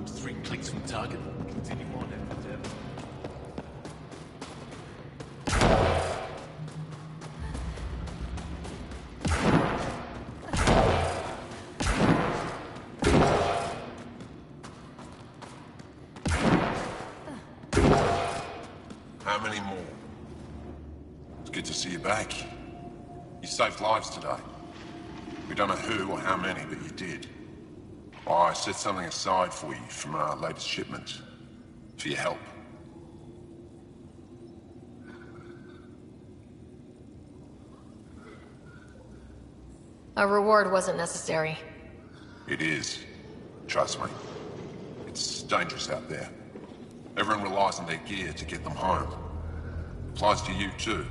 Three clicks from target. Continue on, F10. How many more? It's good to see you back. You saved lives today. We don't know who or how many, but you did. I set something aside for you from our latest shipment. For your help. A reward wasn't necessary. It is. Trust me. It's dangerous out there. Everyone relies on their gear to get them home. Applies to you too.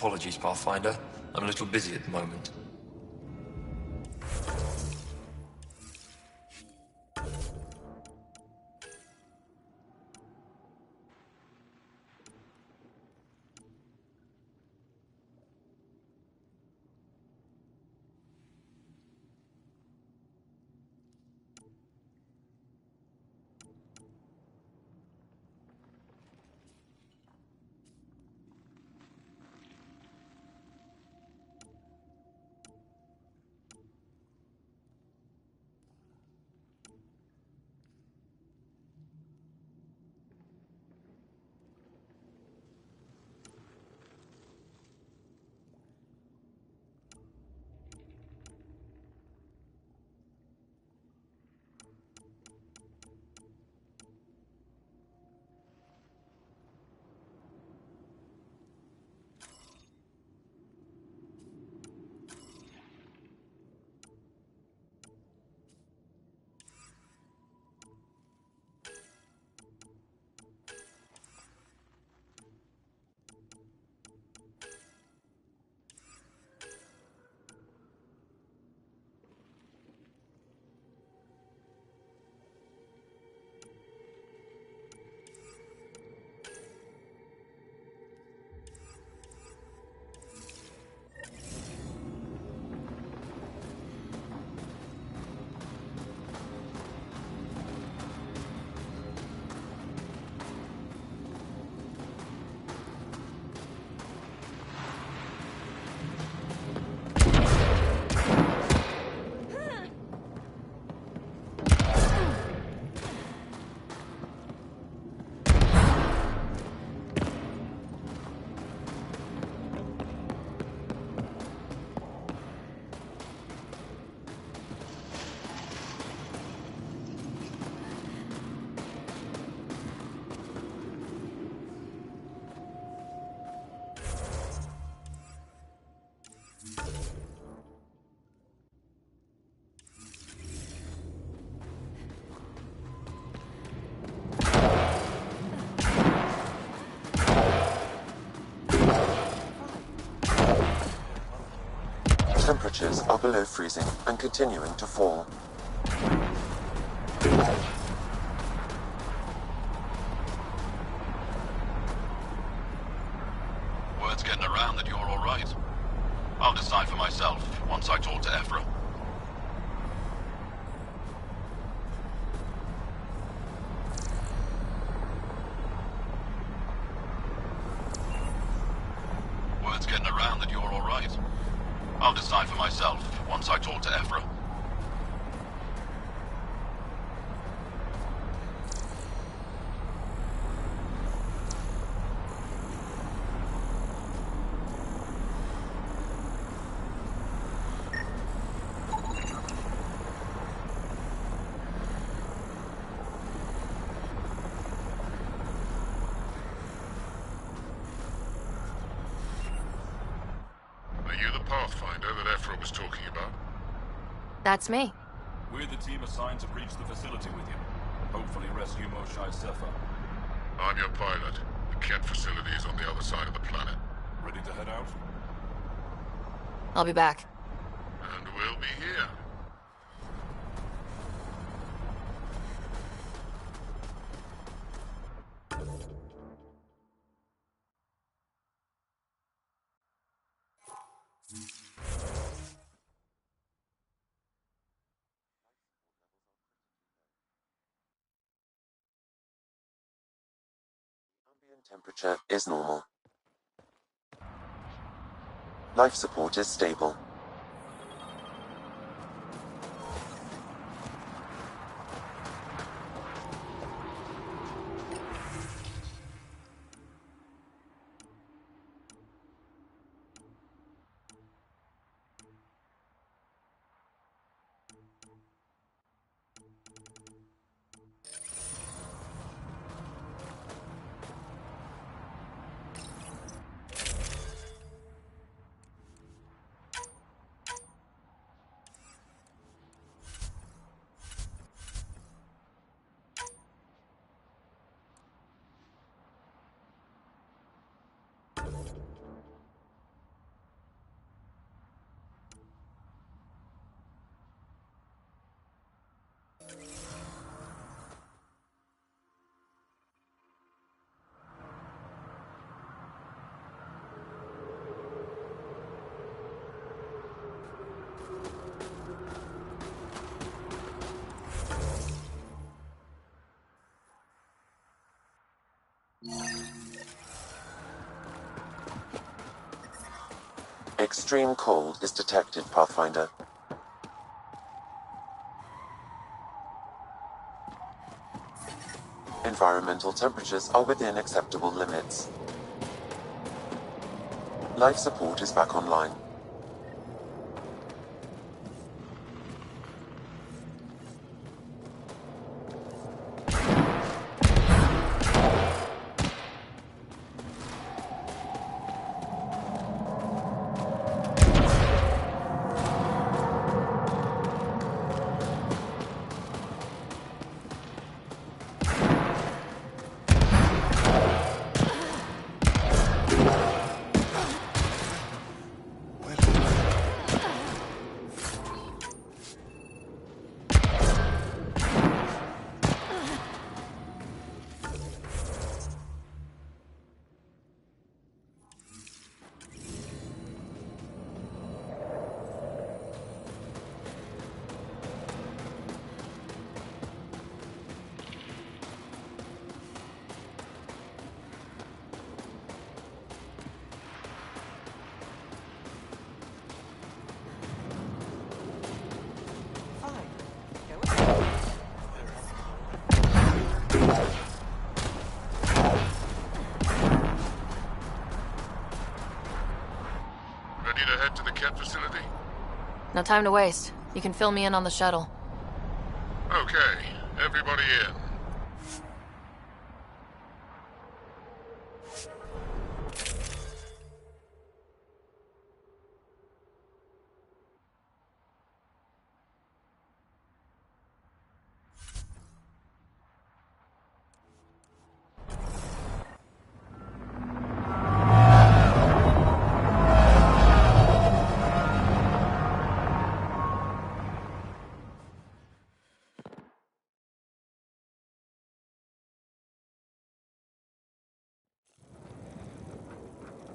Apologies, Pathfinder. I'm a little busy at the moment. Temperatures are below freezing and continuing to fall. Word's getting around that you're all right. I'll decide for myself once I talk to Ephra. Word's getting around that you're all right. I'll decide for myself once I talk to Ephra. Are you the Pathfinder that Ephra was talking about? That's me. We're the team assigned to breach the facility with you. Hopefully rescue Moshae Sefa. I'm your pilot. The Kent facility is on the other side of the planet. Ready to head out? I'll be back. And we'll be here. Ambient temperature is normal. Life support is stable. Extreme cold is detected, Pathfinder. Environmental temperatures are within acceptable limits. Life support is back online. Ready to head to the Kent facility? No time to waste. You can fill me in on the shuttle. Okay, everybody in.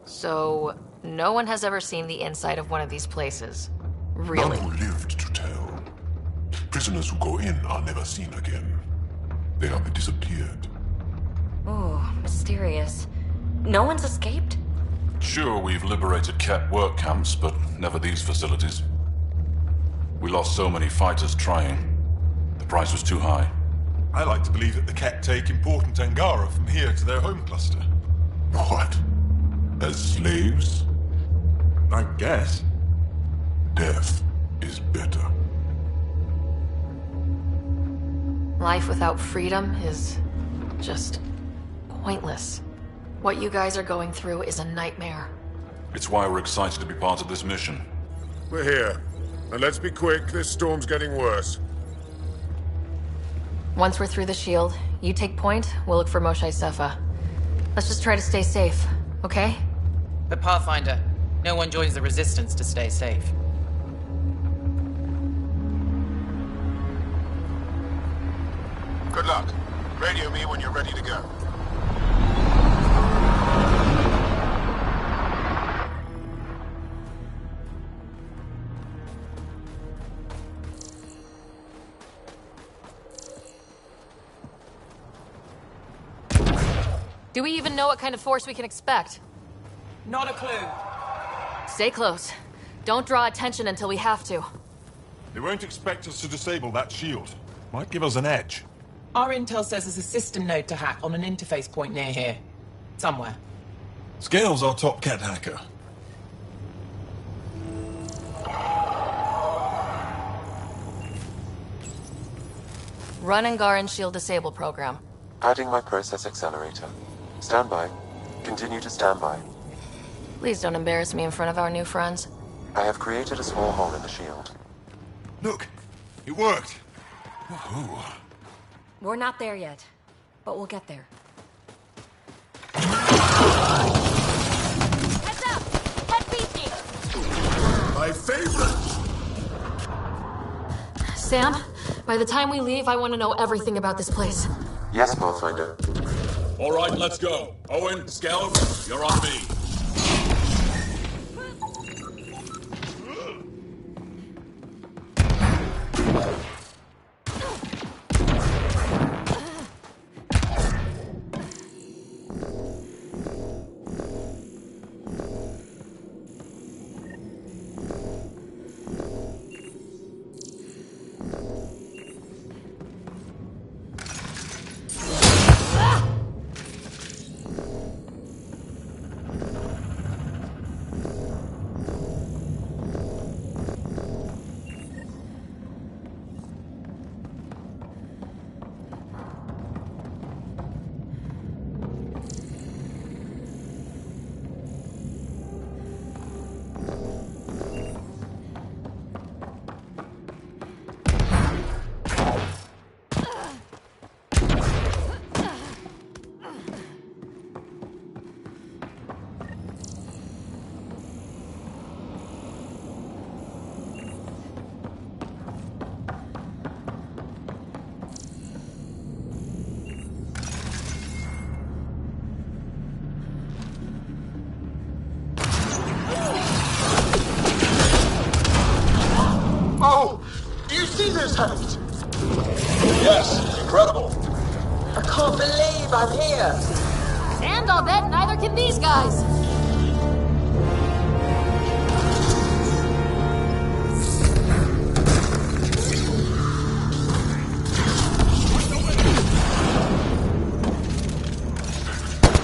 So, no one has ever seen the inside of one of these places. Really? None who lived to tell. Prisoners who go in are never seen again. They have disappeared. Ooh, mysterious. No one's escaped? Sure, we've liberated Ket work camps, but never these facilities. We lost so many fighters trying. The price was too high. I like to believe that the Ket take important Angara from here to their home cluster. What? As slaves? I guess. Death is better. Life without freedom is just pointless. What you guys are going through is a nightmare. It's why we're excited to be part of this mission. We're here. And let's be quick, this storm's getting worse. Once we're through the shield, you take point, we'll look for Moshae Sefa. Let's just try to stay safe, okay? But Pathfinder, no one joins the Resistance to stay safe. Good luck. Radio me when you're ready to go. Do we even know what kind of force we can expect? Not a clue. Stay close. Don't draw attention until we have to. They won't expect us to disable that shield. Might give us an edge. Our intel says there's a system node to hack on an interface point near here. Somewhere. Scale's our top Ket hacker. Run Angaran Shield Disable program. Adding my process accelerator. Stand by. Continue to stand by. Please don't embarrass me in front of our new friends. I have created a small hole in the shield. Look, it worked. Whoa. We're not there yet, but we'll get there. Heads up! Head beacon! My favorite! Sam, by the time we leave, I want to know everything about this place. Yes, Pathfinder. All right, let's go. Owen, Skelv, you're on me. Oh! Do you see this hacked? Yes, incredible. I can't believe I'm here! And I'll bet neither can these guys!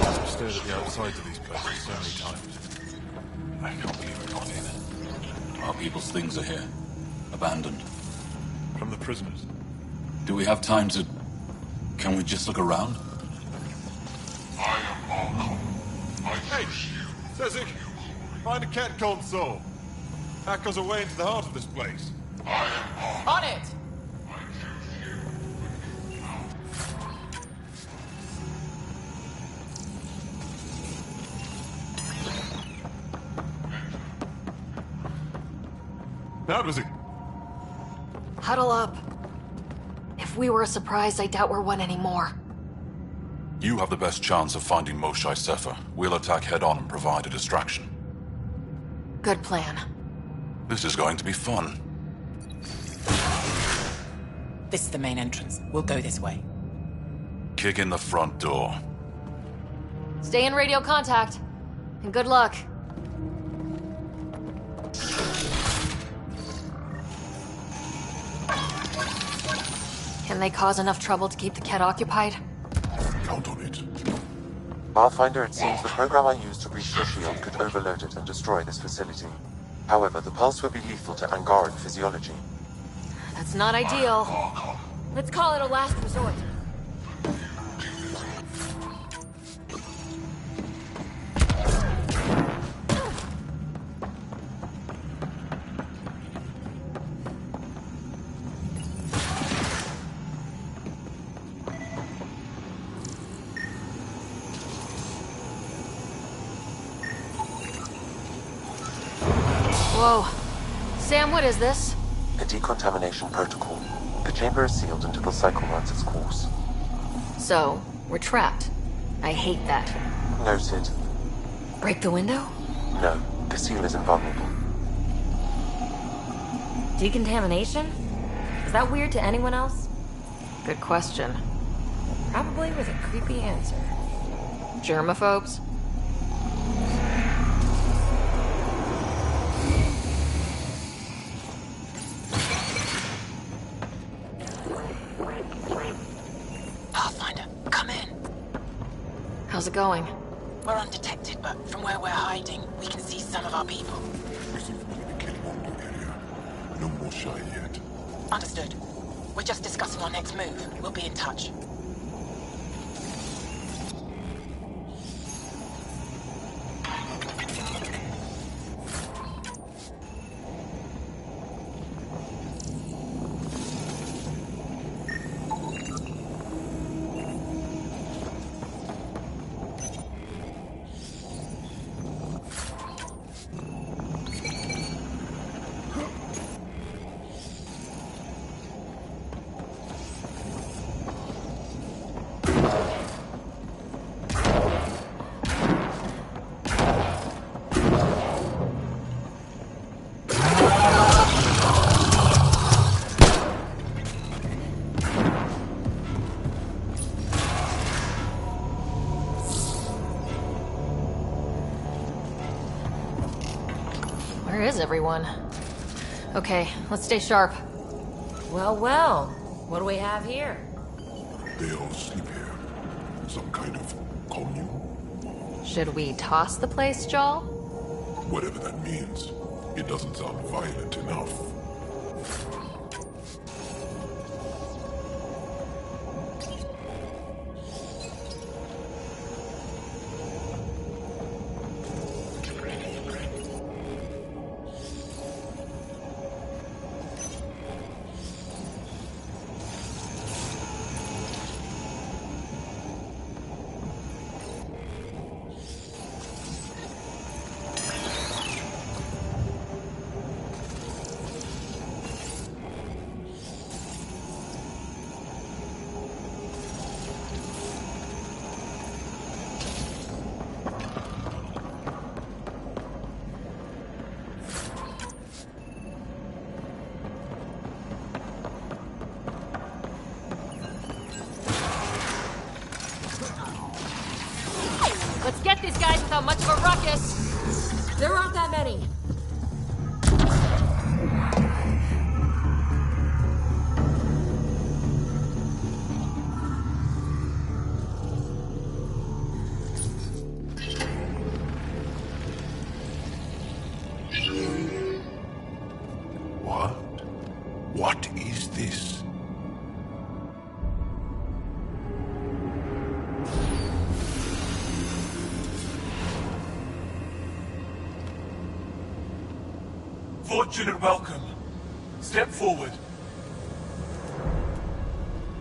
I've stared at the outsides of these places so many times. I can't believe we got in. Our people's things are here. Abandoned. From the prisoners. Do we have time to... Can we just look around? Hey! Sezik! Find a Ket console. Hack us away into the heart of this place. On it! That was it. Huddle up. If we were a surprise, I doubt we're one anymore. You have the best chance of finding Moshae Sefer. We'll attack head-on and provide a distraction. Good plan. This is going to be fun. This is the main entrance. We'll go this way. Kick in the front door. Stay in radio contact. And good luck. Can they cause enough trouble to keep the Ket occupied? Count on it. Pathfinder, it seems the program I used to breach your shield could overload it and destroy this facility. However, the pulse would be lethal to Angaran physiology. That's not ideal. Let's call it a last resort. Whoa. Sam, what is this? A decontamination protocol. The chamber is sealed until the cycle runs its course. So, we're trapped. I hate that. Noted. Break the window? No, the seal is invulnerable. Decontamination? Is that weird to anyone else? Good question. Probably with a creepy answer. Germaphobes? Pathfinder, come in. How's it going? We're undetected, but from where we're hiding, we can see some of our people. Presumably the Kilimondo area. No more shy yet. Understood. We're just discussing our next move. We'll be in touch. Where is everyone? Okay, let's stay sharp. Well, well. What do we have here? They all sleep here. Some kind of commune? Should we toss the place, Joel? Whatever that means. It doesn't sound violent enough. Let's get these guys without much of a ruckus. There aren't that many. What? What is this? Fortunate welcome. Step forward.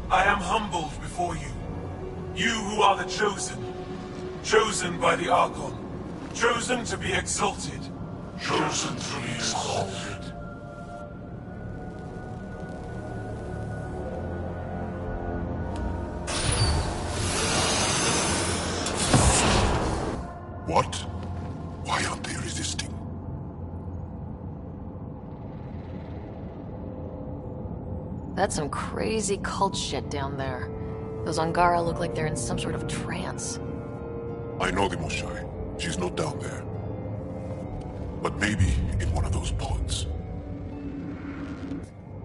I am humbled before you. You who are the chosen. Chosen by the Archon. Chosen to be exalted. Chosen to be exalted. What? Why aren't they resisting? That's some crazy cult shit down there. Those Angara look like they're in some sort of trance. I know the Moshai. She's not down there. But maybe in one of those pods.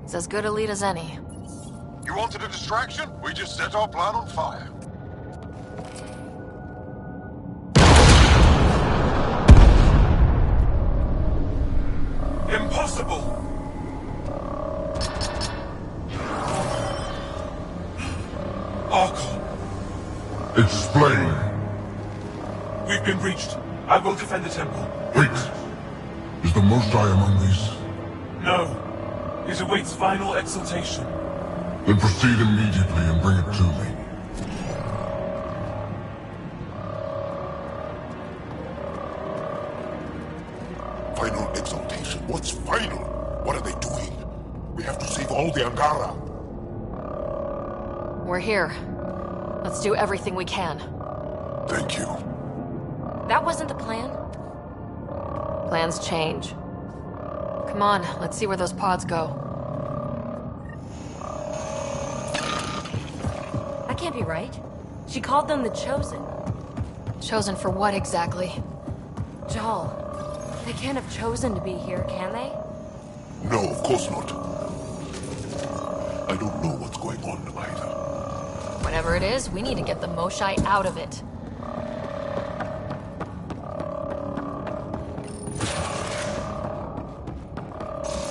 It's as good a lead as any. You wanted a distraction? We just set our plan on fire. Impossible! Archon, Explain. we've been breached. I will defend the temple. Wait. Is the Moshai among these? No. It awaits final exaltation. Then proceed immediately and bring it to me. Final exaltation? What's final? What are they doing? We have to save all the Angara. We're here. Let's do everything we can. Thank you. That wasn't the plan. Plans change. Come on, let's see where those pods go. That can't be right. She called them the Chosen. Chosen for what exactly? Jal, they can't have chosen to be here, can they? No, of course not. I don't know what's going on either. Whatever it is, we need to get the Moshai out of it.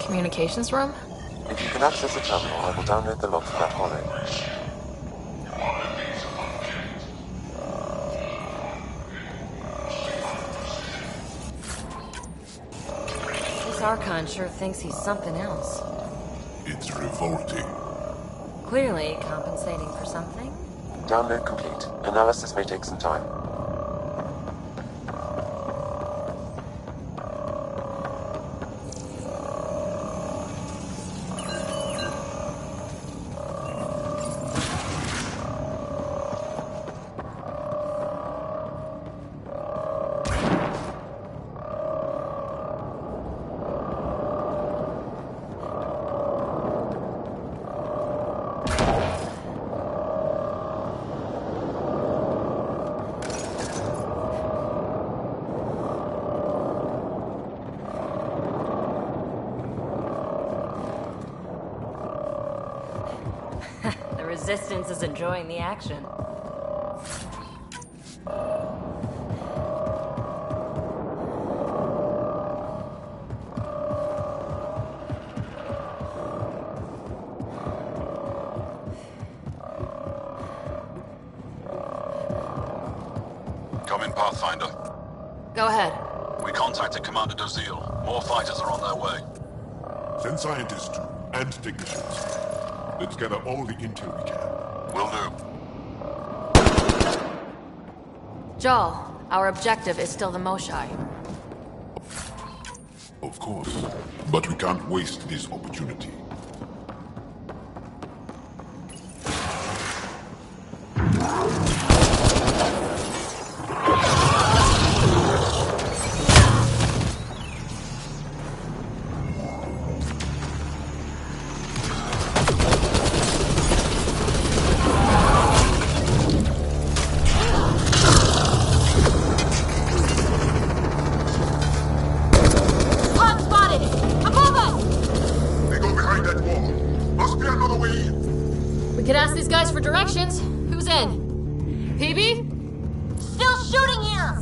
Communications room? If you can access the terminal, I will download the log for that holo. This Archon sure thinks he's something else. It's revolting. Clearly compensating for something. Download complete. Analysis may take some time. Resistance is enjoying the action. Come in, Pathfinder. Go ahead. We contacted Commander Dozil. More fighters are on their way. Send scientists too, and technicians. Let's gather all the intel we can. Will do. Jal, our objective is still the Moshai. Of course. But we can't waste this opportunity. We could ask these guys for directions. Who's in? PB? Still shooting here!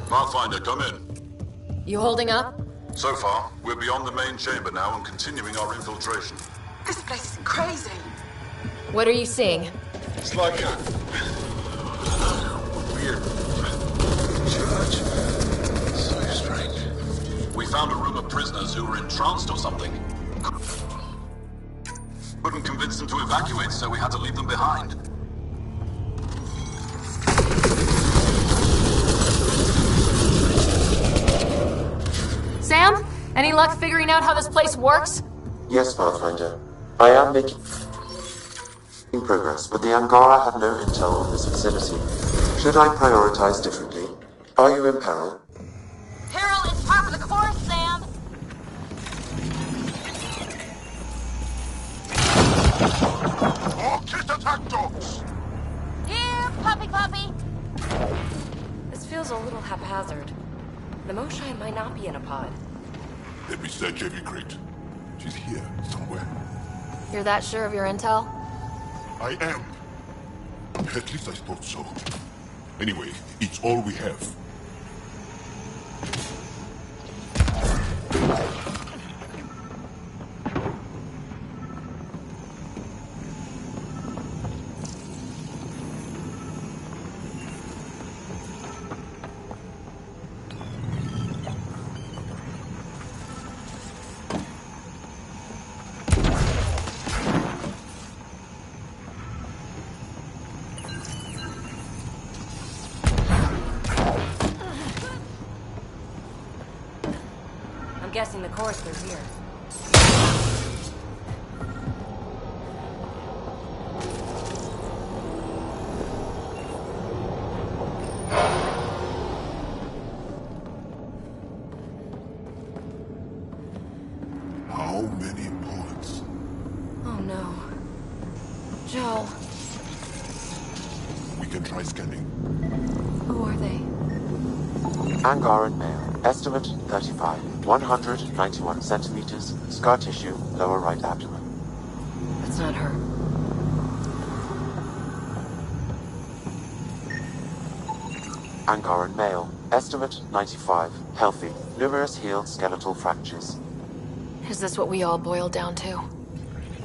Pathfinder, come in. You holding up? So far, we're beyond the main chamber now and continuing our infiltration. This place is crazy. What are you seeing? It's like a weird church. So strange. We found a room of prisoners who were entranced or something. Couldn't convince them to evacuate, so we had to leave them behind. Sam? Any luck figuring out how this place works? Yes, Pathfinder. I am making progress, but the Angara have no intel on this facility. Should I prioritize differently? Are you in peril? Peril is par for the course, Sam! All kit attack dogs! Here, puppy! This feels a little haphazard. The Moshai might not be in a pod. Let me search every crate. She's here, somewhere. You're that sure of your intel? I am. At least I thought so. Anyway, it's all we have. Guessing the course goes here. How many pods? Oh no. Joel. We can try scanning. Who are they? Angaran male. Estimate 35. 191 centimeters. Scar tissue, lower right abdomen. That's not her. Angaran male. Estimate 95. Healthy. Numerous healed skeletal fractures. Is this what we all boil down to?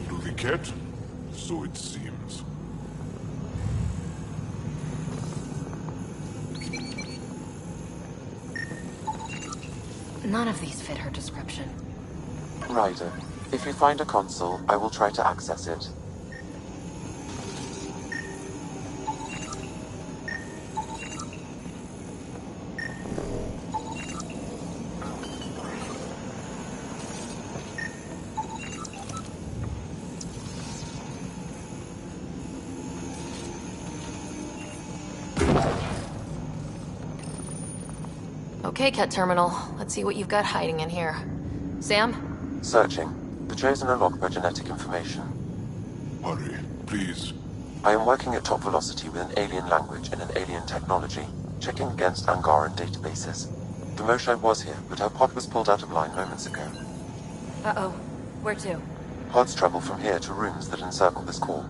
To the cat? So it seems. None of these fit her description. Ryder, if you find a console, I will try to access it. Okay, Ket Terminal. Let's see what you've got hiding in here. Sam? Searching. The Chosen are logged by genetic information. Hurry, please. I am working at top velocity with an alien language and an alien technology, checking against Angaran databases. The Moshai was here, but her pod was pulled out of line moments ago. Uh-oh. Where to? Pods travel from here to rooms that encircle this core.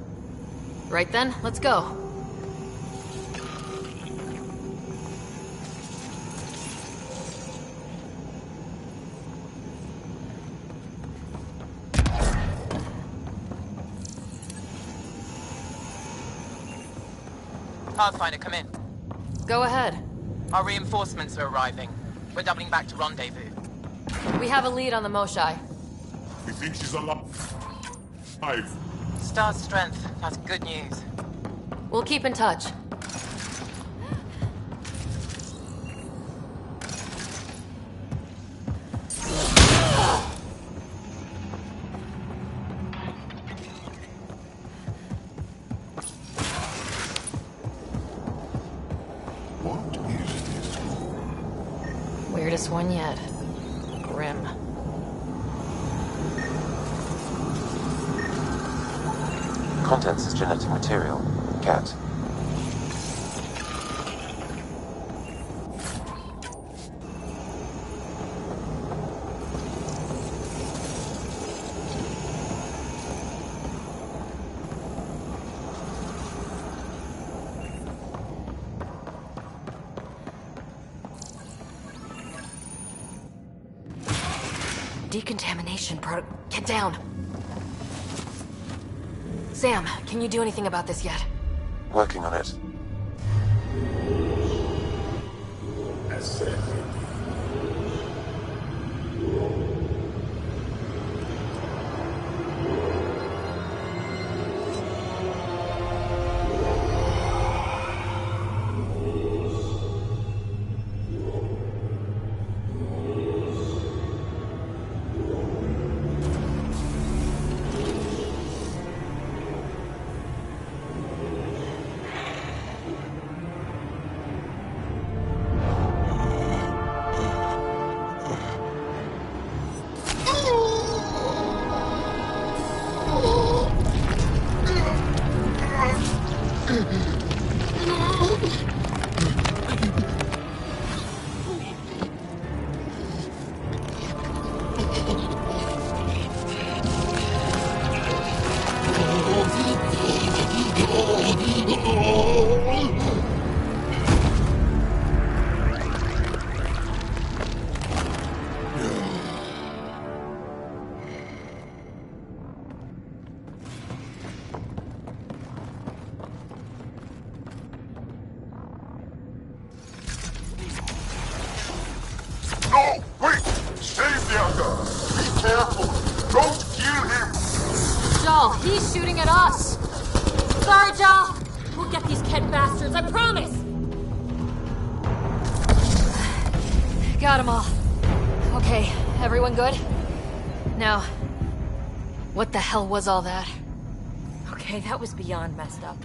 Right then, let's go. Pathfinder, come in. Go ahead. Our reinforcements are arriving. We're doubling back to rendezvous. We have a lead on the Moshai. We think she's alive. Star strength. That's good news. We'll keep in touch. Weirdest one yet. Grim. Contents is genetic material. Cat. Decontamination product. Get down. Sam, can you do anything about this yet? Working on it. No! Wait! Save the other! Be careful! Don't kill him! Joel, he's shooting at us! Sorry, Joel! We'll get these Kent bastards, I promise! Got them all. Okay, everyone good? Now, what the hell was all that? Okay, that was beyond messed up.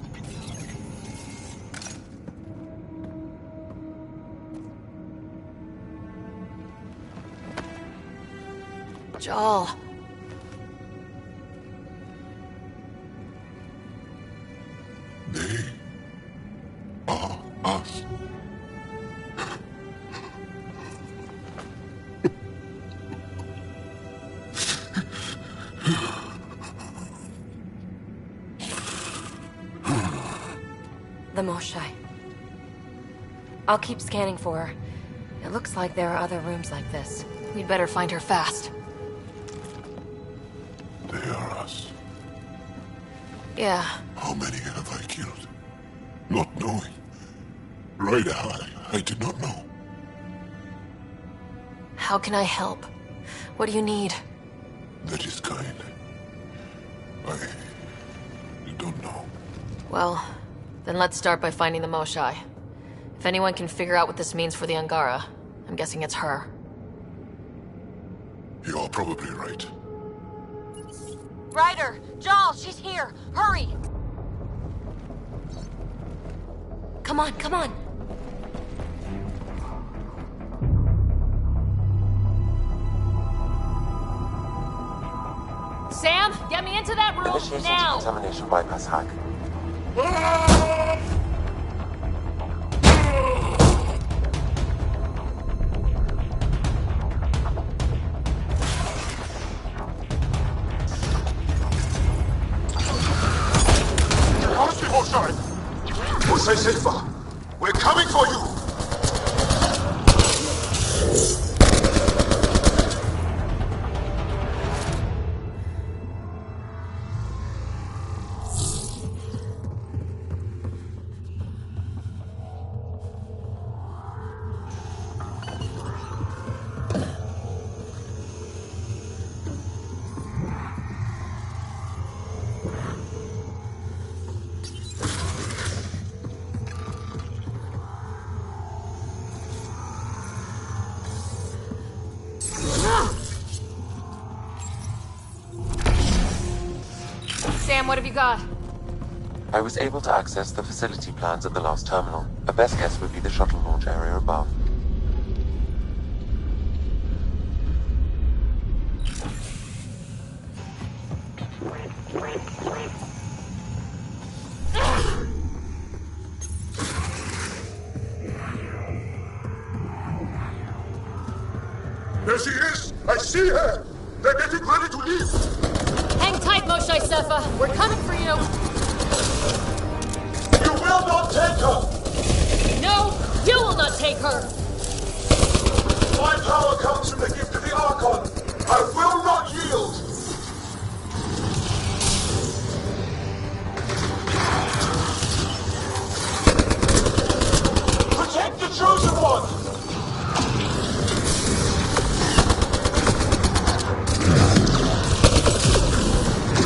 Joel. They are us. The Moshai. I'll keep scanning for her. It looks like there are other rooms like this. We'd better find her fast. They are us. Yeah. How many have I killed? Not knowing. Ryder, I did not know. How can I help? What do you need? That is kind. I don't know. Well, then let's start by finding the Moshai. If anyone can figure out what this means for the Angara, I'm guessing it's her. You are probably right. Ryder! Joel, she's here! Hurry! Come on, come on! Sam, get me into that room Initiating now! decontamination bypass hack. Honestly, Moshai! We'll stay safer. We're coming for you! Sam, what have you got? I was able to access the facility plans at the last terminal. A best guess would be the shuttle launch area above. There she is! I see her! They're getting ready to leave! Hang tight, Moshai Sefa! We're coming for you! You will not take her! No! You will not take her! My power comes from the gift of the Archon! I will not yield! Protect the Chosen One!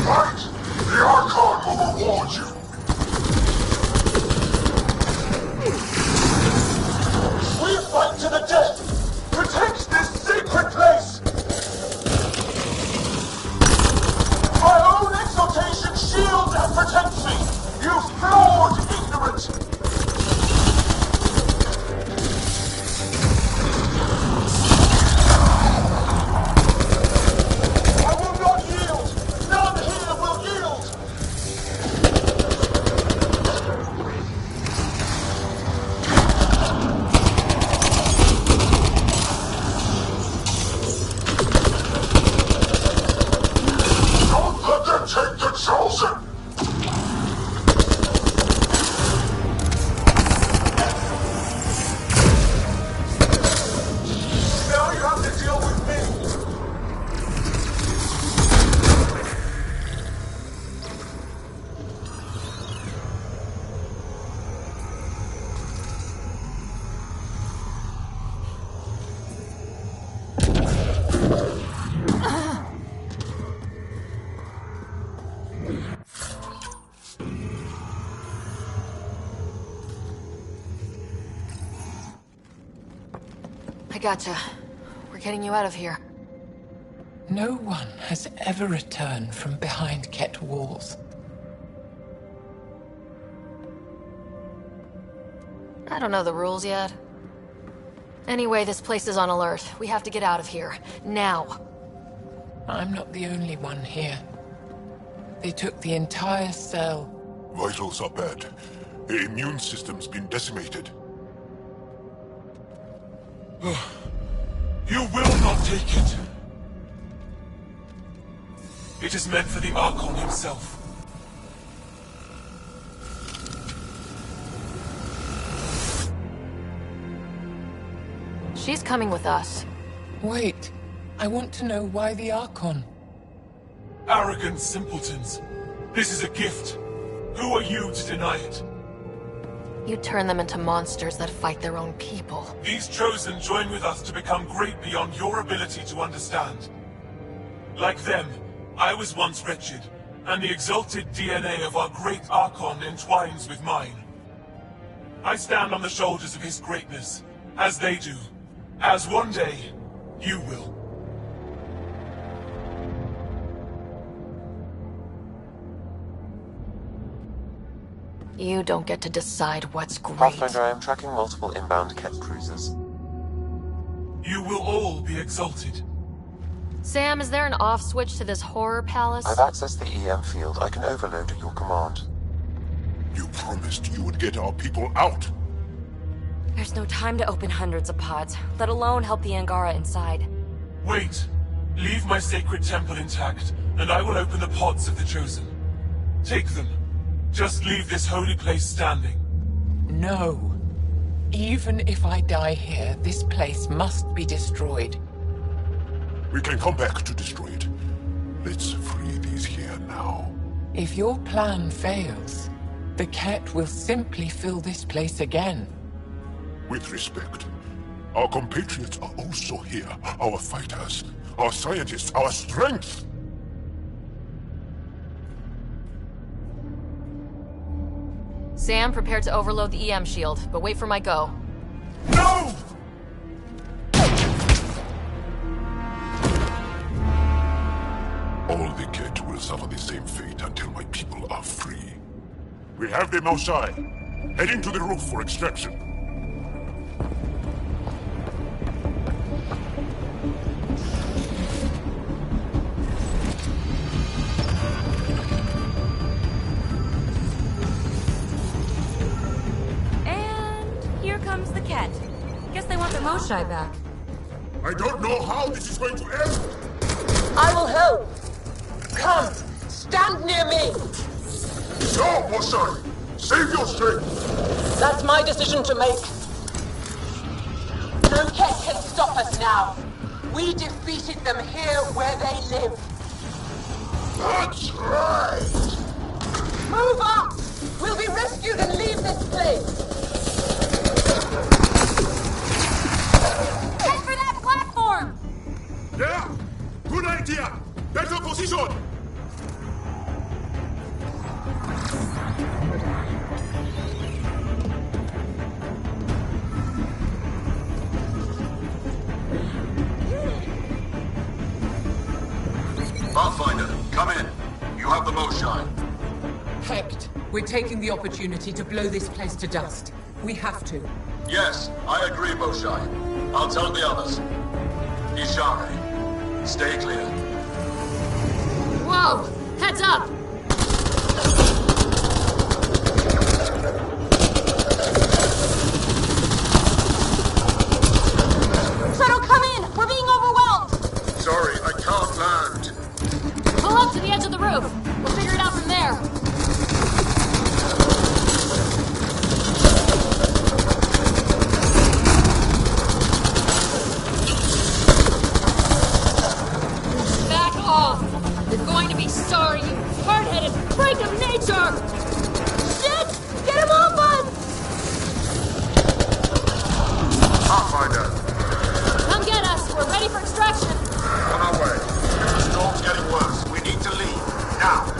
Right! The Archon will reward you! We fight to the death! Protect this sacred place! gotcha. We're getting you out of here. No one has ever returned from behind Ket walls. I don't know the rules yet. Anyway, this place is on alert. We have to get out of here. Now. I'm not the only one here. They took the entire cell. Vitals are bad. The immune system's been decimated. You will not take it. It is meant for the Archon himself. She's coming with us. Wait. I want to know why the Archon. Arrogant simpletons. This is a gift. Who are you to deny it? You turn them into monsters that fight their own people. These Chosen join with us to become great beyond your ability to understand. Like them, I was once wretched, and the exalted DNA of our great Archon entwines with mine. I stand on the shoulders of his greatness, as they do, as one day, you will. You don't get to decide what's great. Pathfinder, I am tracking multiple inbound Ket cruisers. You will all be exalted. Sam, is there an off switch to this horror palace? I've accessed the EM field. I can overload at your command. You promised you would get our people out. There's no time to open hundreds of pods, let alone help the Angara inside. Wait. Leave my sacred temple intact, and I will open the pods of the Chosen. Take them. Just leave this holy place standing. No. Even if I die here, this place must be destroyed. We can come back to destroy it. Let's free these here now. If your plan fails, the Ket will simply fill this place again. With respect, our compatriots are also here. Our fighters, our scientists, our strength. Sam, prepare to overload the EM shield, but wait for my go. No! All the Ket will suffer the same fate until my people are free. We have them outside, heading to the roof for extraction. Comes the Ket. Guess they want their Moshai back. I don't know how this is going to end. I will help. Come, stand near me. No, Moshai! Save your strength! That's my decision to make. No Ket can stop us now. We defeated them here where they live. That's right! Move up! We'll be rescued and leave this place. Head for that platform! Yeah! Good idea! Better position! Pathfinder, come in. You have the Moshai. Hecht, we're taking the opportunity to blow this place to dust. We have to. Yes, I agree, Moshai. I'll tell the others. Ishare, stay clear. Whoa! Heads up! Shadow, come in! We're being overwhelmed! Sorry, I can't land. Pull up to the edge of the roof. We'll figure it out from there. You're going to be sorry, you hard-headed freak of nature! Shit! Get him off us! Pathfinder, Come get us! We're ready for extraction! on our way. The storm's getting worse. We need to leave. Now!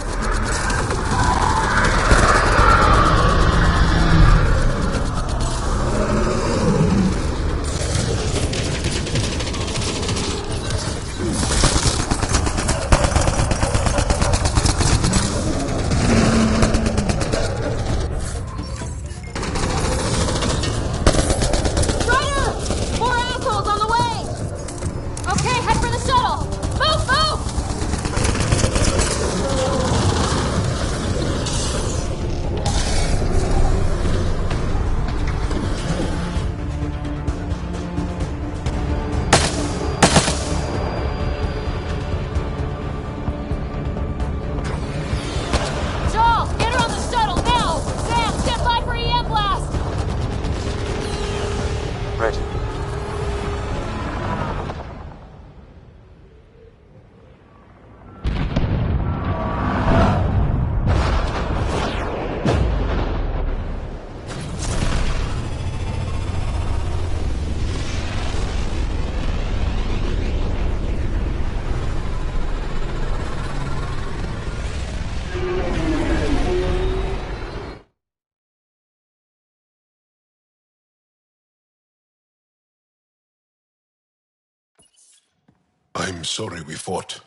I'm sorry we fought.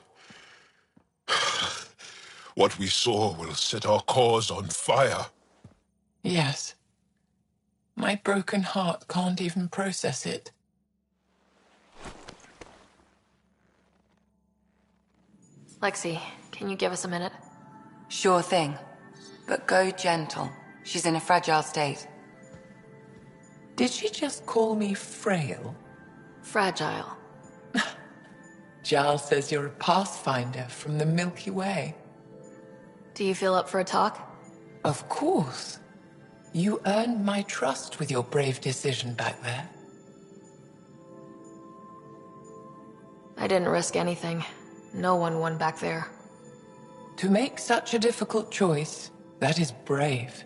What we saw will set our cause on fire. Yes. My broken heart can't even process it. Lexi, can you give us a minute? Sure thing. But go gentle. She's in a fragile state. Did she just call me frail? Fragile. Giles says you're a pathfinder from the Milky Way. Do you feel up for a talk? Of course. You earned my trust with your brave decision back there. I didn't risk anything. No one won back there. To make such a difficult choice, that is brave.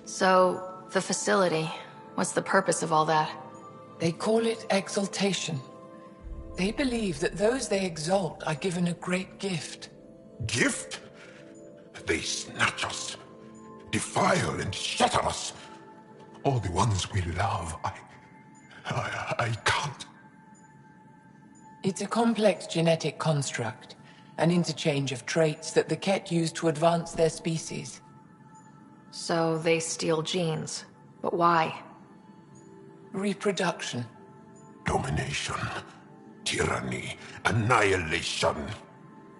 So, the facility, what's the purpose of all that? They call it exaltation. They believe that those they exalt are given a great gift. Gift? They snatch us, defile and shatter us. All the ones we love. I can't. It's a complex genetic construct, an interchange of traits that the Ket use to advance their species. So they steal genes. But why? Reproduction. Domination, tyranny, annihilation.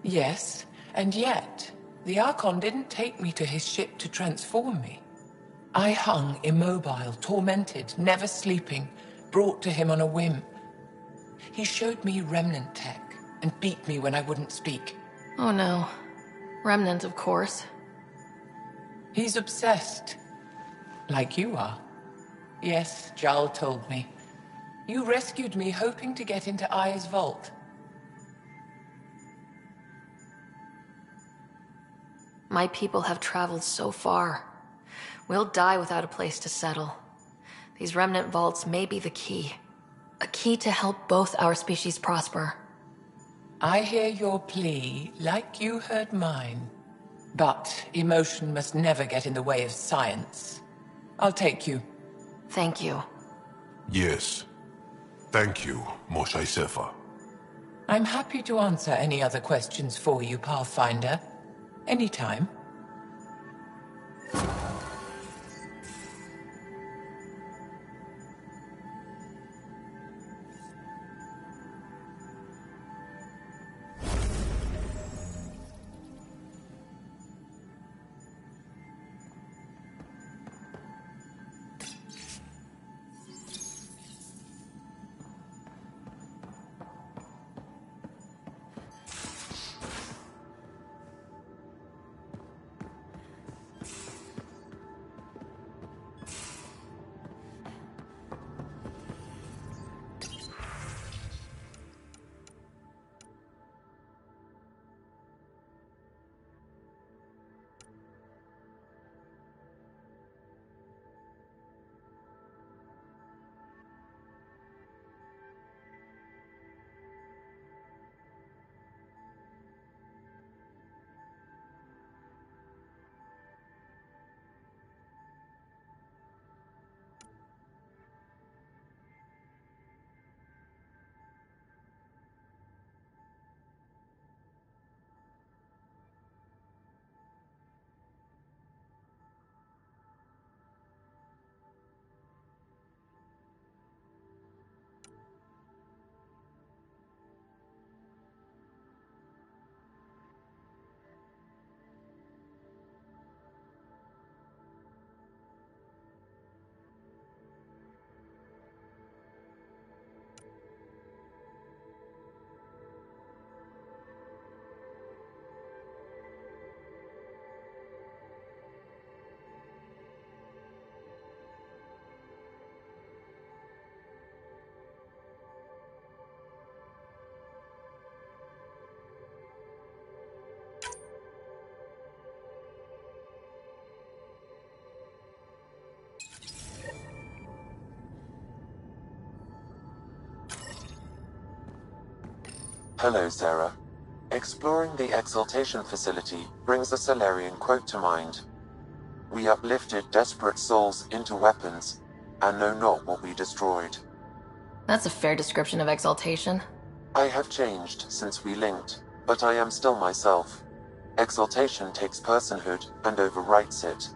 Yes, and yet, the Archon didn't take me to his ship to transform me. I hung immobile, tormented, never sleeping, brought to him on a whim. He showed me remnant tech and beat me when I wouldn't speak. Oh no. Remnant, of course. He's obsessed. Like you are. Yes, Jal told me. You rescued me hoping to get into Aya's vault. My people have traveled so far. We'll die without a place to settle. These remnant vaults may be the key. A key to help both our species prosper. I hear your plea like you heard mine. But emotion must never get in the way of science. I'll take you. Thank you. Yes. Thank you, Moshae Sefa. I'm happy to answer any other questions for you, Pathfinder. Anytime. Hello, Sarah. Exploring the Exaltation facility brings a Salarian quote to mind. We uplifted desperate souls into weapons, and know not what we destroyed. That's a fair description of exaltation. I have changed since we linked, but I am still myself. Exaltation takes personhood and overwrites it,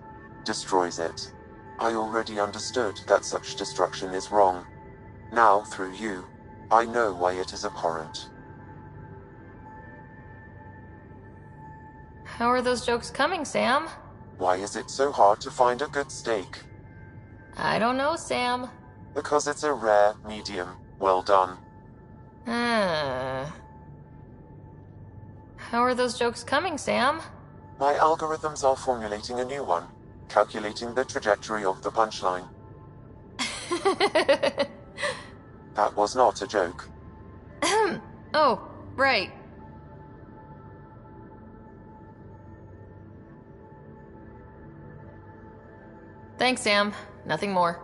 destroys it. I already understood that such destruction is wrong. Now, through you, I know why it is abhorrent. How are those jokes coming, Sam? Why is it so hard to find a good steak? I don't know, Sam. Because it's a rare, medium, well done. How are those jokes coming, Sam? My algorithms are formulating a new one, calculating the trajectory of the punchline. That was not a joke. Oh, right. Thanks, Sam. Nothing more.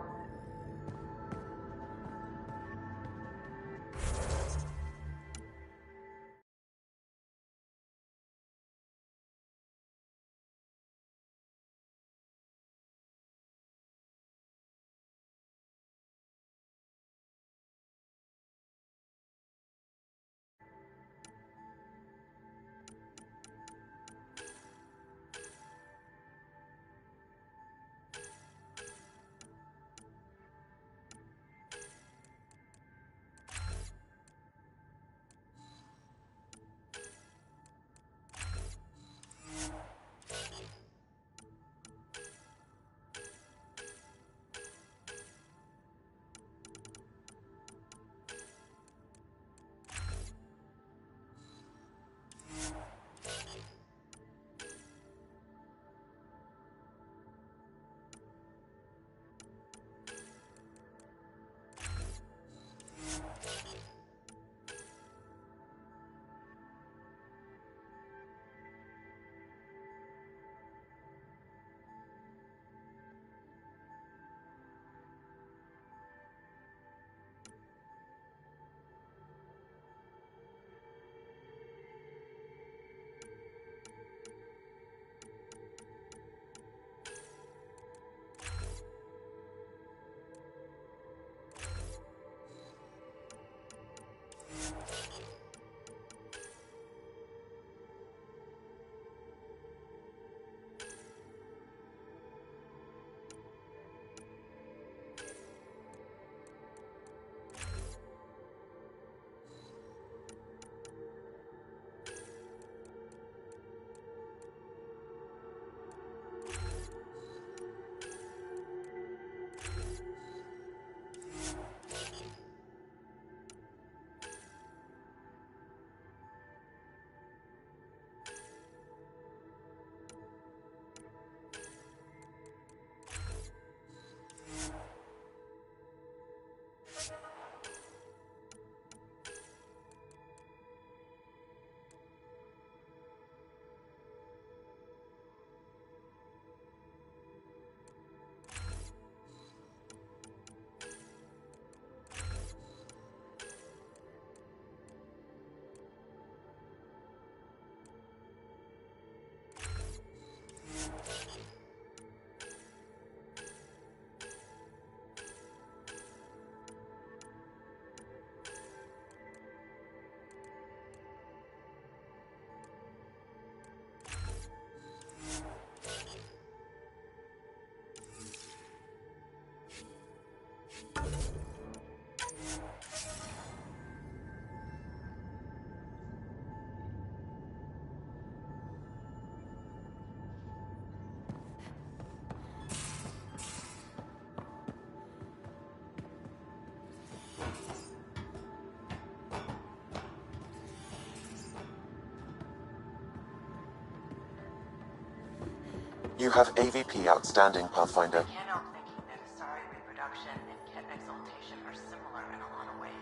You have AVP outstanding, Pathfinder. I can't help thinking that Asari reproduction and Ket exaltation are similar in a lot of ways.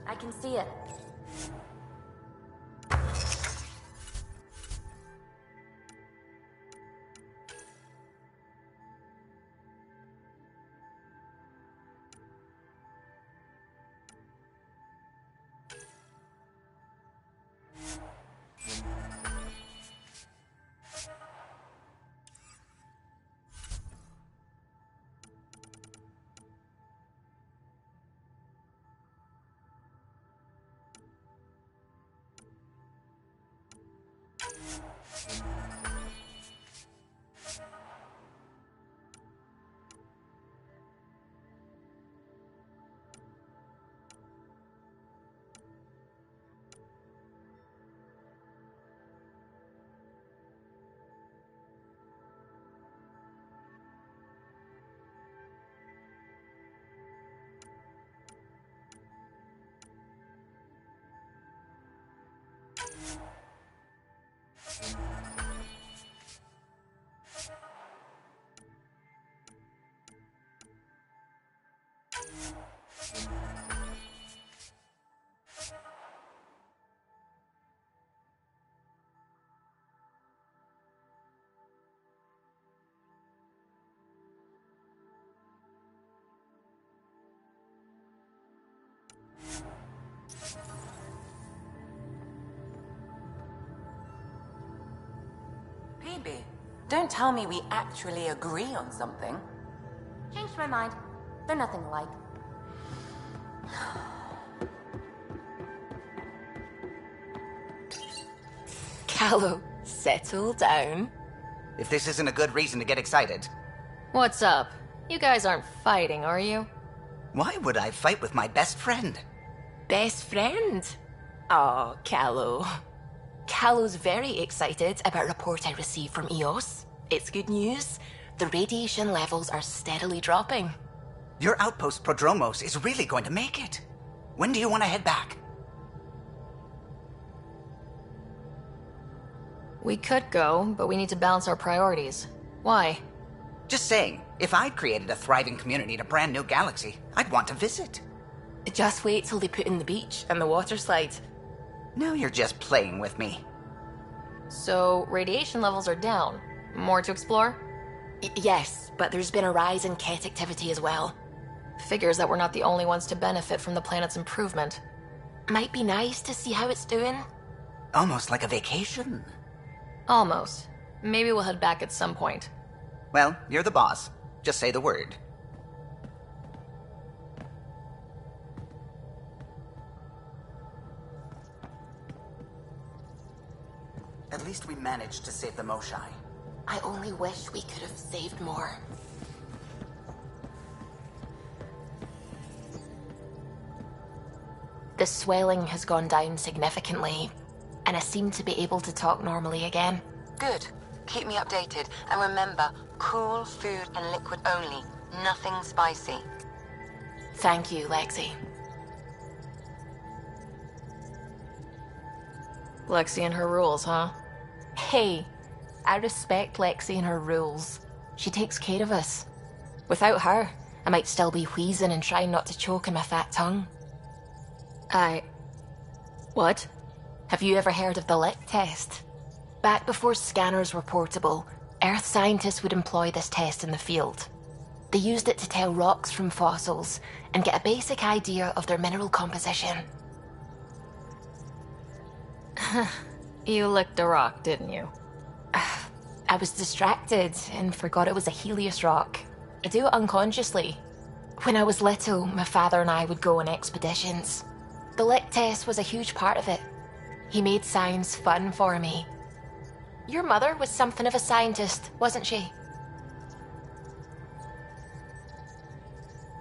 I can see it. Phoebe, don't tell me we actually agree on something. Changed my mind. They're nothing alike. Callow, settle down. If this isn't a good reason to get excited. What's up? You guys aren't fighting, are you? Why would I fight with my best friend? Best friend? Oh, Callow. Callow's very excited about a report I received from EOS. It's good news. The radiation levels are steadily dropping. Your outpost Prodromos is really going to make it. When do you want to head back? We could go, but we need to balance our priorities. Why? Just saying, if I'd created a thriving community in a brand new galaxy, I'd want to visit. Just wait till they put in the beach and the water slide. Now you're just playing with me. So, radiation levels are down. More to explore? Yes, but there's been a rise in Ket activity as well. Figures that we're not the only ones to benefit from the planet's improvement. Might be nice to see how it's doing. Almost like a vacation. Almost. Maybe we'll head back at some point. Well, you're the boss. Just say the word. At least we managed to save the Moshai. I only wish we could have saved more. The swelling has gone down significantly, and I seem to be able to talk normally again. Good. Keep me updated. And remember, cool food and liquid only. Nothing spicy. Thank you, Lexi. Lexi and her rules, huh? Hey, I respect Lexi and her rules. She takes care of us. Without her, I might still be wheezing and trying not to choke on my fat tongue. What? Have you ever heard of the lick test? Back before scanners were portable, Earth scientists would employ this test in the field. They used it to tell rocks from fossils and get a basic idea of their mineral composition. You licked a rock, didn't you? I was distracted and forgot it was a Helios rock. I do it unconsciously. When I was little, my father and I would go on expeditions. The lick test was a huge part of it. He made science fun for me. Your mother was something of a scientist, wasn't she?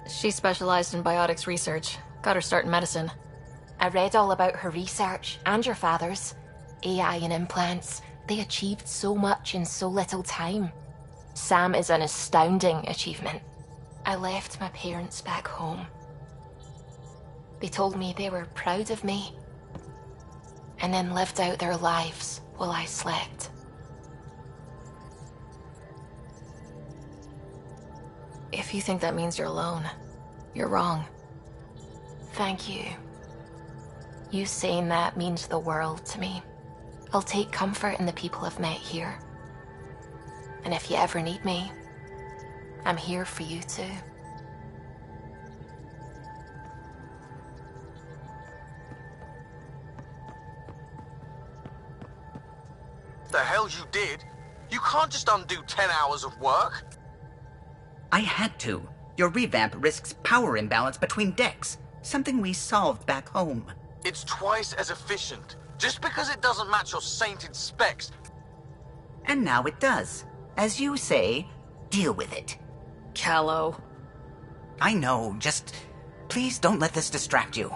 She specialized in biotics research. Got her start in medicine. I read all about her research, and your father's. AI and implants. They achieved so much in so little time. Sam is an astounding achievement. I left my parents back home. They told me they were proud of me, and then lived out their lives while I slept. If you think that means you're alone, you're wrong. Thank you. You saying that means the world to me. I'll take comfort in the people I've met here. And if you ever need me, I'm here for you too. The hell you did? You can't just undo 10 hours of work. I had to. Your revamp risks power imbalance between decks, something we solved back home. It's twice as efficient. Just because it doesn't match your sainted specs And now it does. As you say, deal with it. Callow. I know, just please don't let this distract you.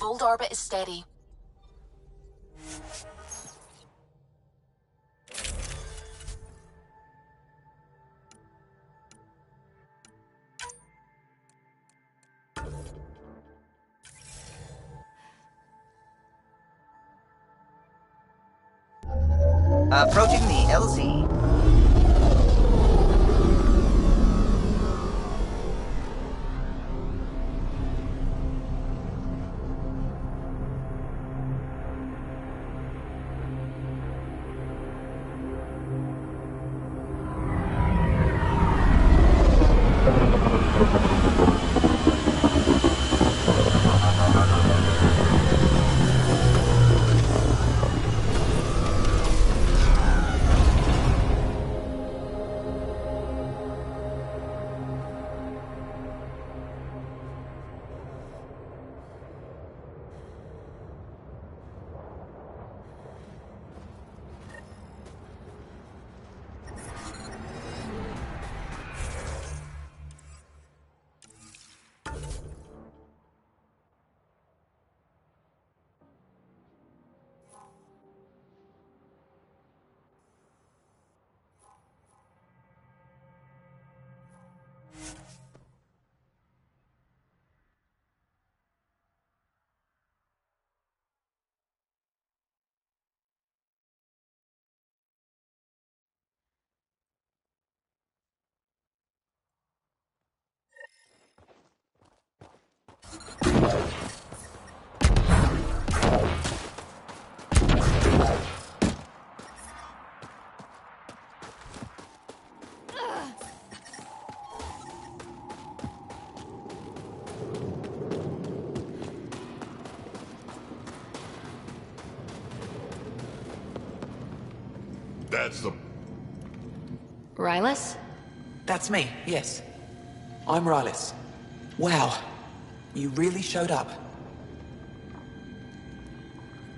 Fold orbit is steady. Approaching the LZ. That's the... Rylus? That's me, yes. I'm Rylus. Wow. You really showed up.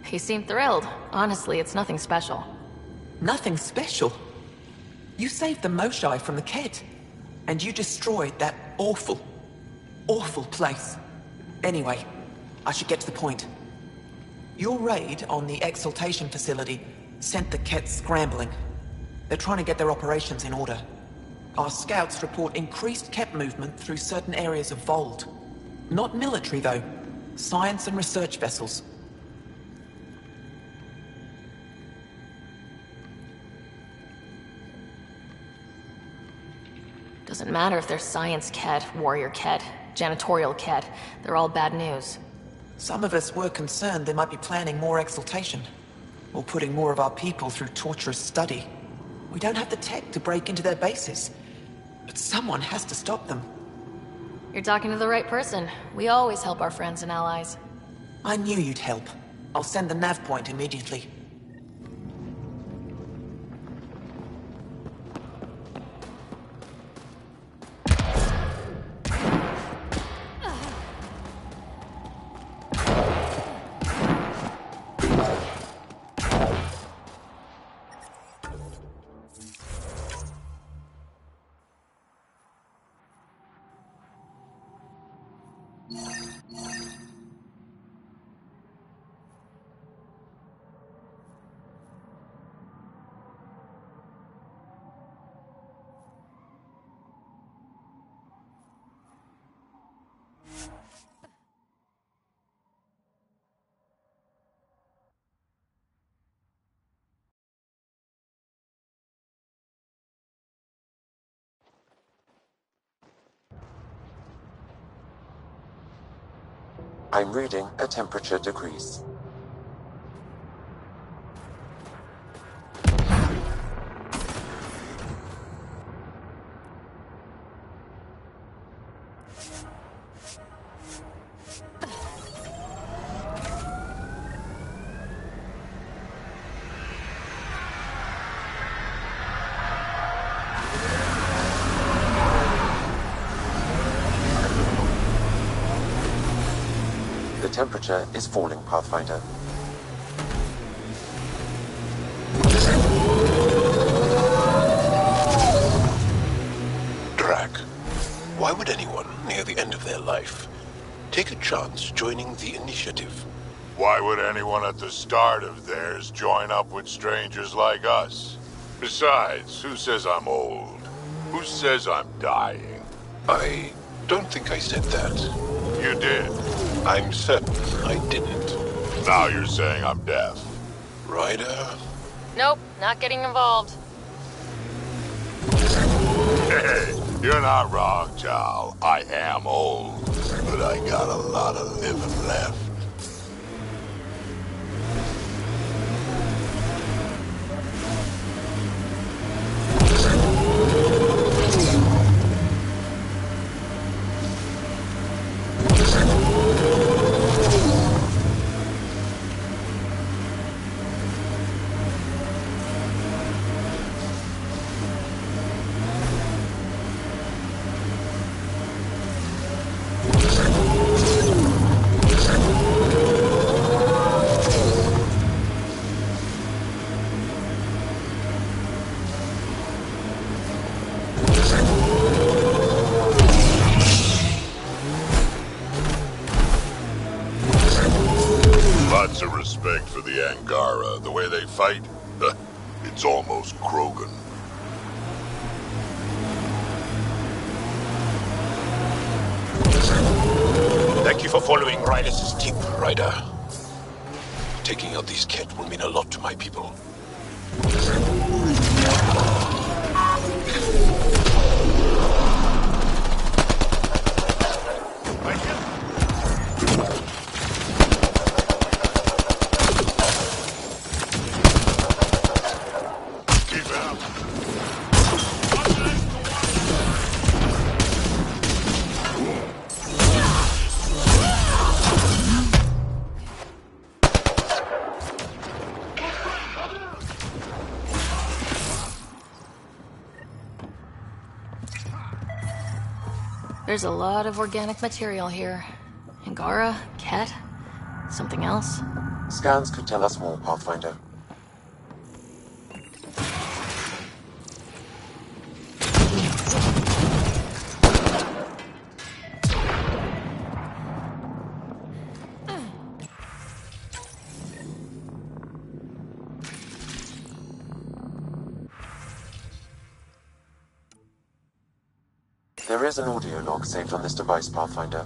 He seemed thrilled. Honestly, it's nothing special. Nothing special? You saved the Moshai from the Kett. And you destroyed that awful, awful place. Anyway, I should get to the point. Your raid on the Exaltation facility sent the Kett scrambling. They're trying to get their operations in order. Our scouts report increased Kett movement through certain areas of Vold. Not military, though. Science and research vessels. Doesn't matter if they're science Kett, warrior Kett, janitorial Kett. They're all bad news. Some of us were concerned they might be planning more exaltation, or putting more of our people through torturous study. We don't have the tech to break into their bases, but someone has to stop them. You're talking to the right person. We always help our friends and allies. I knew you'd help. I'll send the nav point immediately. I'm reading a temperature decrease. temperature is falling, Pathfinder. Drac, why would anyone near the end of their life take a chance joining the initiative? Why would anyone at the start of theirs join up with strangers like us? Besides, who says I'm old? Who says I'm dying? I don't think I said that. You did. I'm certain I didn't. Now you're saying I'm deaf. Ryder? Nope, not getting involved. Hey, you're not wrong, Chow. I am old, but I got a lot of living left. Lots of respect for the Angara. The way they fight, it's almost Krogan. Thank you for following Rydus' tip, Ryder. Taking out these Ket will mean a lot to my people. There's a lot of organic material here. Angara, Ket, something else? Scans could tell us more, Pathfinder. There is an audio log saved on this device, Pathfinder.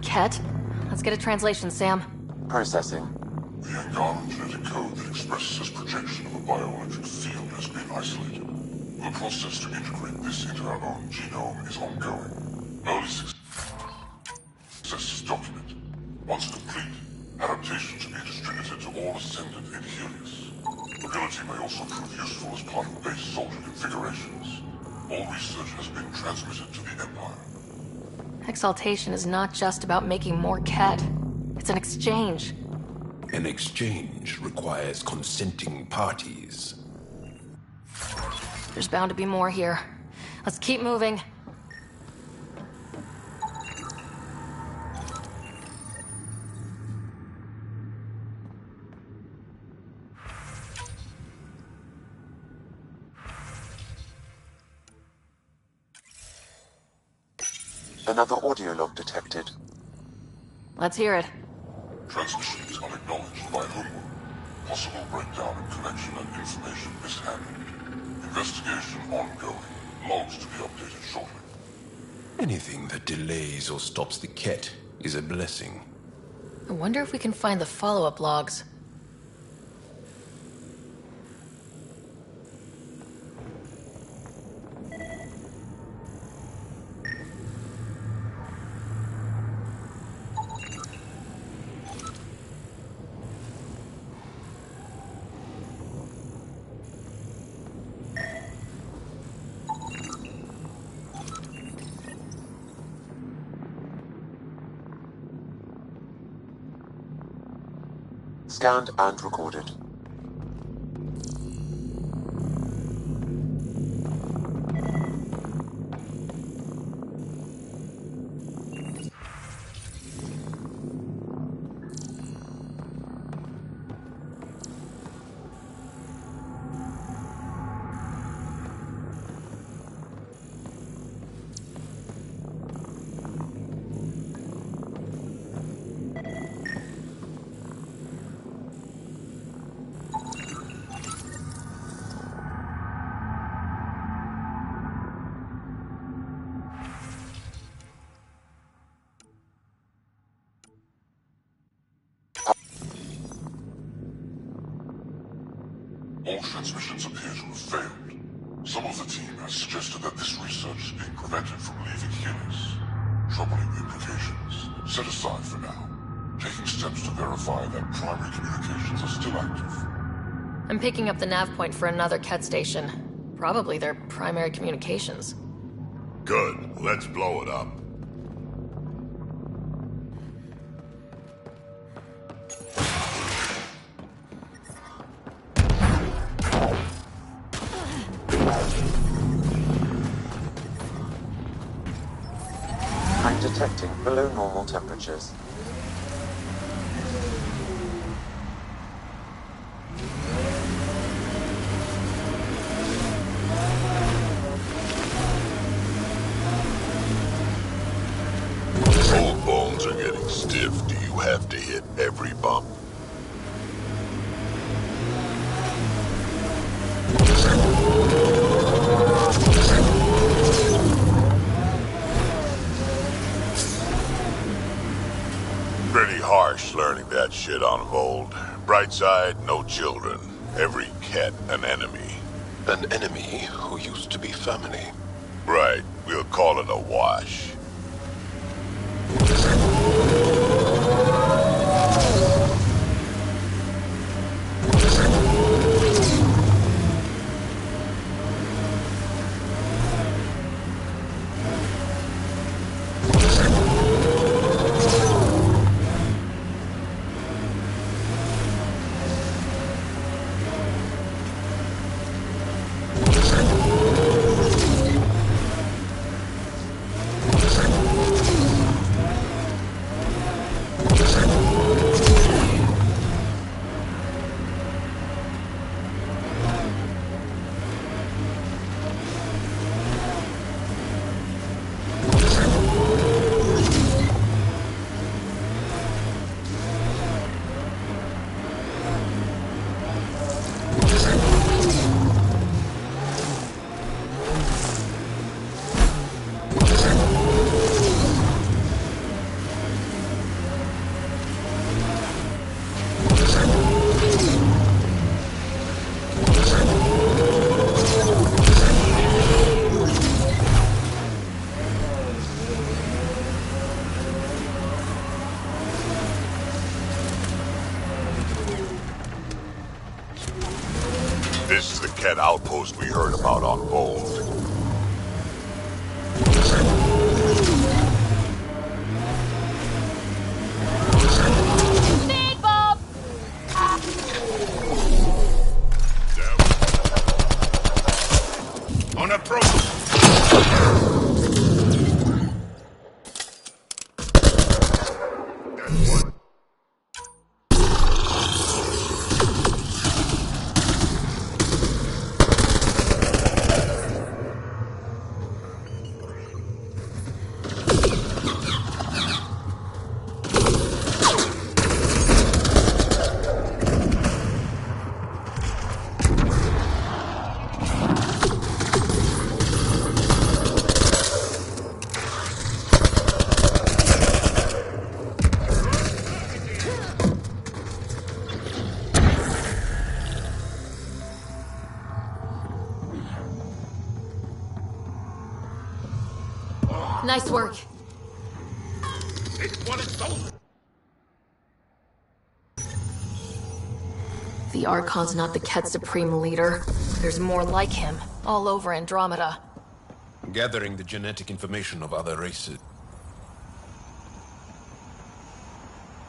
Ket? Let's get a translation, Sam. Processing. The Angaran genetic code that expresses this projection of a bioelectric field has been isolated. The process to integrate this into our own genome is ongoing. Early success is documented. Once complete, adaptation to be distributed to all Ascendant adherents. Ability may also prove useful as part of base soldier configurations. All research has been transmitted to the Empire. Exaltation is not just about making more Ket. It's an exchange. An exchange requires consenting parties. There's bound to be more here. Let's keep moving. Another audio log detected. Let's hear it. Transmission is unacknowledged by homeworld. Possible breakdown in connection and information mishandled. Investigation ongoing. Logs to be updated shortly. Anything that delays or stops the Ket is a blessing. I wonder if we can find the follow-up logs. Scanned and recorded. All transmissions appear to have failed. Some of the team has suggested that this research is being prevented from leaving Helios. Troubling implications. Set aside for now. Taking steps to verify that primary communications are still active. I'm picking up the nav point for another Ket station. Probably their primary communications. Good. Let's blow it up. I'm detecting below normal temperatures. Old bones are getting stiff. Do you have to hit every bump? Pretty harsh learning that shit on Vold. Bright side, no children. Every cat an enemy. An enemy who used to be family. Right. We'll call it a wash. This is the Ket outpost we heard about on Vold. Big Bob! On approach! Nice work. The Archon's not the Ket Supreme leader. There's more like him, all over Andromeda. Gathering the genetic information of other races.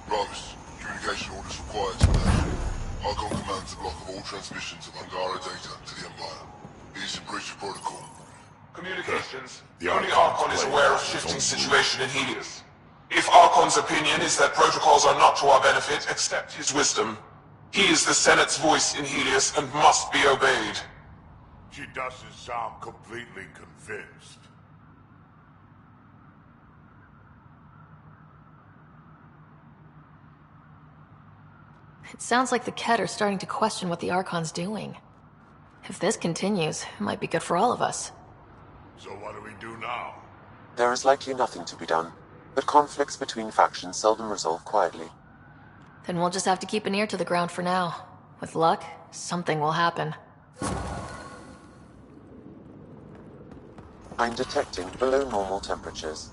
Rose, communication orders required today. Archon commands a block of all transmissions of Angara data to the Empire. He is in breach of protocol. Communications. Only Archon is aware of shifting situation in Helios. If Archon's opinion is that protocols are not to our benefit, accept his wisdom. He is the Senate's voice in Helios and must be obeyed. She doesn't sound completely convinced. It sounds like the Ket are starting to question what the Archon's doing. If this continues, it might be good for all of us. So what do we do now? There is likely nothing to be done, but conflicts between factions seldom resolve quietly. Then we'll just have to keep an ear to the ground for now. With luck, something will happen. I'm detecting below normal temperatures.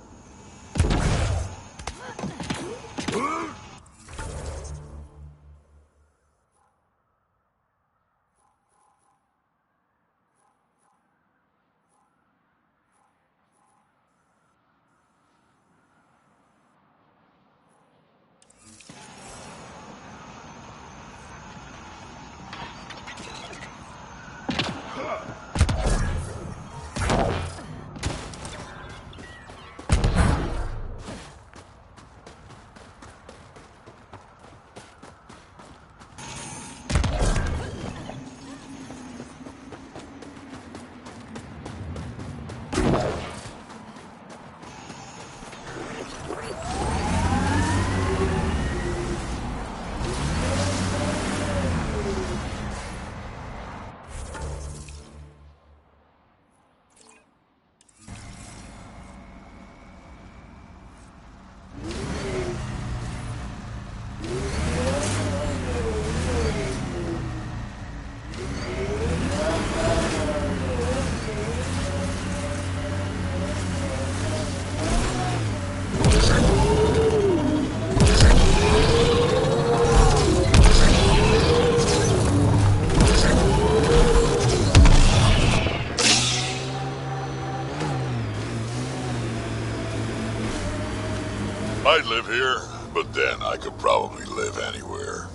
I'd live here, but then I could probably live anywhere.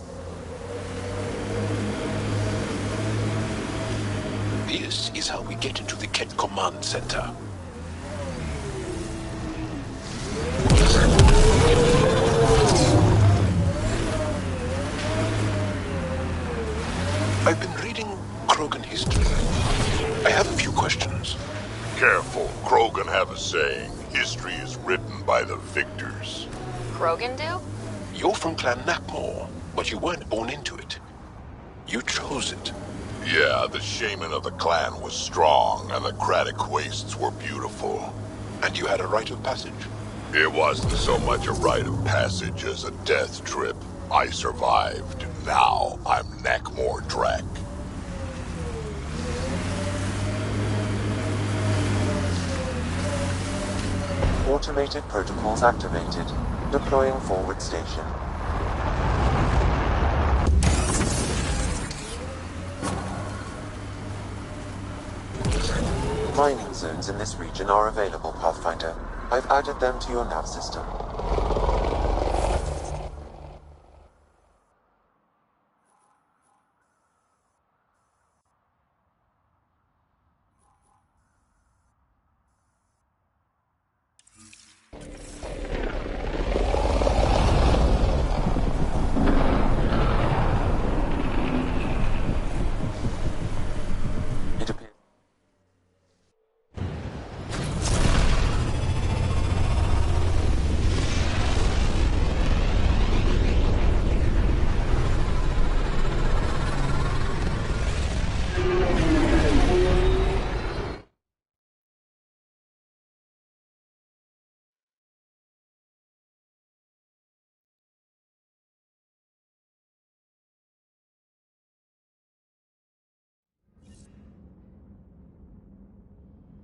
This is how we get into the Ket Command Center. I've been reading Krogan history. I have a few questions. Careful, Krogan have a saying. History is written by the victors. Krogan do? You're from Clan Nakmor, but you weren't born into it. You chose it. Yeah, the shaman of the clan was strong, and the Kratic wastes were beautiful. And you had a rite of passage? It wasn't so much a rite of passage as a death trip. I survived. Now I'm Nakmor Drak. Automated protocols activated. Deploying forward station. Mining zones in this region are available, Pathfinder. I've added them to your nav system.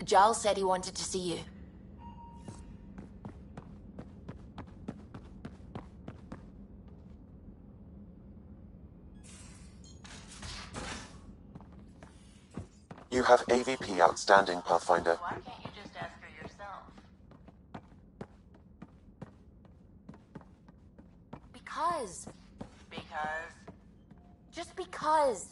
Giles said he wanted to see you. You have AVP outstanding, Pathfinder. Why can't you just ask her yourself? Because. Because? Just because.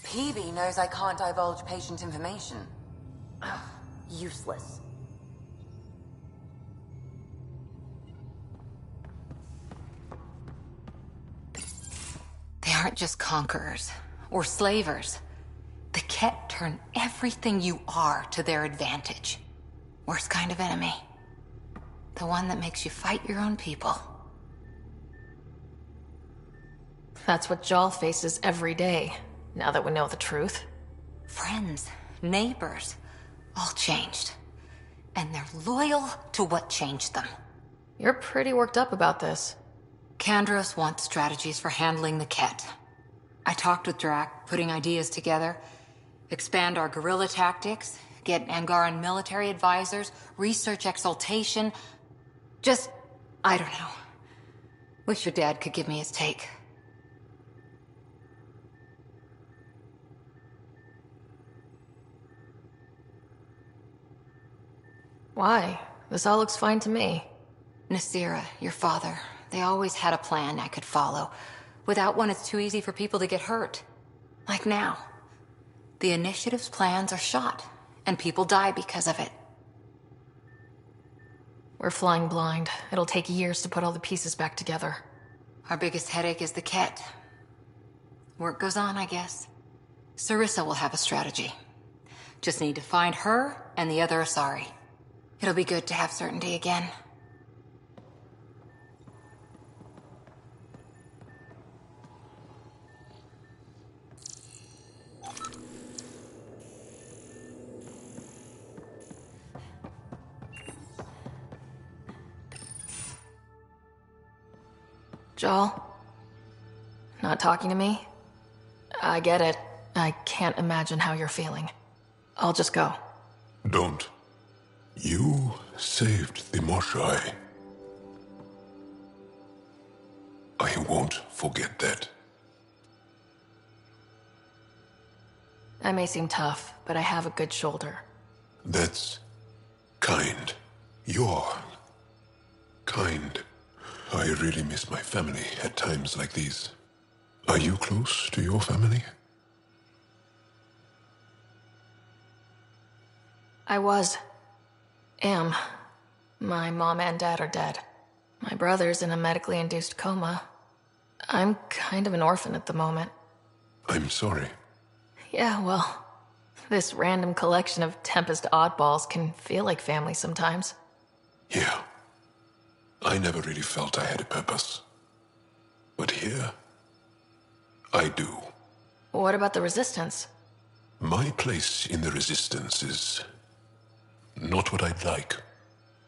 PB knows I can't divulge patient information. Ugh, useless. aren't just conquerors or slavers. The Ket turn everything you are to their advantage. Worst kind of enemy. The one that makes you fight your own people. That's what Jal faces every day, now that we know the truth. Friends, neighbors, all changed. And they're loyal to what changed them. You're pretty worked up about this. Kandros wants strategies for handling the Ket. I talked with Drac, putting ideas together. Expand our guerrilla tactics, get Angaran military advisors, research exaltation. Just, I don't know. Wish your dad could give me his take. Why? This all looks fine to me. Nasira, your father, they always had a plan I could follow. Without one, it's too easy for people to get hurt. Like now. The Initiative's plans are shot, and people die because of it. We're flying blind. It'll take years to put all the pieces back together. Our biggest headache is the Ket. Work goes on, I guess. Sarissa will have a strategy. Just need to find her and the other Asari. It'll be good to have certainty again. Jal? Not talking to me? I get it. I can't imagine how you're feeling. I'll just go. Don't. You saved the Moshai. I won't forget that. I may seem tough, but I have a good shoulder. That's kind. You're kind. I really miss my family at times like these. Are you close to your family? I was. Am. My mom and dad are dead. My brother's in a medically induced coma. I'm kind of an orphan at the moment. I'm sorry. Yeah, well, this random collection of Tempest oddballs can feel like family sometimes. Yeah. I never really felt I had a purpose. But here, I do. What about the Resistance? My place in the Resistance is not what I'd like.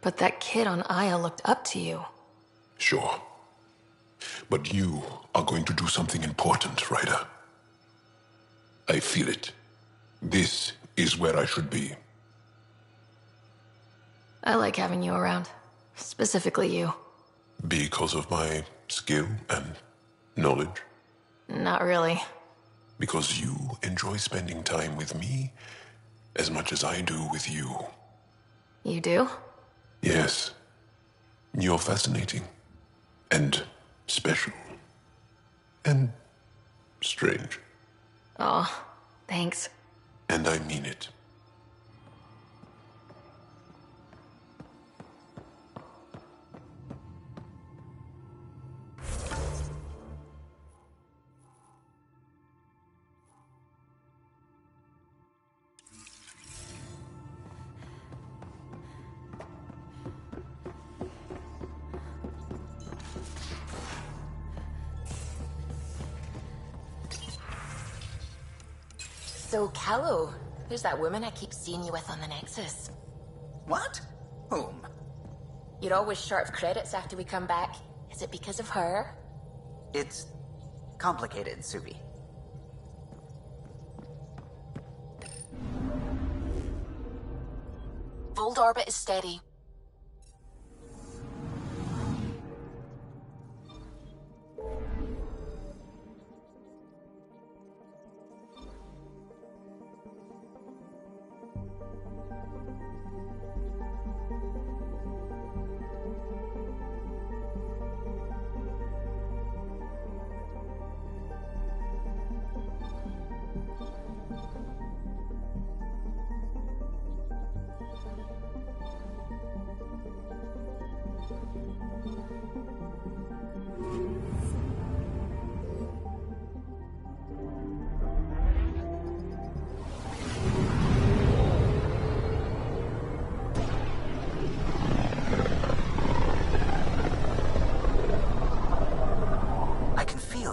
But that kid on Aya looked up to you. Sure. But you are going to do something important, Ryder. I feel it. This is where I should be. I like having you around. Specifically you. Because of my skill and knowledge? Not really. Because you enjoy spending time with me as much as I do with you. You do? Yes. You're fascinating. And special. And strange. Aw, thanks. And I mean it. So, Callow, who's that woman I keep seeing you with on the Nexus? What? Whom? You're always short of credits after we come back. Is it because of her? It's complicated, Suvi. Fold orbit is steady.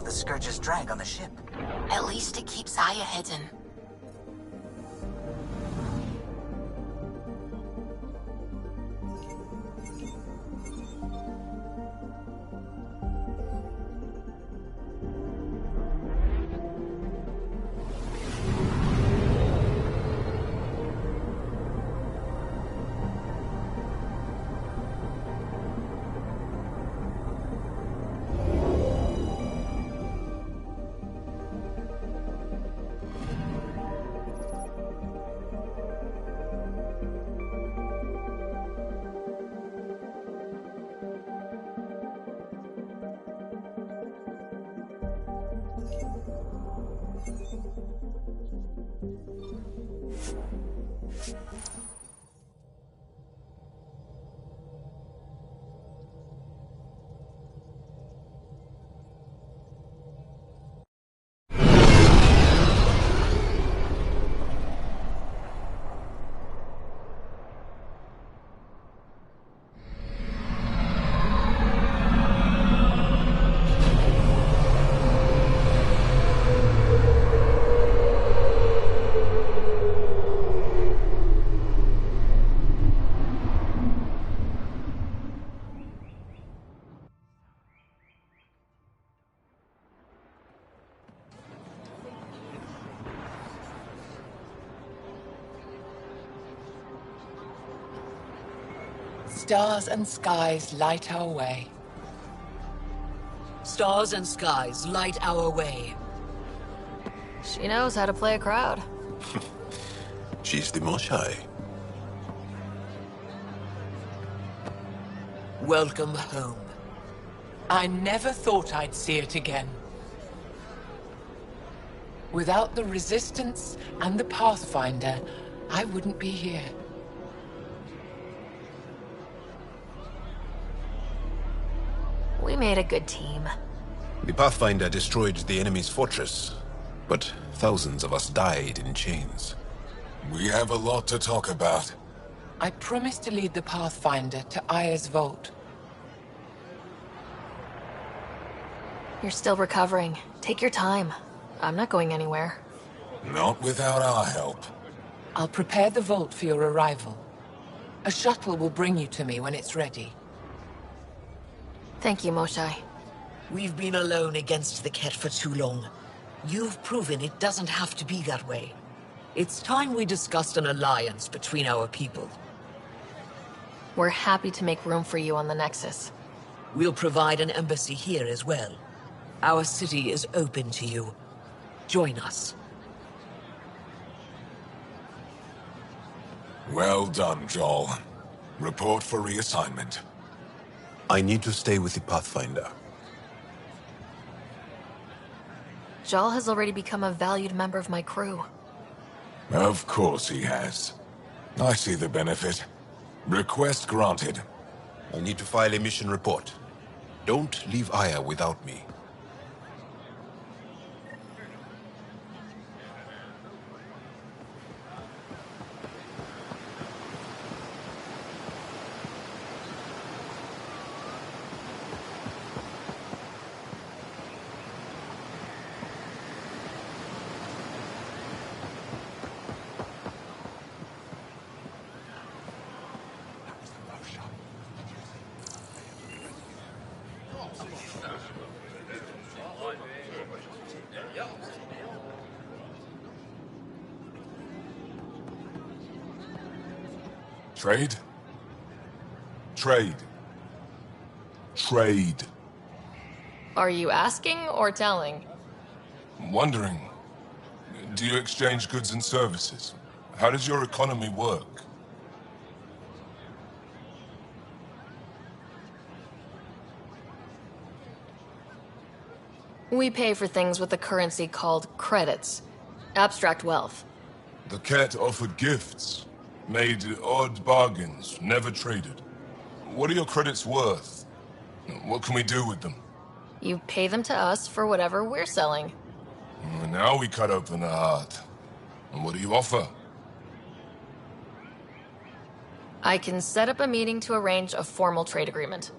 the Scourge's drag on the ship. At least it keeps Aya hidden. Stars and skies light our way. Stars and skies light our way. She knows how to play a crowd. She's the Moshai. Welcome home. I never thought I'd see it again. Without the Resistance and the Pathfinder, I wouldn't be here. We made a good team. The Pathfinder destroyed the enemy's fortress, but thousands of us died in chains. We have a lot to talk about. I promised to lead the Pathfinder to Aya's vault. You're still recovering. Take your time. I'm not going anywhere. Not without our help. I'll prepare the vault for your arrival. A shuttle will bring you to me when it's ready. Thank you, Moshai. We've been alone against the Ket for too long. You've proven it doesn't have to be that way. It's time we discussed an alliance between our people. We're happy to make room for you on the Nexus. We'll provide an embassy here as well. Our city is open to you. Join us. Well done, Joel. Report for reassignment. I need to stay with the Pathfinder. Jal has already become a valued member of my crew. Of course he has. I see the benefit. Request granted. I need to file a mission report. Don't leave Aya without me. Trade? Trade. Trade. Are you asking or telling? Wondering, do you exchange goods and services? How does your economy work? We pay for things with a currency called credits. Abstract wealth. The Ket offered gifts, made odd bargains, never traded. What are your credits worth? What can we do with them? You pay them to us for whatever we're selling. Now we cut open the heart. And what do you offer? I can set up a meeting to arrange a formal trade agreement.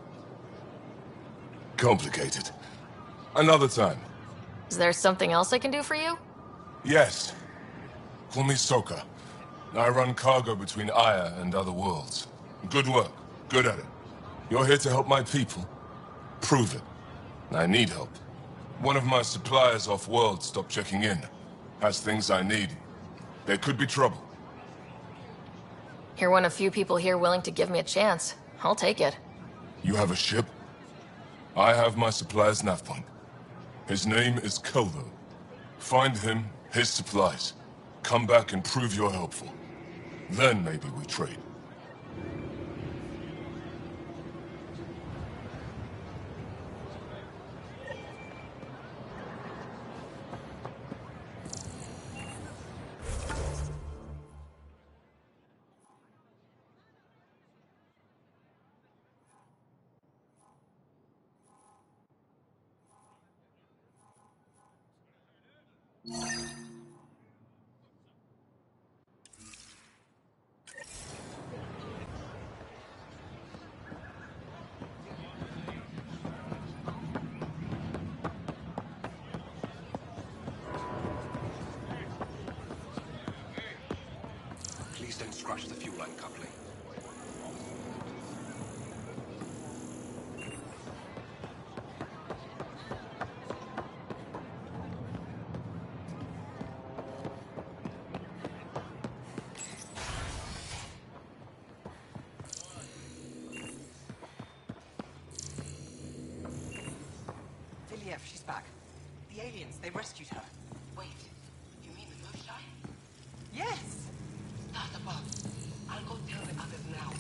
Complicated. Another time. Is there something else I can do for you? Yes. Call me Soka. I run cargo between Aya and other worlds. Good work. Good at it. You're here to help my people. Prove it. I need help. One of my suppliers off-world stopped checking in. Has things I need. There could be trouble. You're one of few people here willing to give me a chance. I'll take it. You have a ship? I have my supplier's nav point. His name is Koldo. Find him, his supplies. Come back and prove you're helpful. Then maybe we trade. Please don't scratch the fuel line coupling. Viliev, she's back. The aliens, they rescued her. Wait, you mean the Moshai? Yes! Start above. I'll go tell the others now.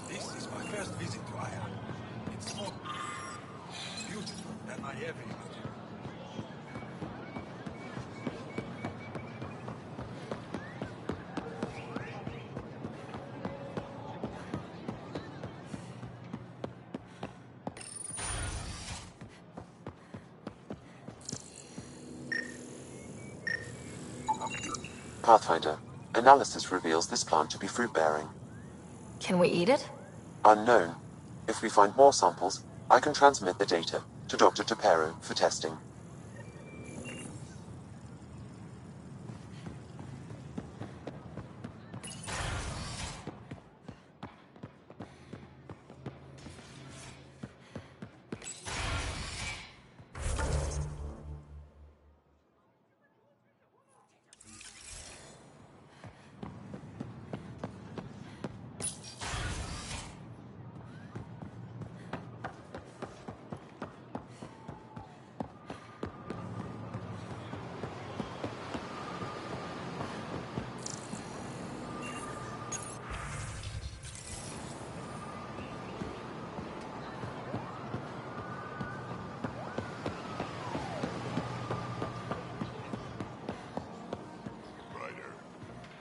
This is my first visit to Aya. It's more beautiful than I ever imagined. Pathfinder. Analysis reveals this plant to be fruit-bearing. Can we eat it? Unknown. If we find more samples, I can transmit the data to Dr. Tapero for testing.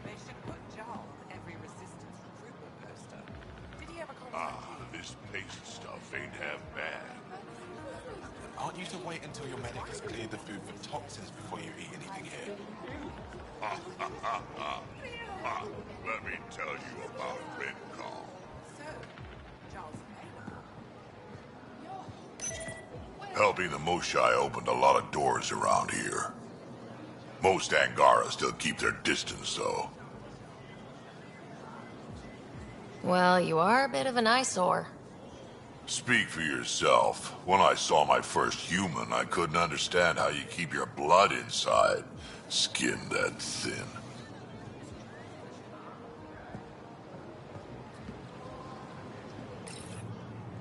They should put Jarl on every resistance recruitment poster. Did he ever contact you? This paste stuff ain't half bad. Aren't you to wait until your medic has cleared the food for toxins before you eat anything here? Let me tell you about Red Call. Helping the Moshai opened a lot of doors around here. Most Angara still keep their distance, though. Well, you are a bit of an eyesore. Speak for yourself. When I saw my first human, I couldn't understand how you keep your blood inside. Skin that thin.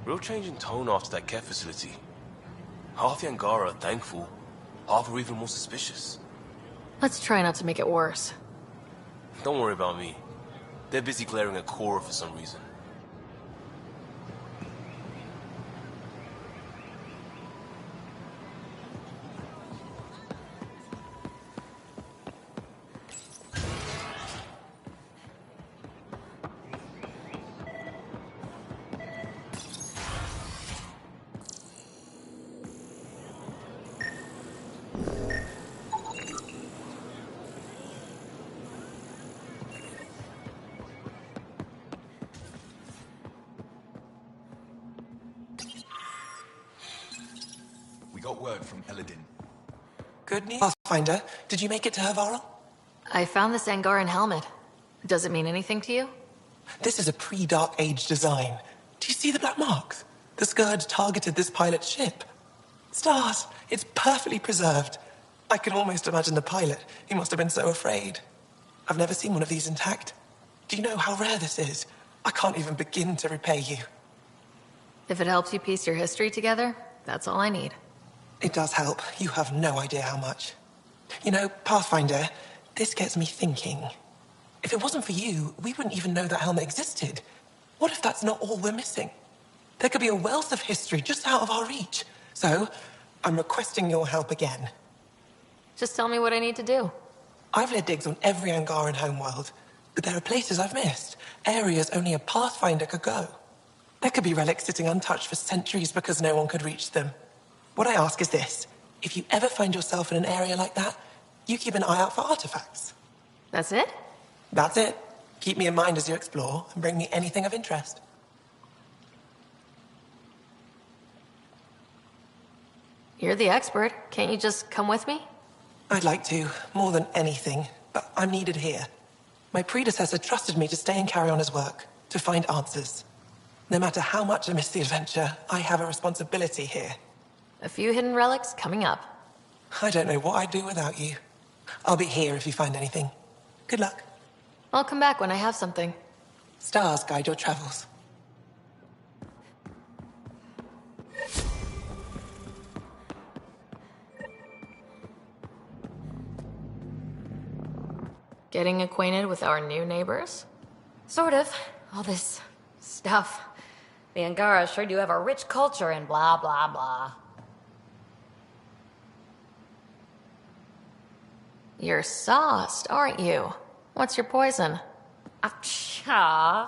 Real change in tone after that care facility. Half the Angara are thankful, half are even more suspicious. Let's try not to make it worse. Don't worry about me. They're busy glaring at Cora for some reason. We got word from Eladin. Good news, Pathfinder. Did you make it to her, Varl? I found this Angaran helmet. Does it mean anything to you? This is a pre-Dark Age design. Do you see the black marks? The Scourge targeted this pilot's ship. Stars, it's perfectly preserved. I can almost imagine the pilot. He must have been so afraid. I've never seen one of these intact. Do you know how rare this is? I can't even begin to repay you. If it helps you piece your history together, that's all I need. It does help. You have no idea how much. You know, Pathfinder, this gets me thinking. If it wasn't for you, we wouldn't even know that helmet existed. What if that's not all we're missing? There could be a wealth of history just out of our reach. So, I'm requesting your help again. Just tell me what I need to do. I've led digs on every Angaran homeworld, but there are places I've missed, areas only a Pathfinder could go. There could be relics sitting untouched for centuries because no one could reach them. What I ask is this: if you ever find yourself in an area like that, you keep an eye out for artifacts. That's it? That's it. Keep me in mind as you explore and bring me anything of interest. You're the expert. Can't you just come with me? I'd like to, more than anything, but I'm needed here. My predecessor trusted me to stay and carry on his work, to find answers. No matter how much I miss the adventure, I have a responsibility here. A few hidden relics coming up. I don't know what I'd do without you. I'll be here if you find anything. Good luck. I'll come back when I have something. Stars guide your travels. Getting acquainted with our new neighbors? Sort of. All this stuff. The Angara sure do have a rich culture and blah, blah, blah. You're sauced, aren't you? What's your poison? I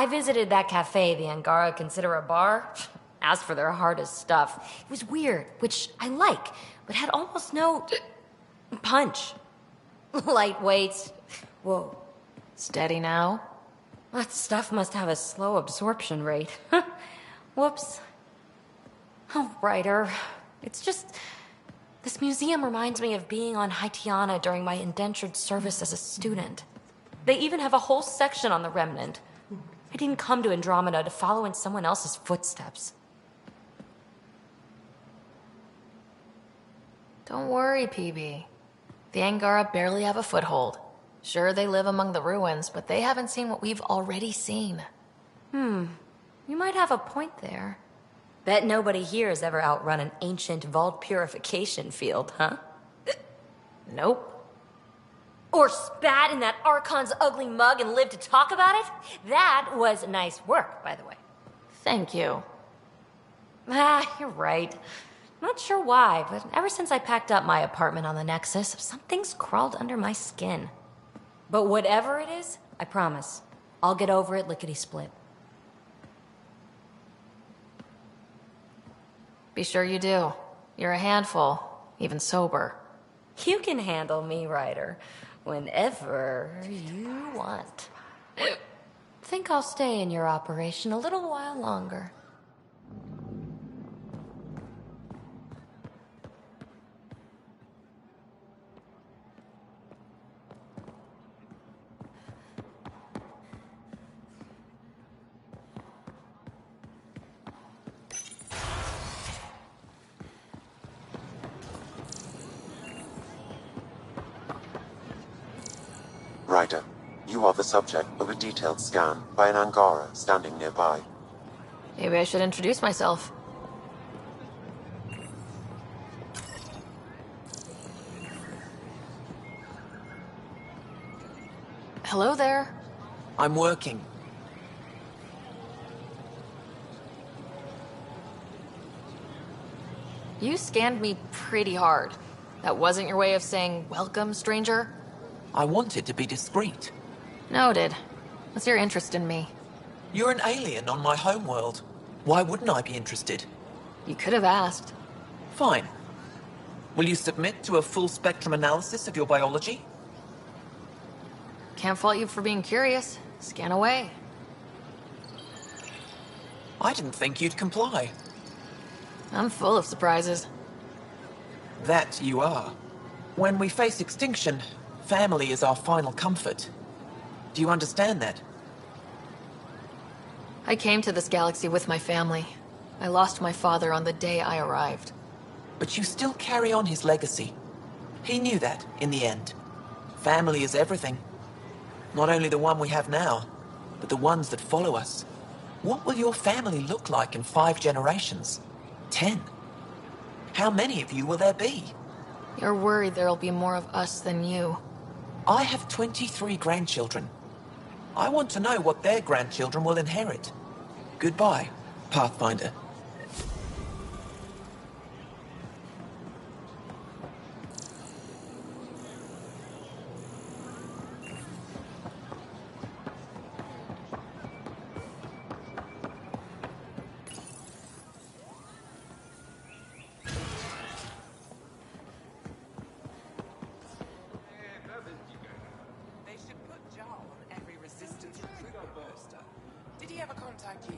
visited that cafe the Angara consider a bar. Asked for their hardest stuff. It was weird, which I like, but had almost no punch. Lightweight. Whoa. Steady now? That stuff must have a slow absorption rate. Whoops. Oh, Ryder. It's just... This museum reminds me of being on Haitiana during my indentured service as a student. They even have a whole section on the Remnant. I didn't come to Andromeda to follow in someone else's footsteps. Don't worry, PB. The Angara barely have a foothold. Sure, they live among the ruins, but they haven't seen what we've already seen. You might have a point there. Bet nobody here has ever outrun an ancient vault purification field, huh? Nope. Or spat in that Archon's ugly mug and lived to talk about it? That was nice work, by the way. Thank you. You're right. Not sure why, but ever since I packed up my apartment on the Nexus, something's crawled under my skin. But whatever it is, I promise, I'll get over it lickety-split. Be sure you do. You're a handful, even sober. You can handle me, Ryder, whenever you want. Think I'll stay in your operation a little while longer. Ryder, you are the subject of a detailed scan by an Angara standing nearby. Maybe I should introduce myself. Hello there. I'm working. You scanned me pretty hard. That wasn't your way of saying, welcome, stranger? I wanted to be discreet. Noted. What's your interest in me? You're an alien on my homeworld. Why wouldn't I be interested? You could have asked. Fine. Will you submit to a full spectrum analysis of your biology? Can't fault you for being curious. Scan away. I didn't think you'd comply. I'm full of surprises. That you are. When we face extinction, family is our final comfort. Do you understand that? I came to this galaxy with my family. I lost my father on the day I arrived. But you still carry on his legacy. He knew that, in the end. Family is everything. Not only the one we have now, but the ones that follow us. What will your family look like in 5 generations? 10? How many of you will there be? You're worried there'll be more of us than you. I have 23 grandchildren. I want to know what their grandchildren will inherit. Goodbye, Pathfinder. Did he ever contact you?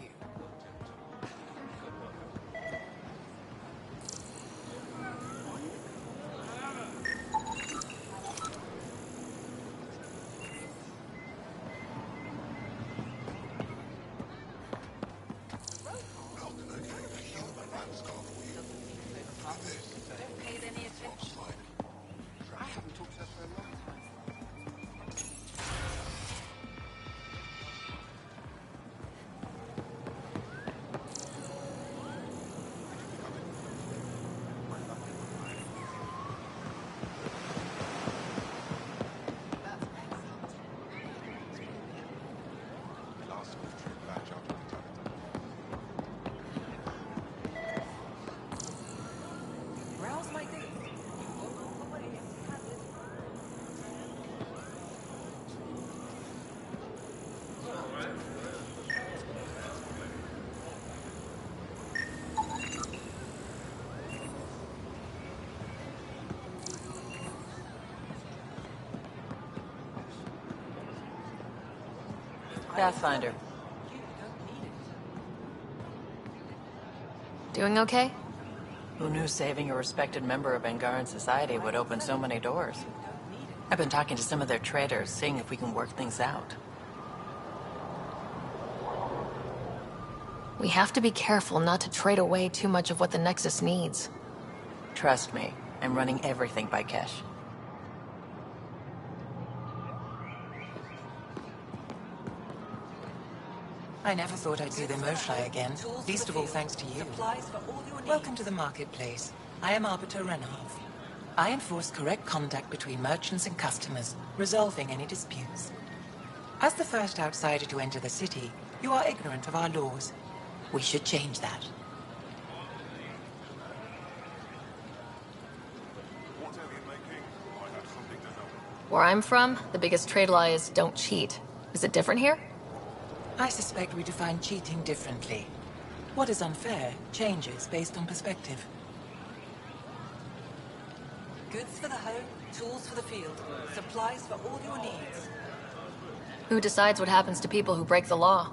Don't pay it any attention. I haven't talked to her for a long time. Rouse my things. Pathfinder. Doing okay? Who knew saving a respected member of Angaran society would open so many doors? I've been talking to some of their traders, seeing if we can work things out. We have to be careful not to trade away too much of what the Nexus needs. Trust me, I'm running everything by Kesh. I never thought I'd see the Moshai again, least of all thanks to you. Welcome to the marketplace. I am Arbiter Renov. I enforce correct conduct between merchants and customers, resolving any disputes. As the first outsider to enter the city, you are ignorant of our laws. We should change that. Where I'm from, the biggest trade law is don't cheat. Is it different here? I suspect we define cheating differently. What is unfair changes based on perspective. Goods for the home, tools for the field, supplies for all your needs. Who decides what happens to people who break the law?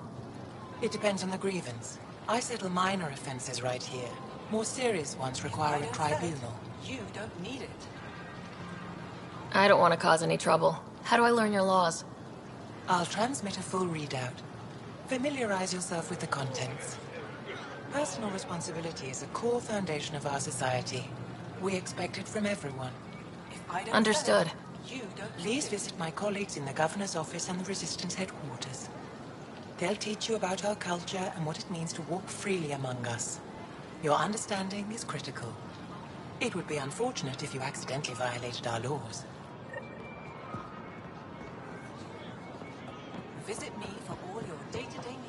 It depends on the grievance. I settle minor offenses right here. More serious ones require a tribunal. You don't need it. I don't want to cause any trouble. How do I learn your laws? I'll transmit a full readout. Familiarize yourself with the contents. Personal responsibility is a core foundation of our society. We expect it from everyone. Understood. Please visit my colleagues in the Governor's office and the Resistance headquarters. They'll teach you about our culture and what it means to walk freely among us. Your understanding is critical. It would be unfortunate if you accidentally violated our laws. Visit me for all your day-to-day needs.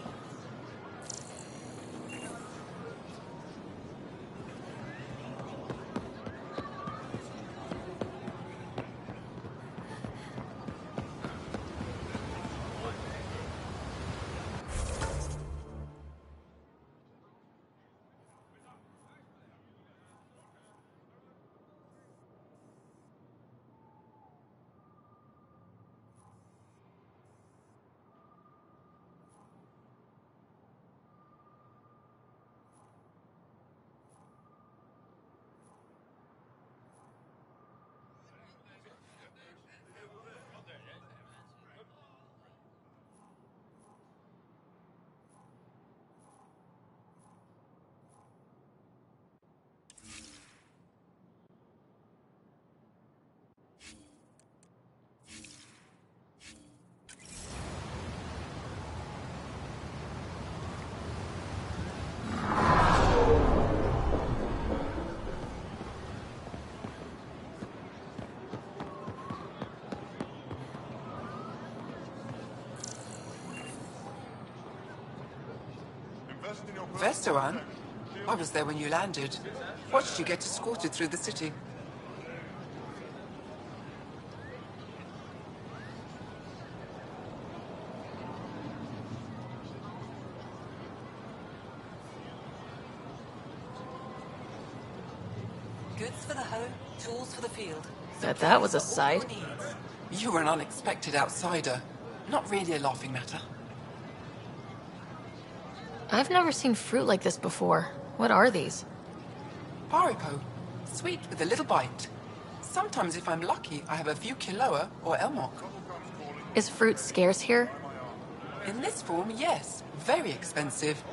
Vestoran? I was there when you landed. Watched you get escorted through the city. Goods for the home, tools for the field. Bet that was a sight. You were an unexpected outsider. Not really a laughing matter. I've never seen fruit like this before. What are these? Paripo. Sweet with a little bite. Sometimes if I'm lucky, I have a few Kiloa or Elmok. Is fruit scarce here? In this form, yes. Very expensive.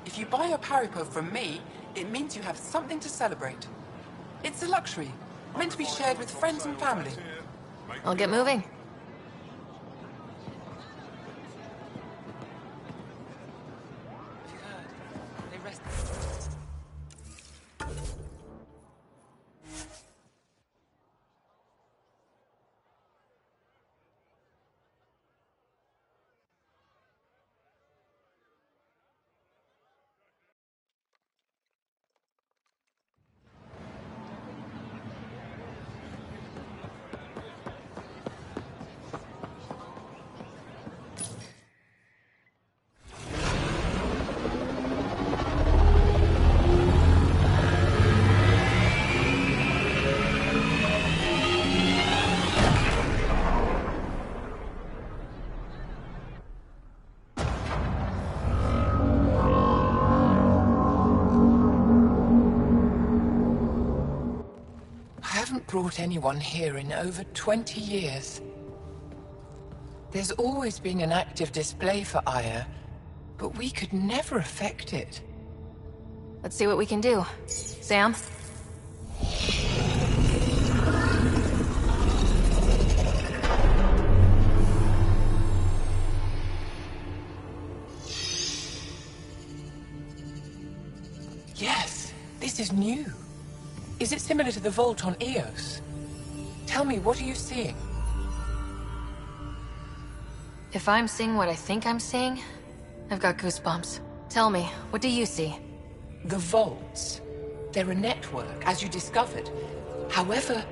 If you buy a Paripo from me, it means you have something to celebrate. It's a luxury, meant to be shared with friends and family. I'll get moving. Brought anyone here in over 20 years. There's always been an active display for Aya, but we could never affect it. Let's see what we can do. Sam? Yes, this is new. Is it similar to the vault on Eos? Tell me, what are you seeing? If I'm seeing what I think I'm seeing, I've got goosebumps. Tell me, what do you see? The vaults. They're a network, as you discovered. However...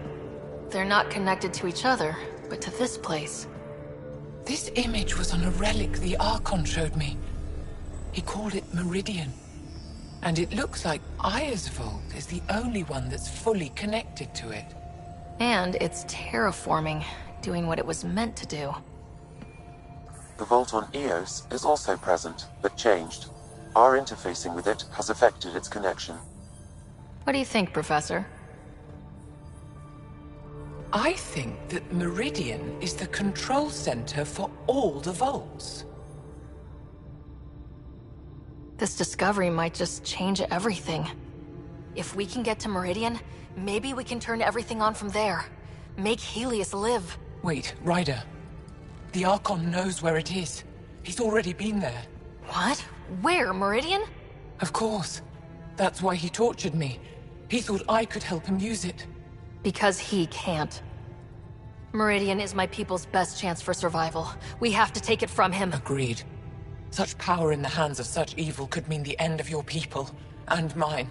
They're not connected to each other, but to this place. This image was on a relic the Archon showed me. He called it Meridian. And it looks like Aya's vault is the only one that's fully connected to it. And it's terraforming, doing what it was meant to do. The vault on Eos is also present, but changed. Our interfacing with it has affected its connection. What do you think, Professor? I think that Meridian is the control center for all the vaults. This discovery might just change everything. If we can get to Meridian, maybe we can turn everything on from there. Make Helios live. Wait, Ryder. The Archon knows where it is. He's already been there. What? Where, Meridian? Of course. That's why he tortured me. He thought I could help him use it. Because he can't. Meridian is my people's best chance for survival. We have to take it from him. Agreed. Such power in the hands of such evil could mean the end of your people, and mine.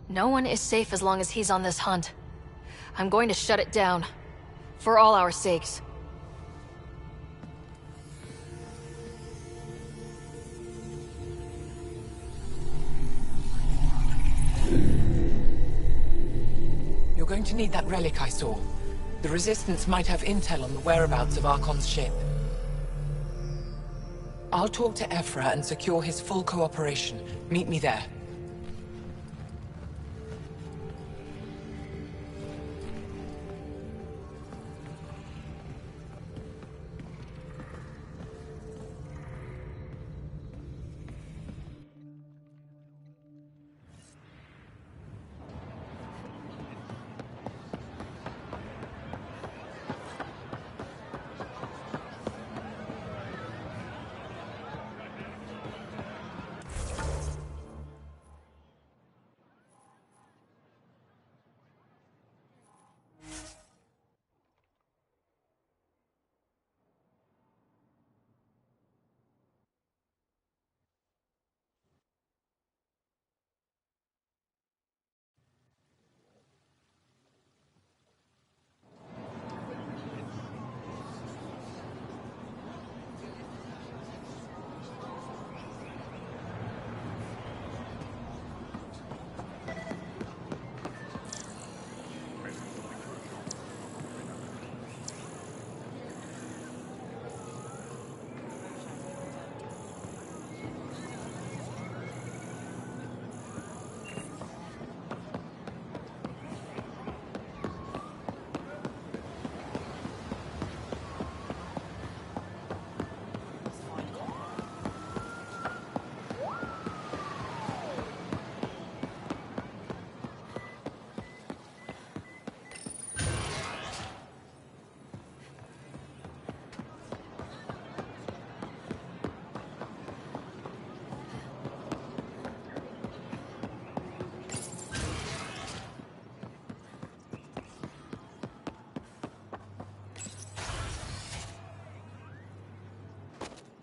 No one is safe as long as he's on this hunt. I'm going to shut it down. For all our sakes. You're going to need that relic I saw. The Resistance might have intel on the whereabouts of Archon's ship. I'll talk to Ephra and secure his full cooperation. Meet me there.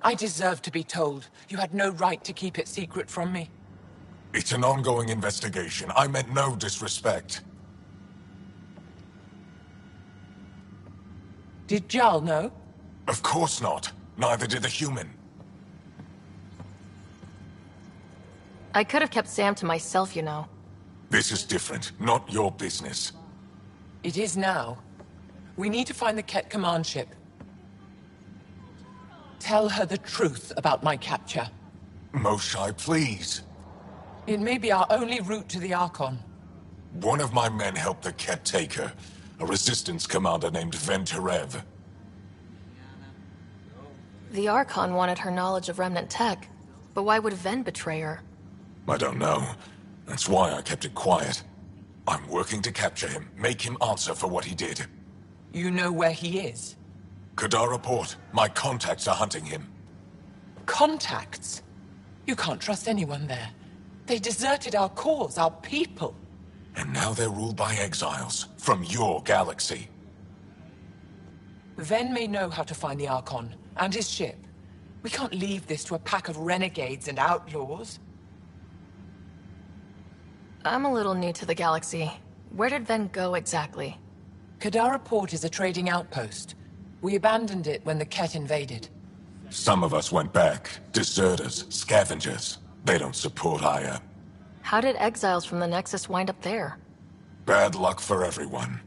I deserve to be told. You had no right to keep it secret from me. It's an ongoing investigation. I meant no disrespect. Did Jal know? Of course not. Neither did the human. I could have kept Sam to myself, you know. This is different. Not your business. It is now. We need to find the Ket command ship. Tell her the truth about my capture. Moshai, please. It may be our only route to the Archon. One of my men helped the Ket take her. A resistance commander named Venturev. The Archon wanted her knowledge of Remnant tech. But why would Ven betray her? I don't know. That's why I kept it quiet. I'm working to capture him, make him answer for what he did. You know where he is? Kadara Port. My contacts are hunting him. Contacts? You can't trust anyone there. They deserted our cause, our people. And now they're ruled by exiles from your galaxy. Ven may know how to find the Archon and his ship. We can't leave this to a pack of renegades and outlaws. I'm a little new to the galaxy. Where did Ven go exactly? Kadara Port is a trading outpost. We abandoned it when the Ket invaded. Some of us went back. Deserters, scavengers. They don't support Aya. How did exiles from the Nexus wind up there? Bad luck for everyone.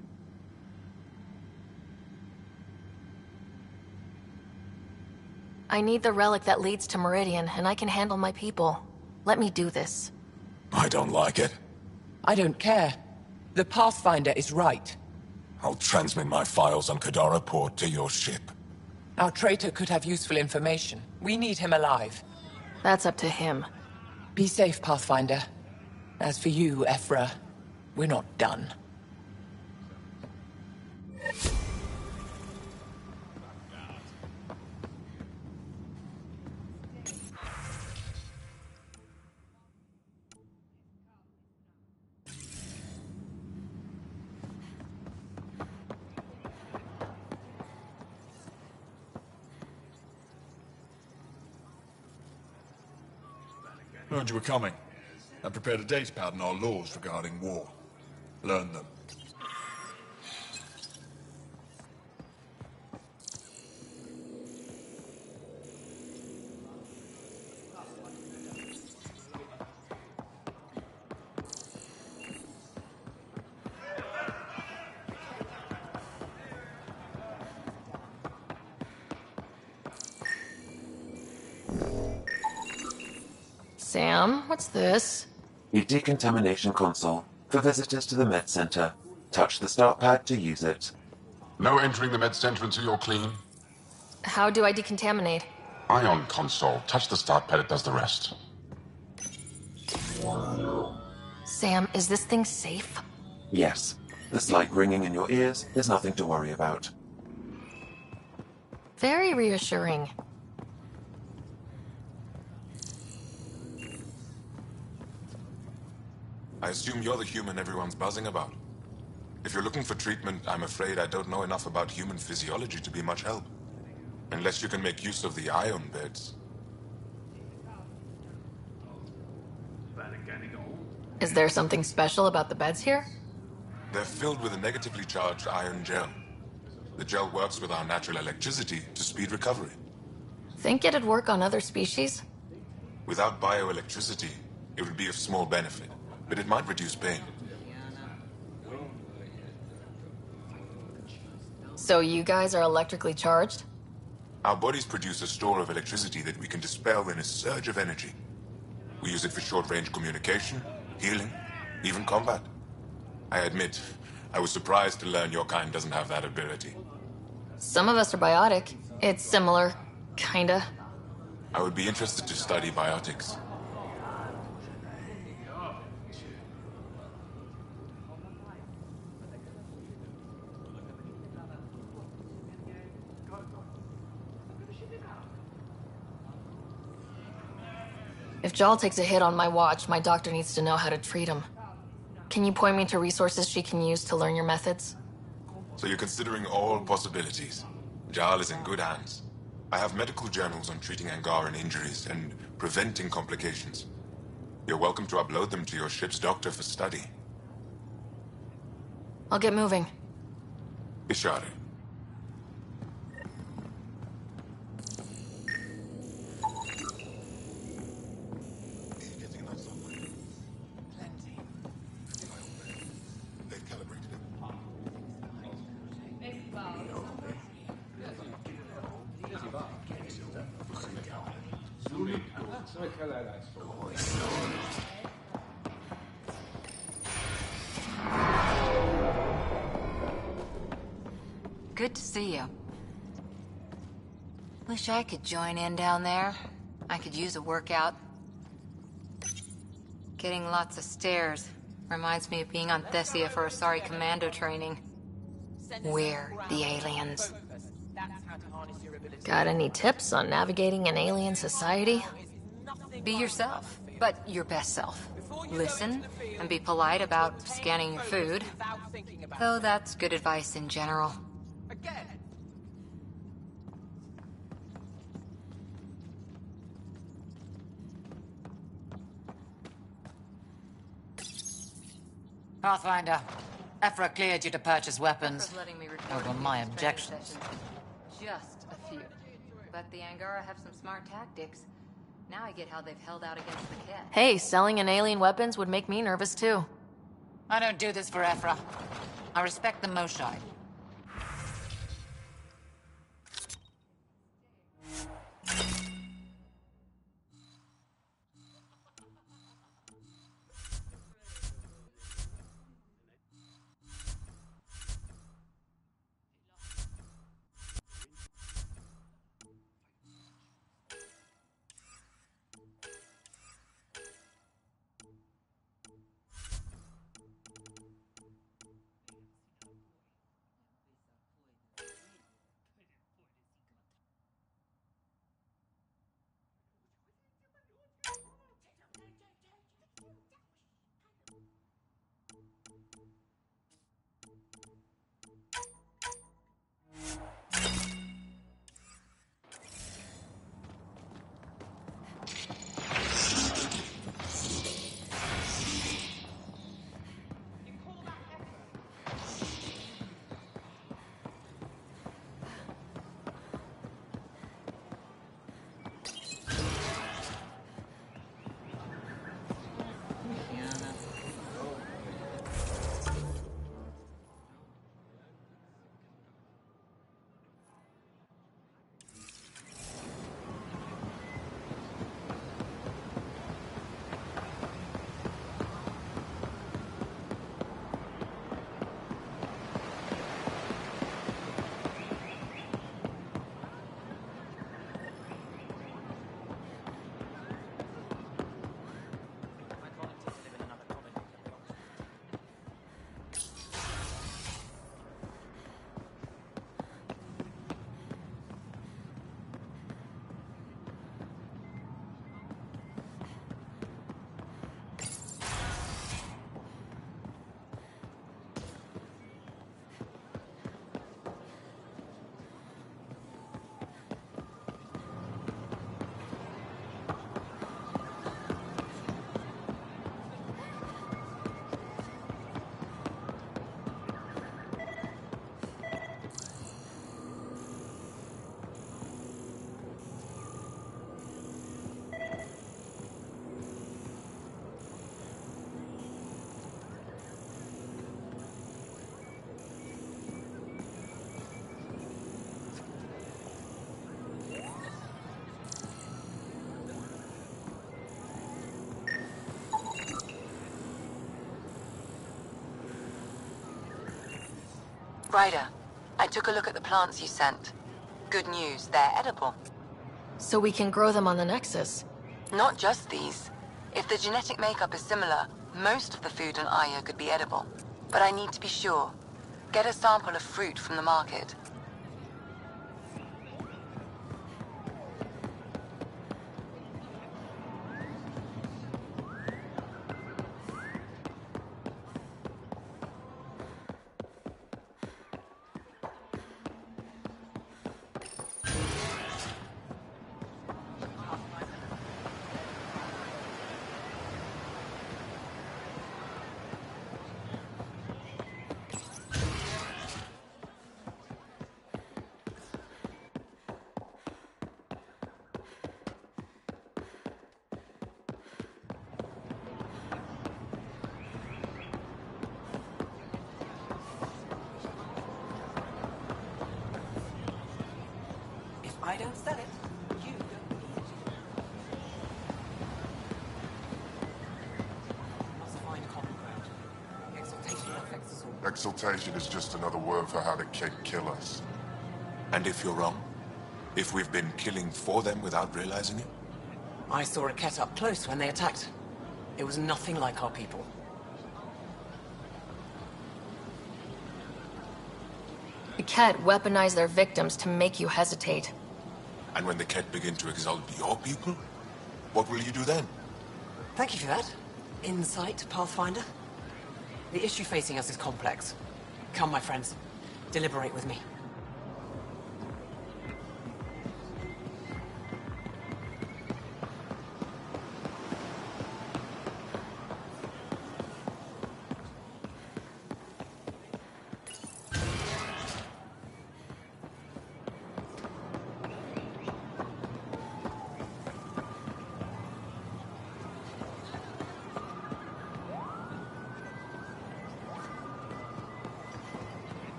I need the relic that leads to Meridian, and I can handle my people. Let me do this. I don't like it. I don't care. The Pathfinder is right. I'll transmit my files on Kadara Port to your ship. Our traitor could have useful information. We need him alive. That's up to him. Be safe, Pathfinder. As for you, Ephra, we're not done. Heard you were coming. I prepared a datapad on our laws regarding war. Learn them. Sam, what's this? A decontamination console for visitors to the med center. Touch the start pad to use it. No entering the med center until you're clean. How do I decontaminate? Ion console. Touch the start pad, it does the rest. Sam, is this thing safe? Yes. The slight ringing in your ears is nothing to worry about. Very reassuring. I assume you're the human everyone's buzzing about. If you're looking for treatment, I'm afraid I don't know enough about human physiology to be much help. Unless you can make use of the ion beds. Is there something special about the beds here? They're filled with a negatively charged ion gel. The gel works with our natural electricity to speed recovery. Think it'd work on other species? Without bioelectricity, it would be of small benefit, but it might reduce pain. So you guys are electrically charged? Our bodies produce a store of electricity that we can dispel in a surge of energy. We use it for short-range communication, healing, even combat. I admit, I was surprised to learn your kind doesn't have that ability. Some of us are biotic. It's similar, kinda. I would be interested to study biotics. If Jal takes a hit on my watch, my doctor needs to know how to treat him. Can you point me to resources she can use to learn your methods? So you're considering all possibilities. Jal is in good hands. I have medical journals on treating Angaran injuries and preventing complications. You're welcome to upload them to your ship's doctor for study. I'll get moving. Ishari. Good to see you. Wish I could join in down there. I could use a workout. Getting lots of stairs. Reminds me of being on Thessia for Asari commando training. We're the aliens. Got any tips on navigating an alien society? Be yourself, but your best self. Listen, and be polite about scanning your food. Though that's good advice in general. Pathfinder, Ephra cleared you to purchase weapons. Over my objections. Just a few. But the Angara have some smart tactics. Now I get how they've held out against the Ket. Hey, selling an alien weapons would make me nervous too. I don't do this for Ephra. I respect the Moshai. Ryder, I took a look at the plants you sent. Good news, they're edible. So we can grow them on the Nexus. Not just these. If the genetic makeup is similar, most of the food on Aya could be edible. But I need to be sure. Get a sample of fruit from the market. I don't sell it. You don't eat it. Must find common ground. Exaltation affects us all. Exaltation is just another word for how the Kett kill us. And if you're wrong? If we've been killing for them without realizing it? I saw a Kett up close when they attacked. It was nothing like our people. The Kett weaponize their victims to make you hesitate. And when the Kett begin to exalt your people, what will you do then? Thank you for that. Insight, Pathfinder. The issue facing us is complex. Come, my friends. Deliberate with me.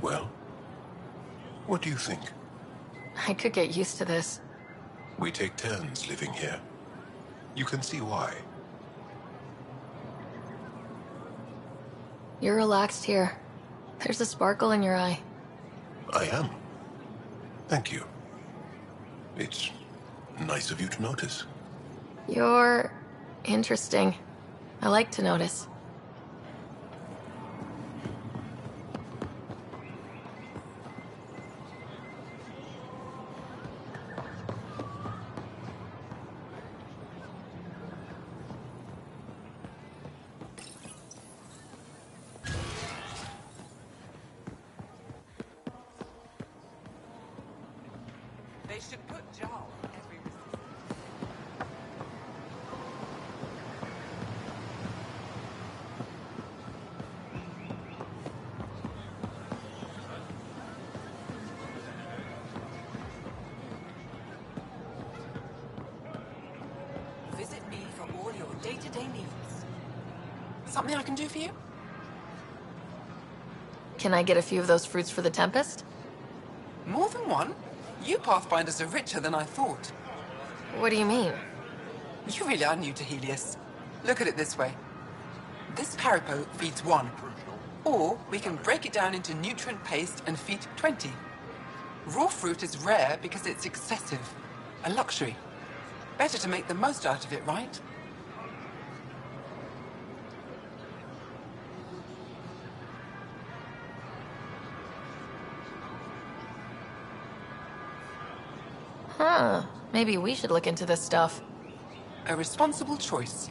Well, what do you think? I could get used to this. We take turns living here. You can see why. You're relaxed here. There's a sparkle in your eye. I am. Thank you. It's nice of you to notice. You're interesting. I like to notice. They should put Jar on every resistance. Visit me for all your day-to-day needs. Something I can do for you? Can I get a few of those fruits for the Tempest? More than one? You Pathfinders are richer than I thought. What do you mean? You really are new to Helios. Look at it this way. This Parapo feeds 1. Or we can break it down into nutrient paste and feed 20. Raw fruit is rare because it's excessive. A luxury. Better to make the most out of it, right? Huh. Maybe we should look into this stuff. A responsible choice.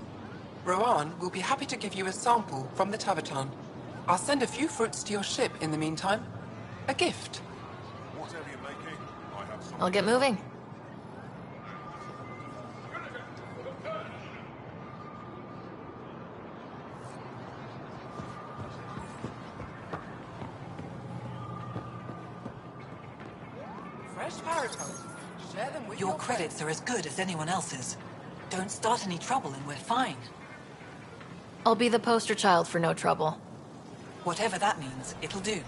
Rowan will be happy to give you a sample from the Tavatan. I'll send a few fruits to your ship in the meantime. A gift. Whatever you're making, I have some. I'll get moving. fresh parapet. Share them with Your credits are as good as anyone else's. Don't start any trouble and we're fine. I'll be the poster child for no trouble. Whatever that means, it'll do.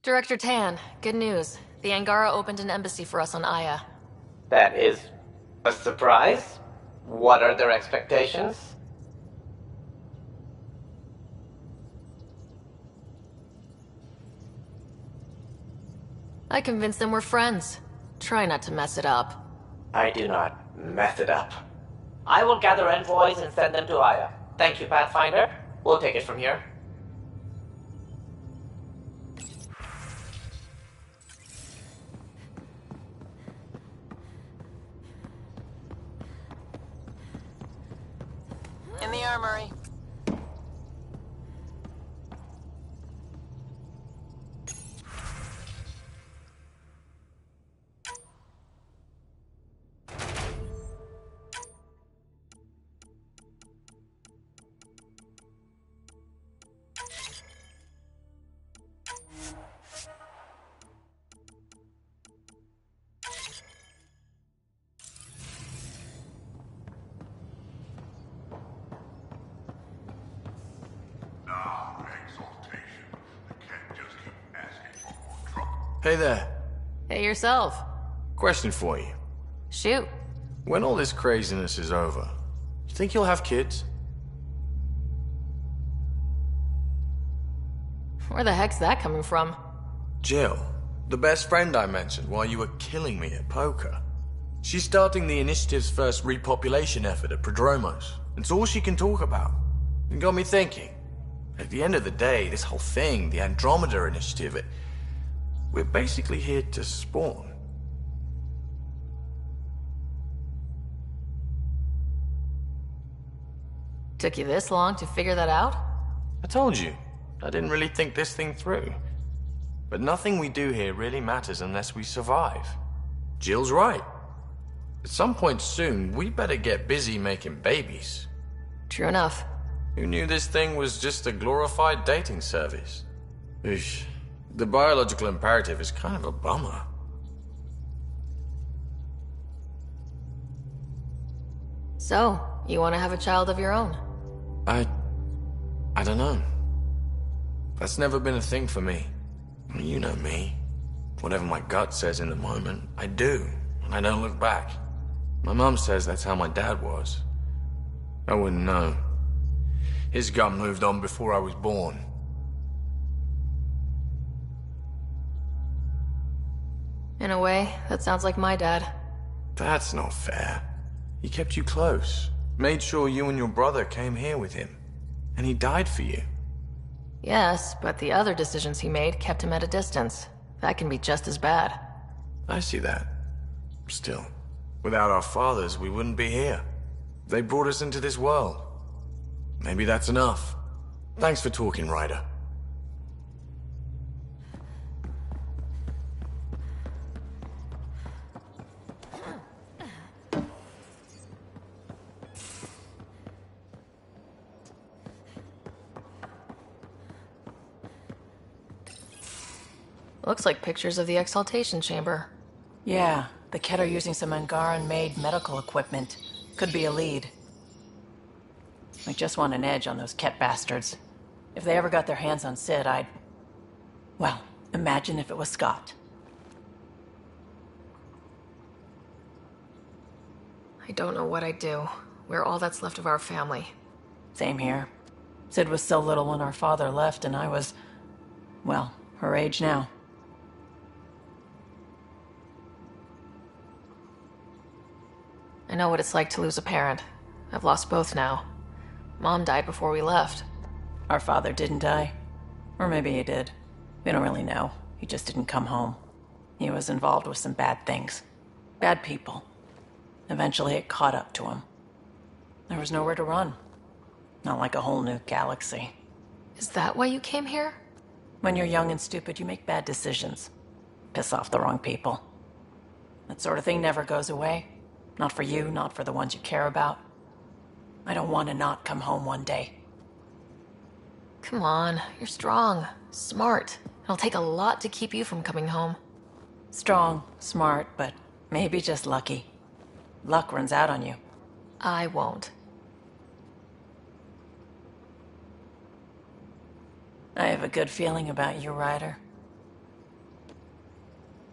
Director Tan, good news. The Angara opened an embassy for us on Aya. That is a surprise? What are their expectations? I convinced them we're friends. Try not to mess it up. I do not mess it up. I will gather envoys and send them to Aya. Thank you, Pathfinder. We'll take it from here. In the armory. Hey there. Hey yourself. Question for you. Shoot. When all this craziness is over, you think you'll have kids? Where the heck's that coming from? Jill, the best friend I mentioned while you were killing me at poker. She's starting the initiative's first repopulation effort at Prodromos. It's all she can talk about. It got me thinking. At the end of the day, this whole thing, the Andromeda Initiative, we're basically here to spawn. Took you this long to figure that out? I told you, I didn't really think this thing through. But nothing we do here really matters unless we survive. Jill's right. At some point soon, we better get busy making babies. True enough. Who knew this thing was just a glorified dating service? Eesh. The biological imperative is kind of a bummer. So, you want to have a child of your own? I don't know. That's never been a thing for me. You know me. Whatever my gut says in the moment, I do, and I don't look back. My mum says that's how my dad was. I wouldn't know. His gut moved on before I was born. In a way, that sounds like my dad. That's not fair. He kept you close. Made sure you and your brother came here with him. And he died for you. Yes, but the other decisions he made kept him at a distance. That can be just as bad. I see that. Still, without our fathers, we wouldn't be here. They brought us into this world. Maybe that's enough. Thanks for talking, Ryder. Looks like pictures of the exaltation chamber. Yeah, the Ket are using some Angaran-made medical equipment. Could be a lead. I just want an edge on those Ket bastards. If they ever got their hands on Sid, I'd... Well, imagine if it was Scott. I don't know what I'd do. We're all that's left of our family. Same here. Sid was so little when our father left, and I was... well, her age now. I know what it's like to lose a parent. I've lost both now. Mom died before we left. Our father didn't die. Or maybe he did. We don't really know. He just didn't come home. He was involved with some bad things. Bad people. Eventually it caught up to him. There was nowhere to run. Not like a whole new galaxy. Is that why you came here? When you're young and stupid, you make bad decisions. Piss off the wrong people. That sort of thing never goes away. Not for you, not for the ones you care about. I don't want to not come home one day. Come on, you're strong, smart. It'll take a lot to keep you from coming home. Strong, smart, but maybe just lucky. Luck runs out on you. I won't. I have a good feeling about you, Ryder.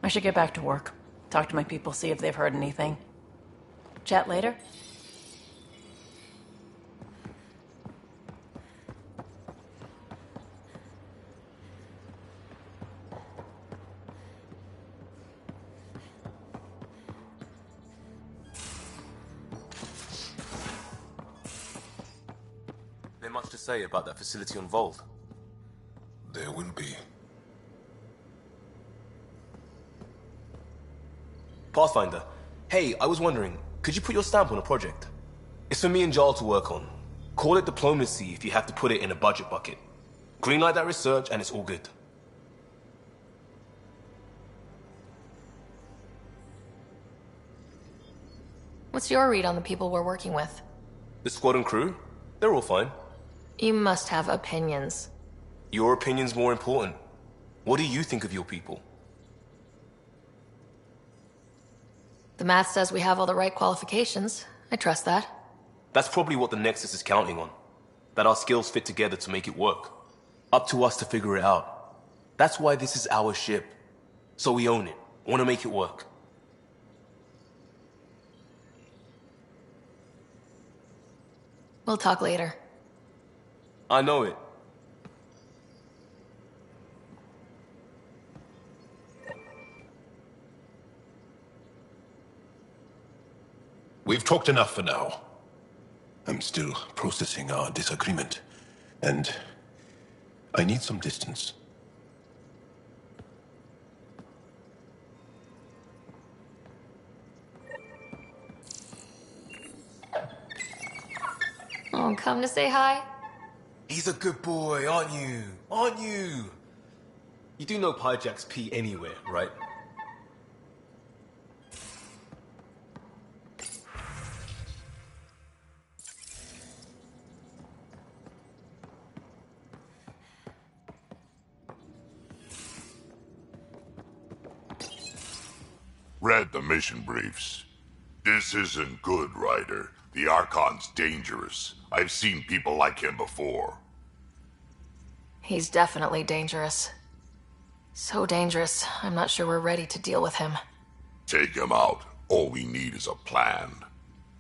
I should get back to work. Talk to my people, see if they've heard anything. Chat later? There much to say about that facility on Vold? There will be. Pathfinder, hey, I was wondering, could you put your stamp on a project? It's for me and Jarl to work on. Call it diplomacy if you have to put it in a budget bucket. Greenlight that research and it's all good. What's your read on the people we're working with? The squad and crew? They're all fine. You must have opinions. Your opinion's more important. What do you think of your people? The math says we have all the right qualifications. I trust that. That's probably what the Nexus is counting on. That our skills fit together to make it work. Up to us to figure it out. That's why this is our ship. So we own it. Want to make it work. We'll talk later. I know it. We've talked enough for now. I'm still processing our disagreement, and I need some distance. Oh, come to say hi? He's a good boy, aren't you? Aren't you? You do know Pyjack's pee anywhere, right? Read the mission briefs. This isn't good, Ryder. The Archon's dangerous. I've seen people like him before. He's definitely dangerous. So dangerous, I'm not sure we're ready to deal with him. Take him out. All we need is a plan.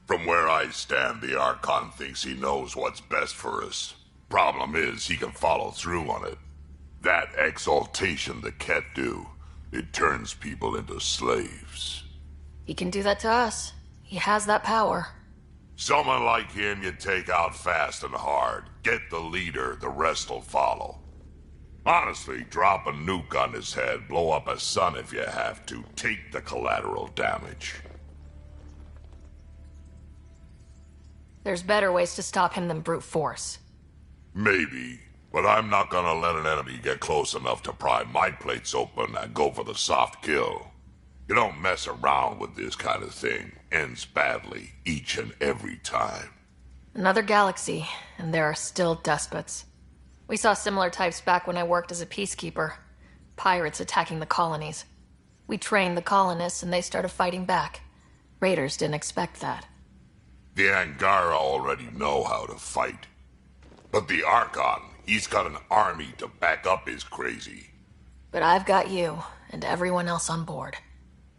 From where I stand, the Archon thinks he knows what's best for us. Problem is, he can follow through on it. That exaltation the Ket do, it turns people into slaves. He can do that to us. He has that power. Someone like him you take out fast and hard. Get the leader, the rest'll follow. Honestly, drop a nuke on his head, blow up a sun if you have to. Take the collateral damage. There's better ways to stop him than brute force. Maybe, but I'm not gonna let an enemy get close enough to pry my plates open and go for the soft kill. You don't mess around with this kind of thing. Ends badly, each and every time. Another galaxy, and there are still despots. We saw similar types back when I worked as a peacekeeper. Pirates attacking the colonies. We trained the colonists and they started fighting back. Raiders didn't expect that. The Angara already know how to fight. But the Archon, he's got an army to back up his crazy. But I've got you, and everyone else on board.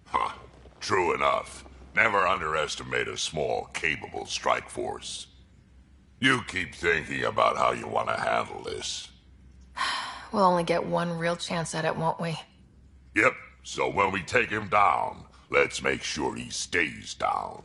Huh. True enough. Never underestimate a small, capable strike force. You keep thinking about how you want to handle this. We'll only get one real chance at it, won't we? Yep, so when we take him down, let's make sure he stays down.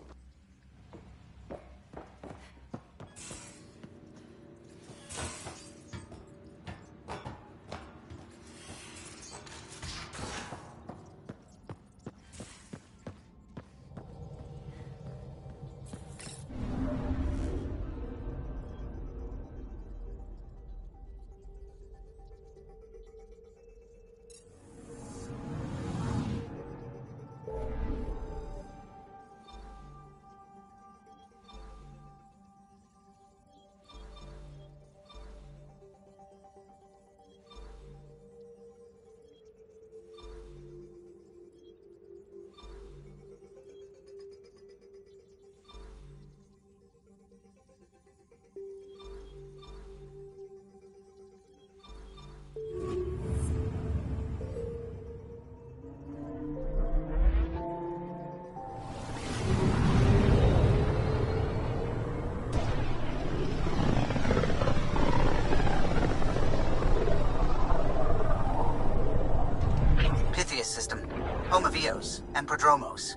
System, home of Eos and Prodromos.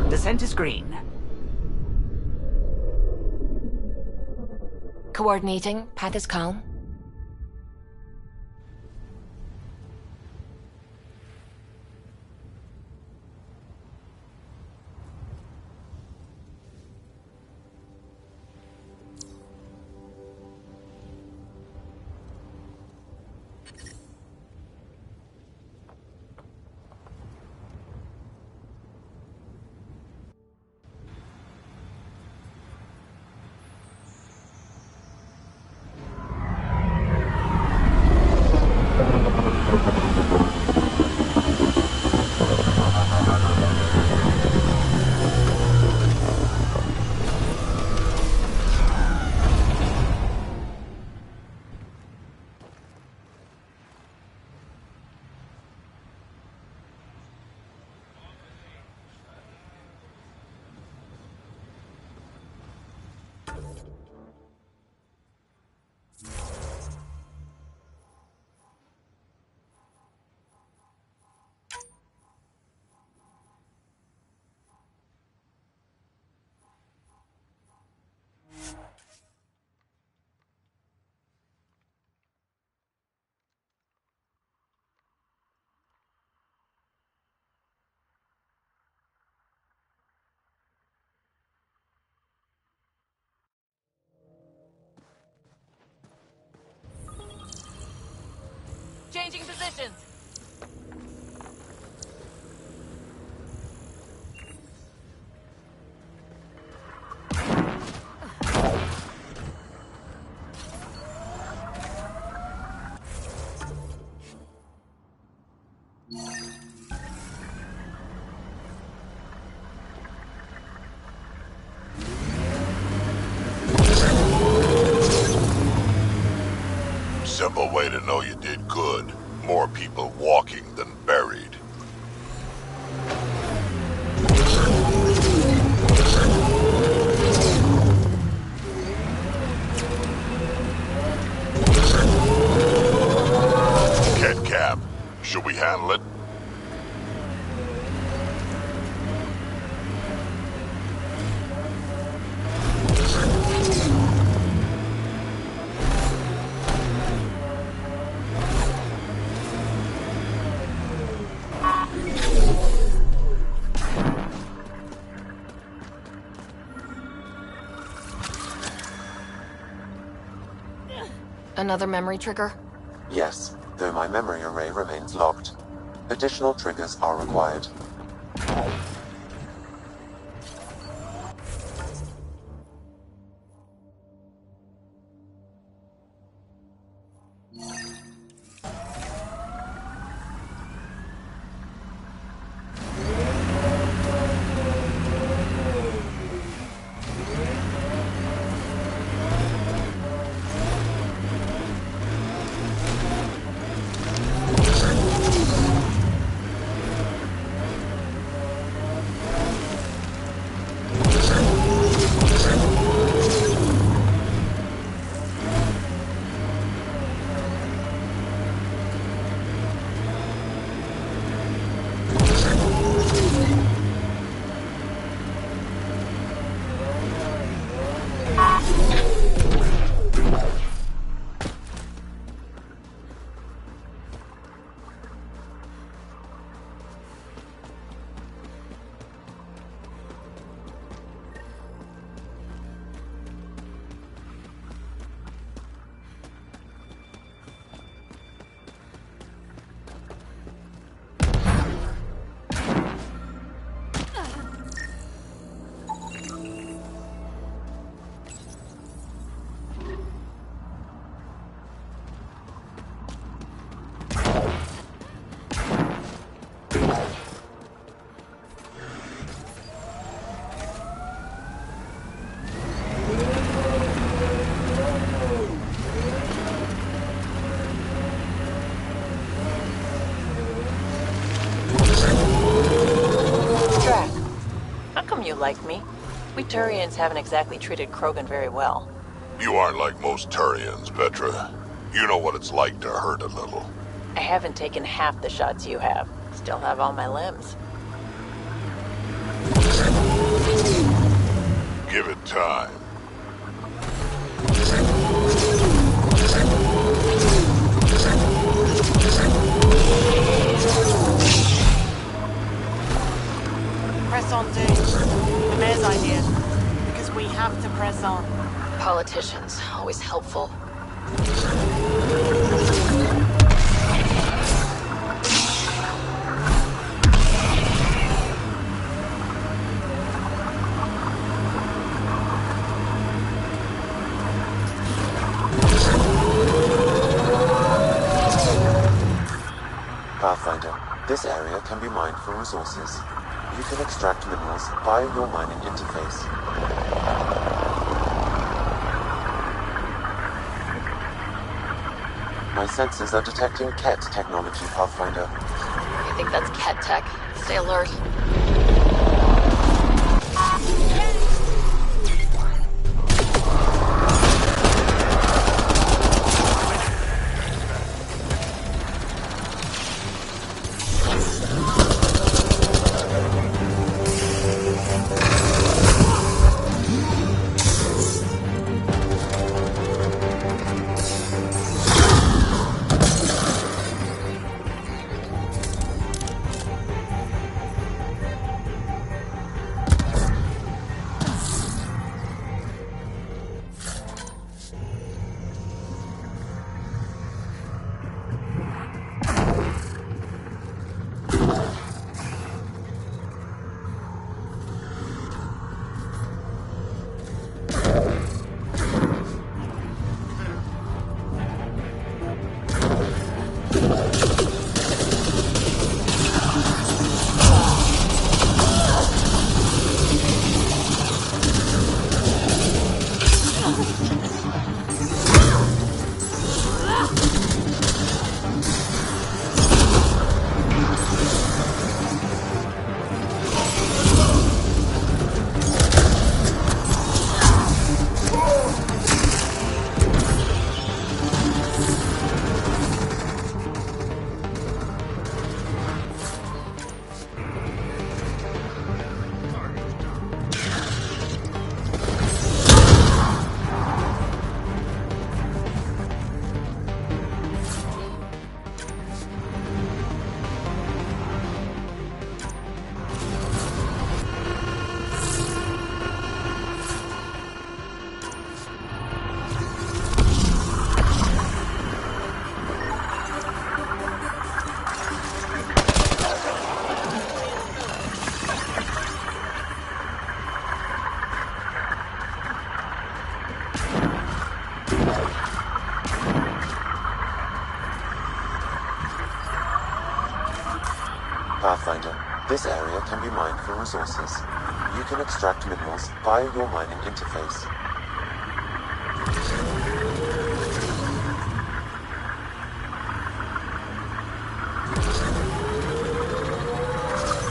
Descent is green. Coordinating. Path is calm. positions. Simple way to know you did good. More people walking than buried. Cat Cap, should we handle it? Another memory trigger? Yes, though my memory array remains locked. Additional triggers are required. You like me? We Turians haven't exactly treated Krogan very well. You aren't like most Turians, Petra. You know what it's like to hurt a little. I haven't taken half the shots you have. Still have all my limbs. Give it time. Press on, dude. The mayor's idea. Because we have to press on. Politicians, always helpful. Pathfinder, this area can be mined for resources. You can extract minerals via your mining interface. My sensors are detecting Ket technology, Pathfinder. I think that's Ket tech. Stay alert. Pathfinder, this area can be mined for resources. You can extract minerals via your mining interface.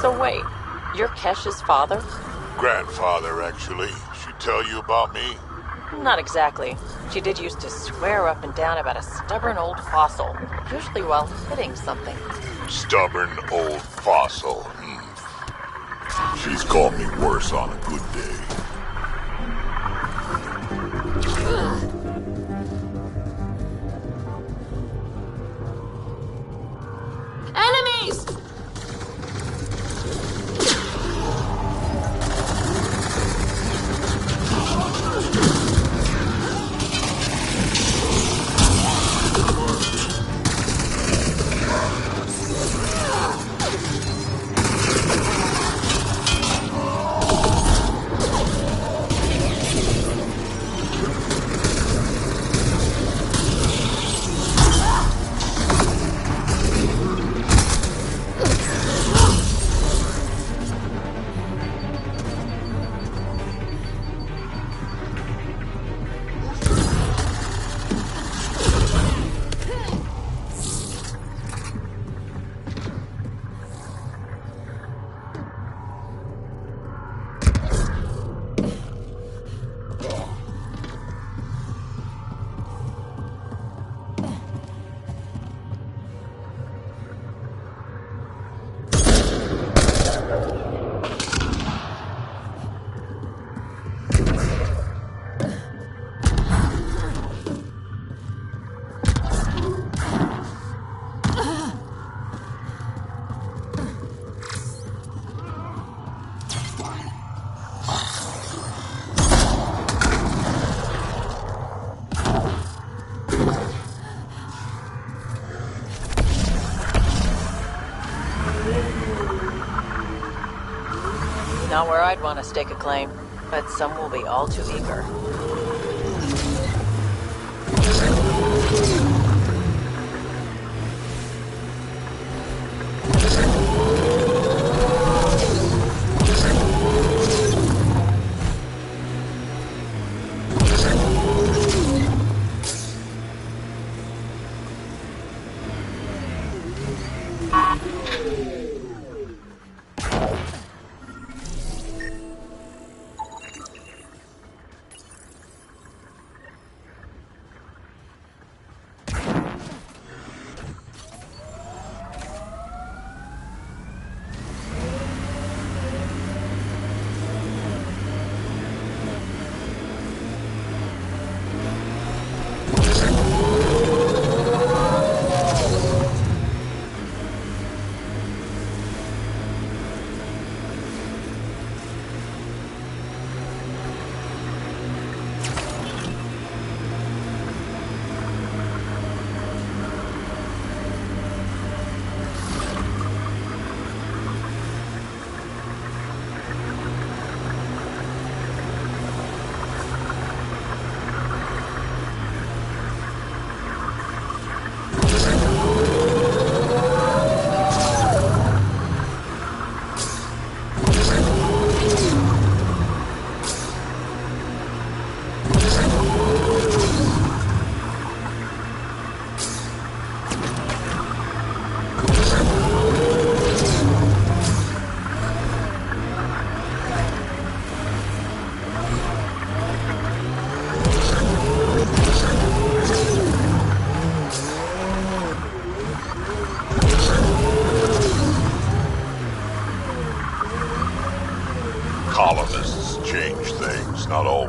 So wait, you're Kesh's father? Grandfather, actually. She tell you about me? Not exactly. She did used to swear up and down about a stubborn old fossil, usually while hitting something. Stubborn old fossil. She's called me worse on a good day. Enemies! Not where I'd want to stake a claim, but some will be all too eager.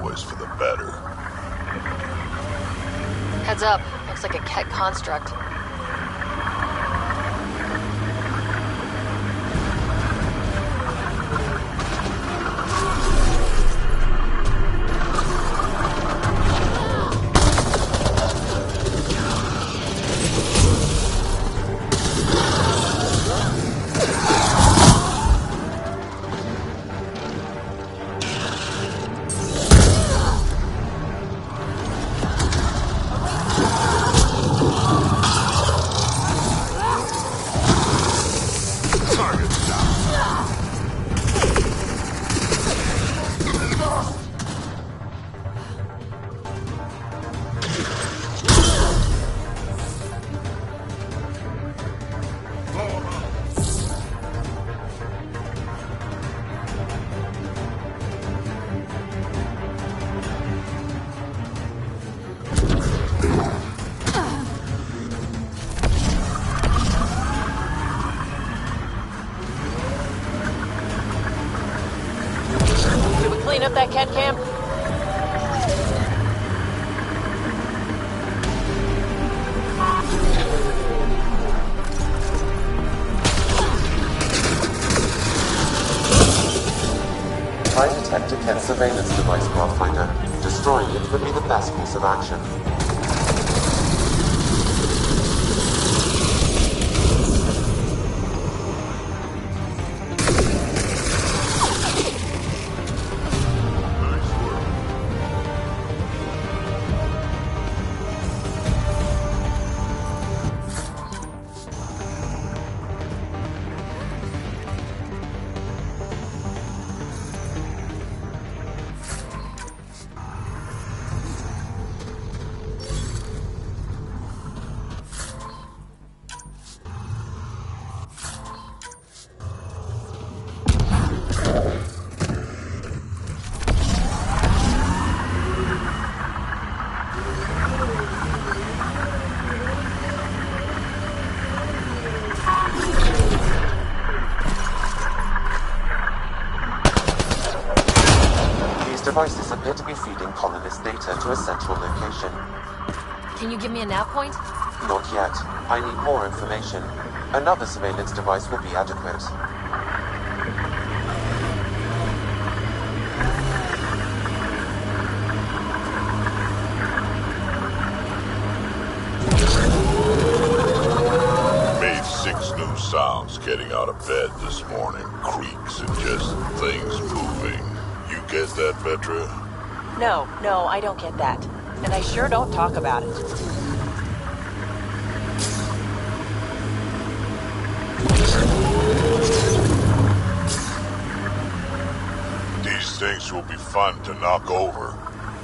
always for the better. Heads up. Looks like a Ket construct. Clean up that Ket camp? I detect a Ket surveillance device, Pathfinder. Destroying it would be the best course of action. Devices appear to be feeding colonist data to a central location. Can you give me a nav point? Not yet. I need more information. Another surveillance device will be adequate. Made 6 new sounds getting out of bed this morning. Creaks and just things moving. You get that, Vetra? No, I don't get that. And I sure don't talk about it. These things will be fun to knock over.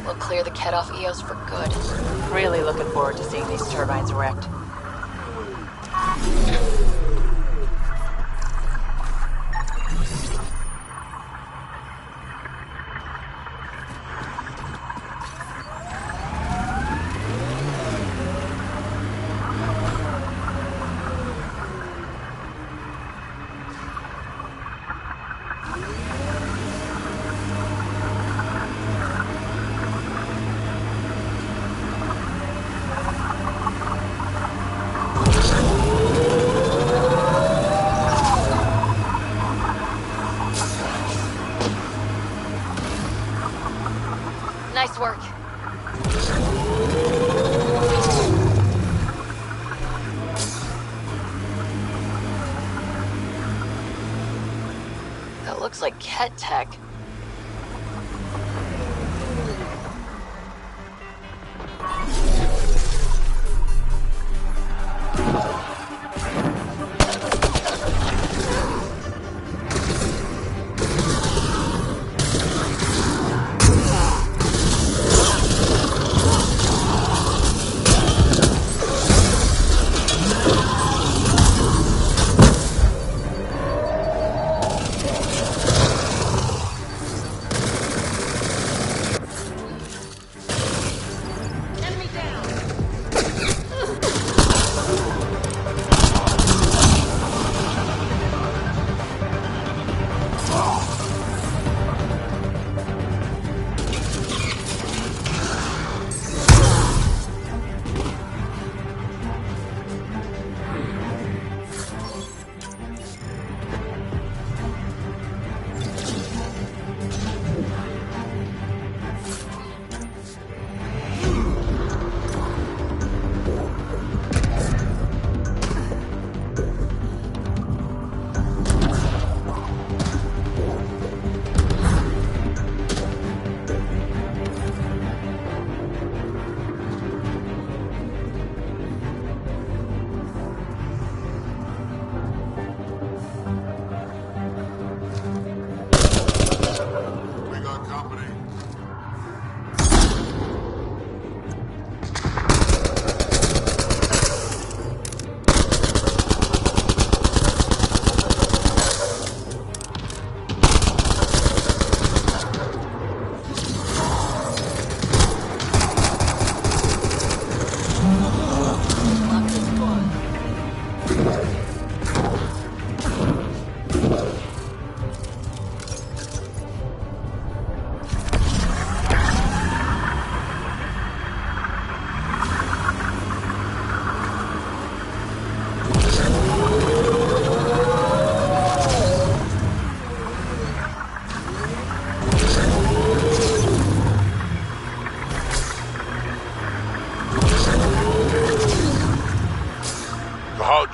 We'll clear the Ket off Eos for good. Really looking forward to seeing these turbines wrecked. Nice work. That looks like Ket tech.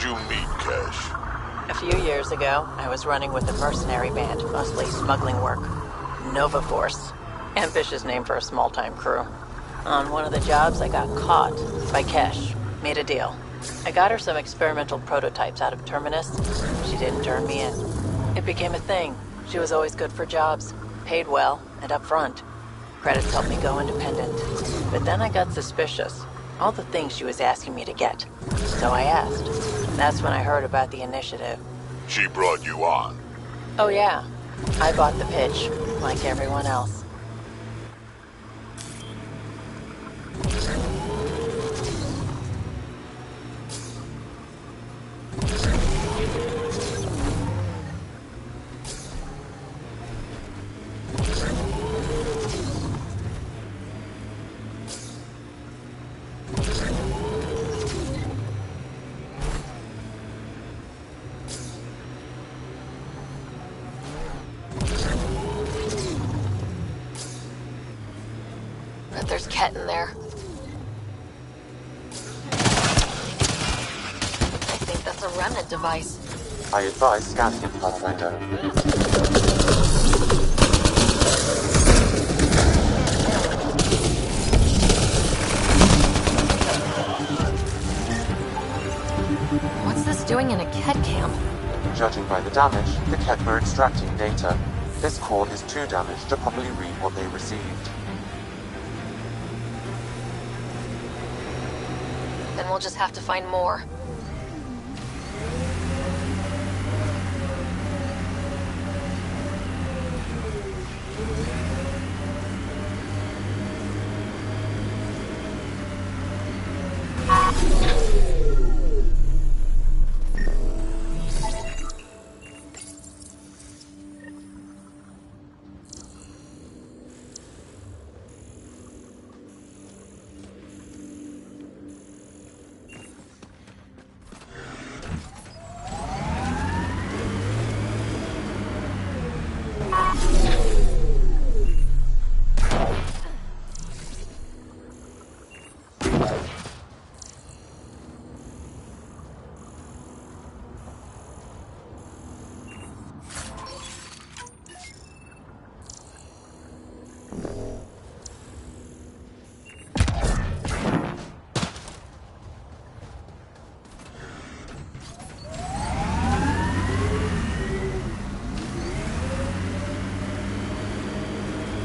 you meet Kesh? A few years ago, I was running with a mercenary band, mostly smuggling work. Nova Force. Ambitious name for a small-time crew. On one of the jobs, I got caught by Kesh. Made a deal. I got her some experimental prototypes out of Terminus. She didn't turn me in. It became a thing. She was always good for jobs. Paid well, and up front. Credits helped me go independent. But then I got suspicious. All the things she was asking me to get. So I asked. That's when I heard about the initiative. She brought you on. Oh yeah. I bought the pitch, like everyone else. Bet there's Ket in there. I think that's a remnant device. I advise scanning it, Pathfinder. What's this doing in a Ket camp? Judging by the damage, the Ket were extracting data. This core is too damaged to properly read what they received. Then we'll just have to find more.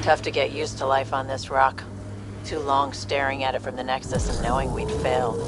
Tough to get used to life on this rock. Too long staring at it from the Nexus and knowing we'd failed.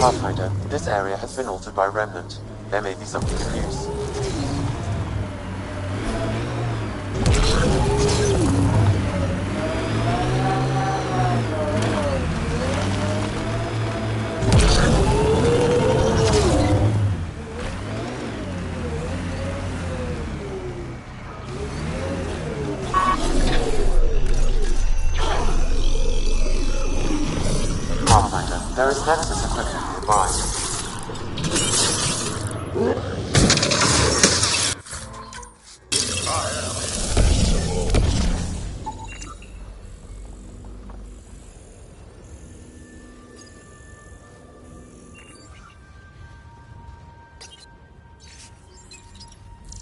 Pathfinder, this area has been altered by Remnant. There may be something of use. Pathfinder, there is Nexus equipment nearby.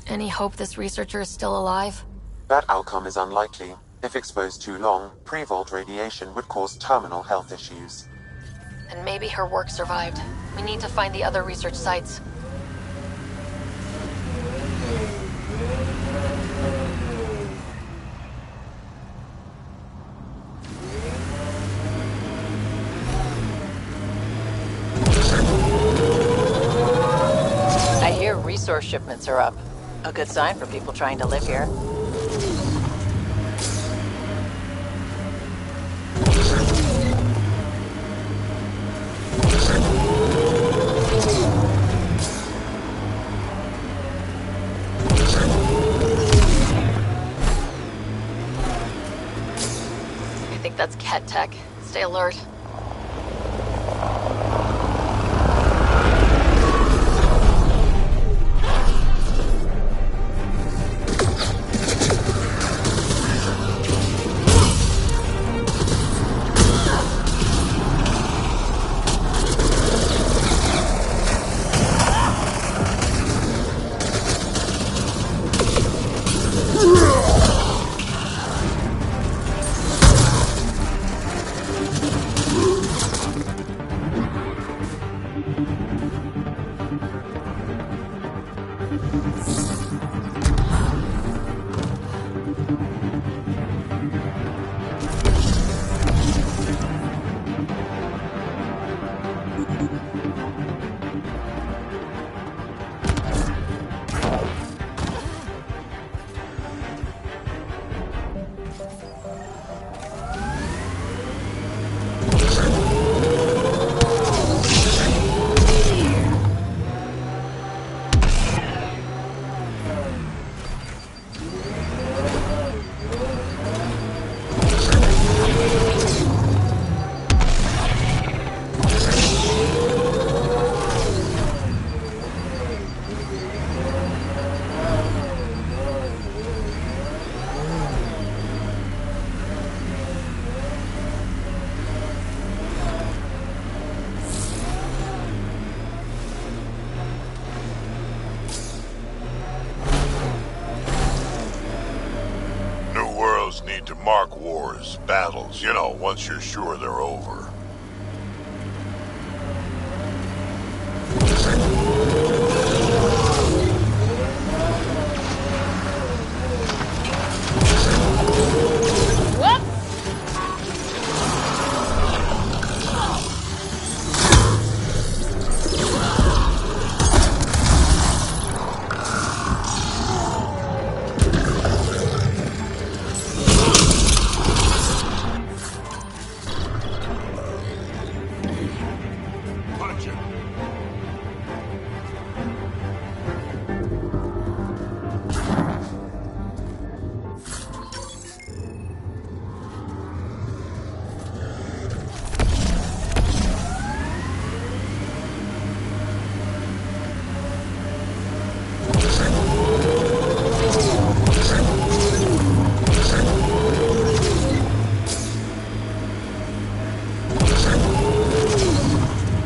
Any hope this researcher is still alive? That outcome is unlikely. If exposed too long, pre-vault radiation would cause terminal health issues. And maybe her work survived. We need to find the other research sites. I hear resource shipments are up. A good sign for people trying to live here. that's Ket tech. Stay alert. Need to mark wars, battles, you know, once you're sure they're over.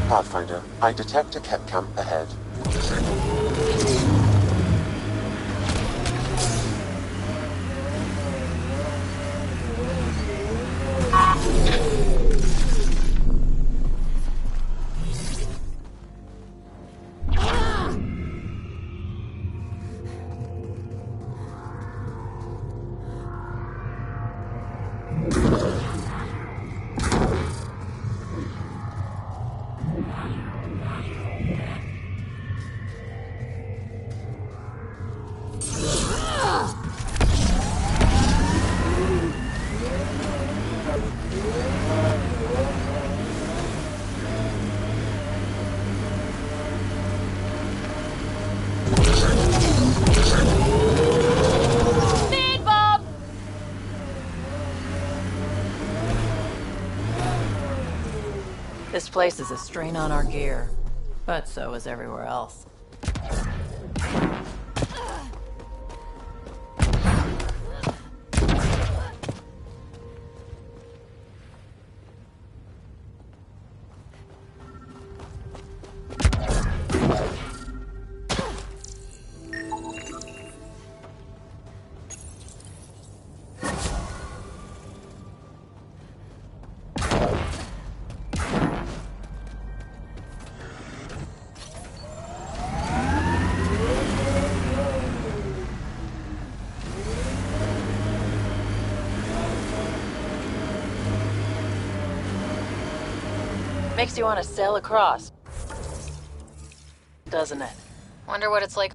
Pathfinder, I detect a Ket camp ahead. This place is a strain on our gear, but so is everywhere else. Makes you want to sail across, doesn't it? Wonder what it's like.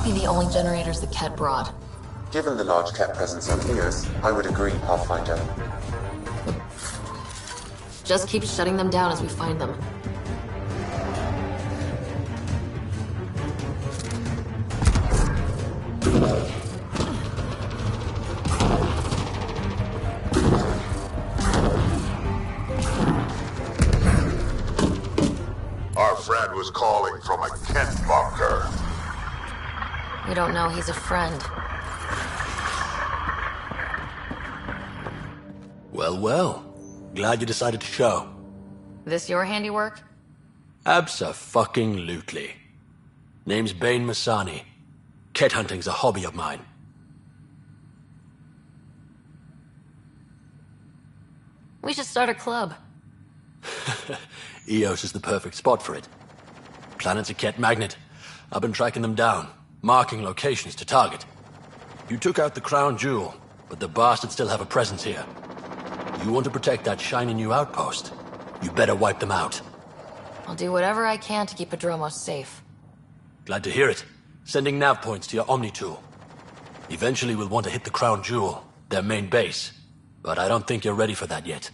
be the only generators the Ket brought. Given the large cat presence on Eos, I would agree, Pathfinder. Just keep shutting them down as we find them. Our friend was calling from a Kent bunker. We don't know he's a friend. Well, well. Glad you decided to show. This your handiwork? Abso-fucking-lutely. Name's Bain Masani. Ket hunting's a hobby of mine. We should start a club. Eos is the perfect spot for it. Planet's a Ket magnet. I've been tracking them down, marking locations to target. You took out the crown jewel, but the bastards still have a presence here. You want to protect that shiny new outpost? You better wipe them out. I'll do whatever I can to keep Padromos safe. Glad to hear it. Sending nav points to your Omni tool. Eventually we'll want to hit the crown jewel, their main base. But I don't think you're ready for that yet.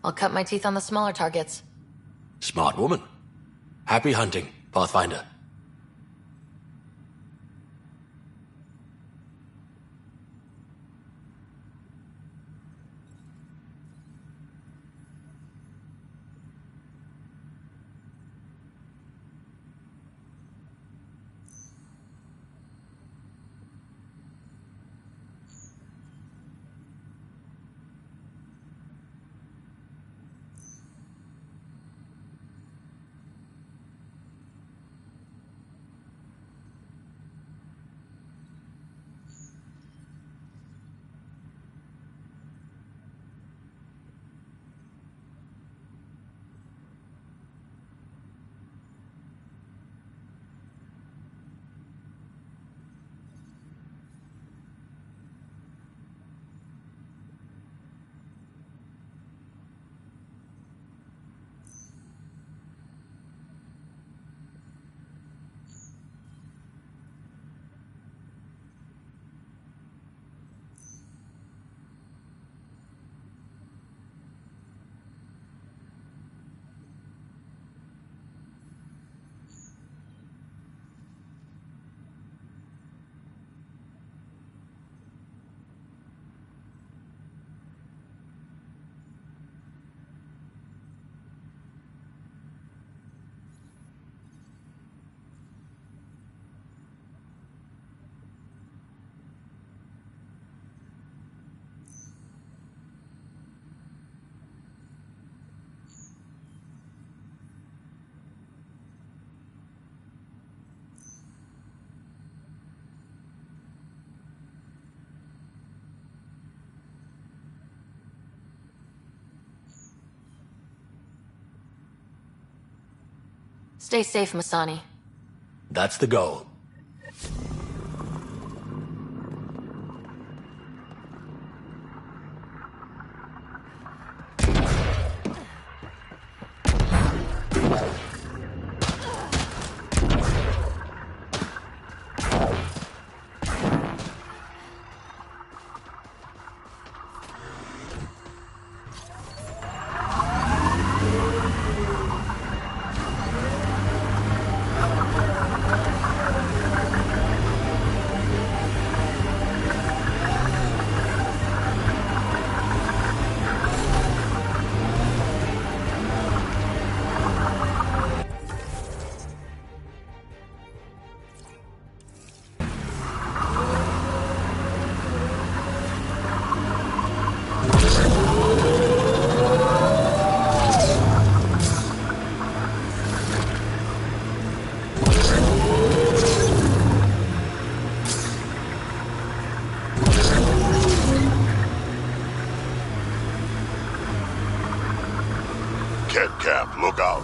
I'll cut my teeth on the smaller targets. Smart woman. Happy hunting, Pathfinder. Stay safe, Masani. That's the goal. Camp, look out.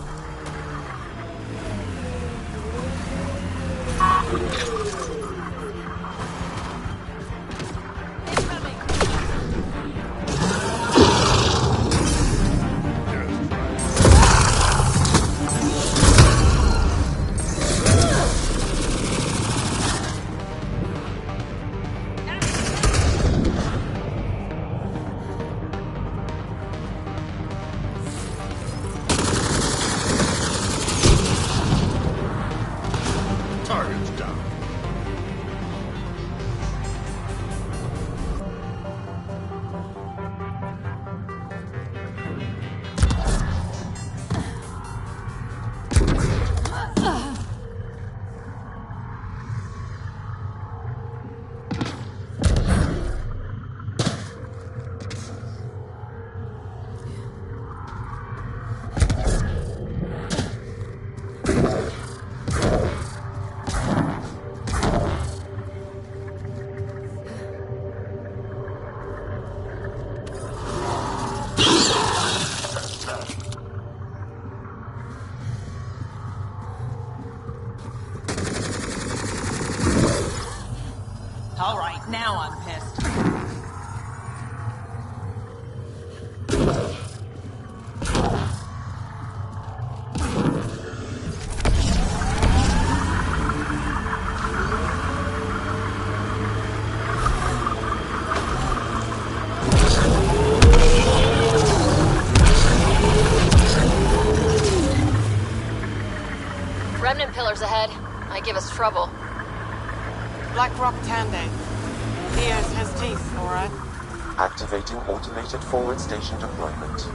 Now I'm pissed. Remnant pillars ahead. Might give us trouble. Black Rock Tande. Diaz has teeth, alright? Activating automated forward station deployment.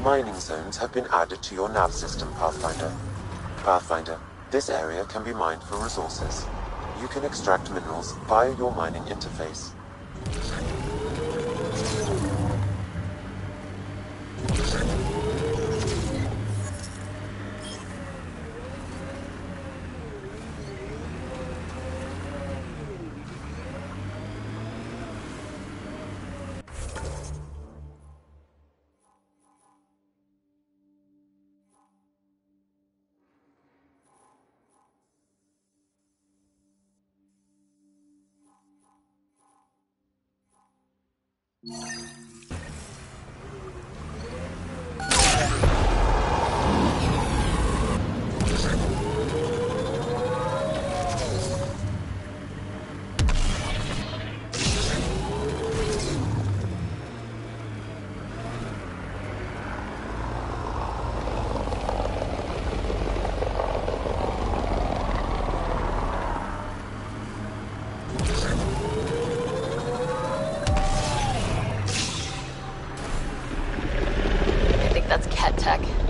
Mining zones have been added to your nav system, Pathfinder. Pathfinder, this area can be mined for resources. You can extract minerals via your mining interface.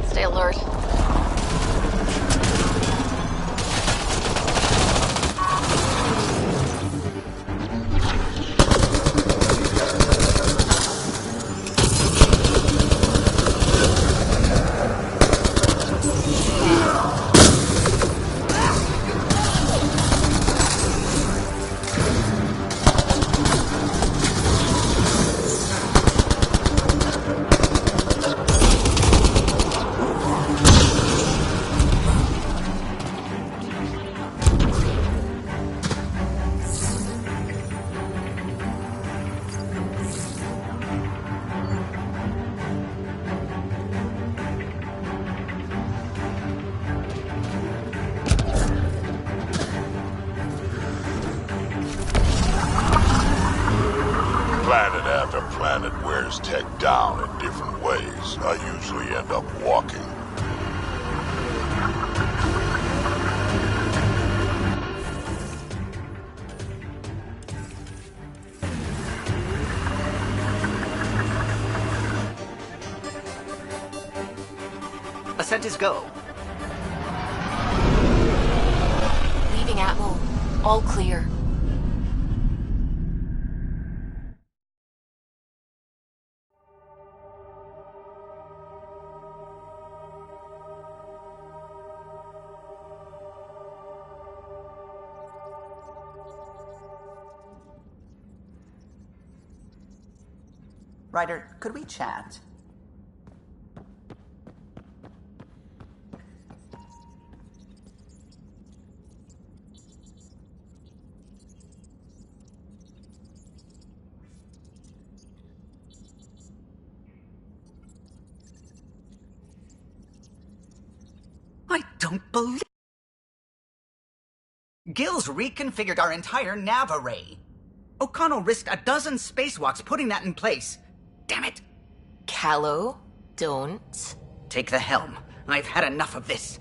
Stay alert. Planet after planet wears tech down in different ways. I usually end up walking. Ascent is go. Leaving Atmo. All clear. Ryder, could we chat? I don't believe... Gills reconfigured our entire nav array. O'Connell risked a dozen spacewalks putting that in place. Damn it. Callow, don't. Take the helm. I've had enough of this.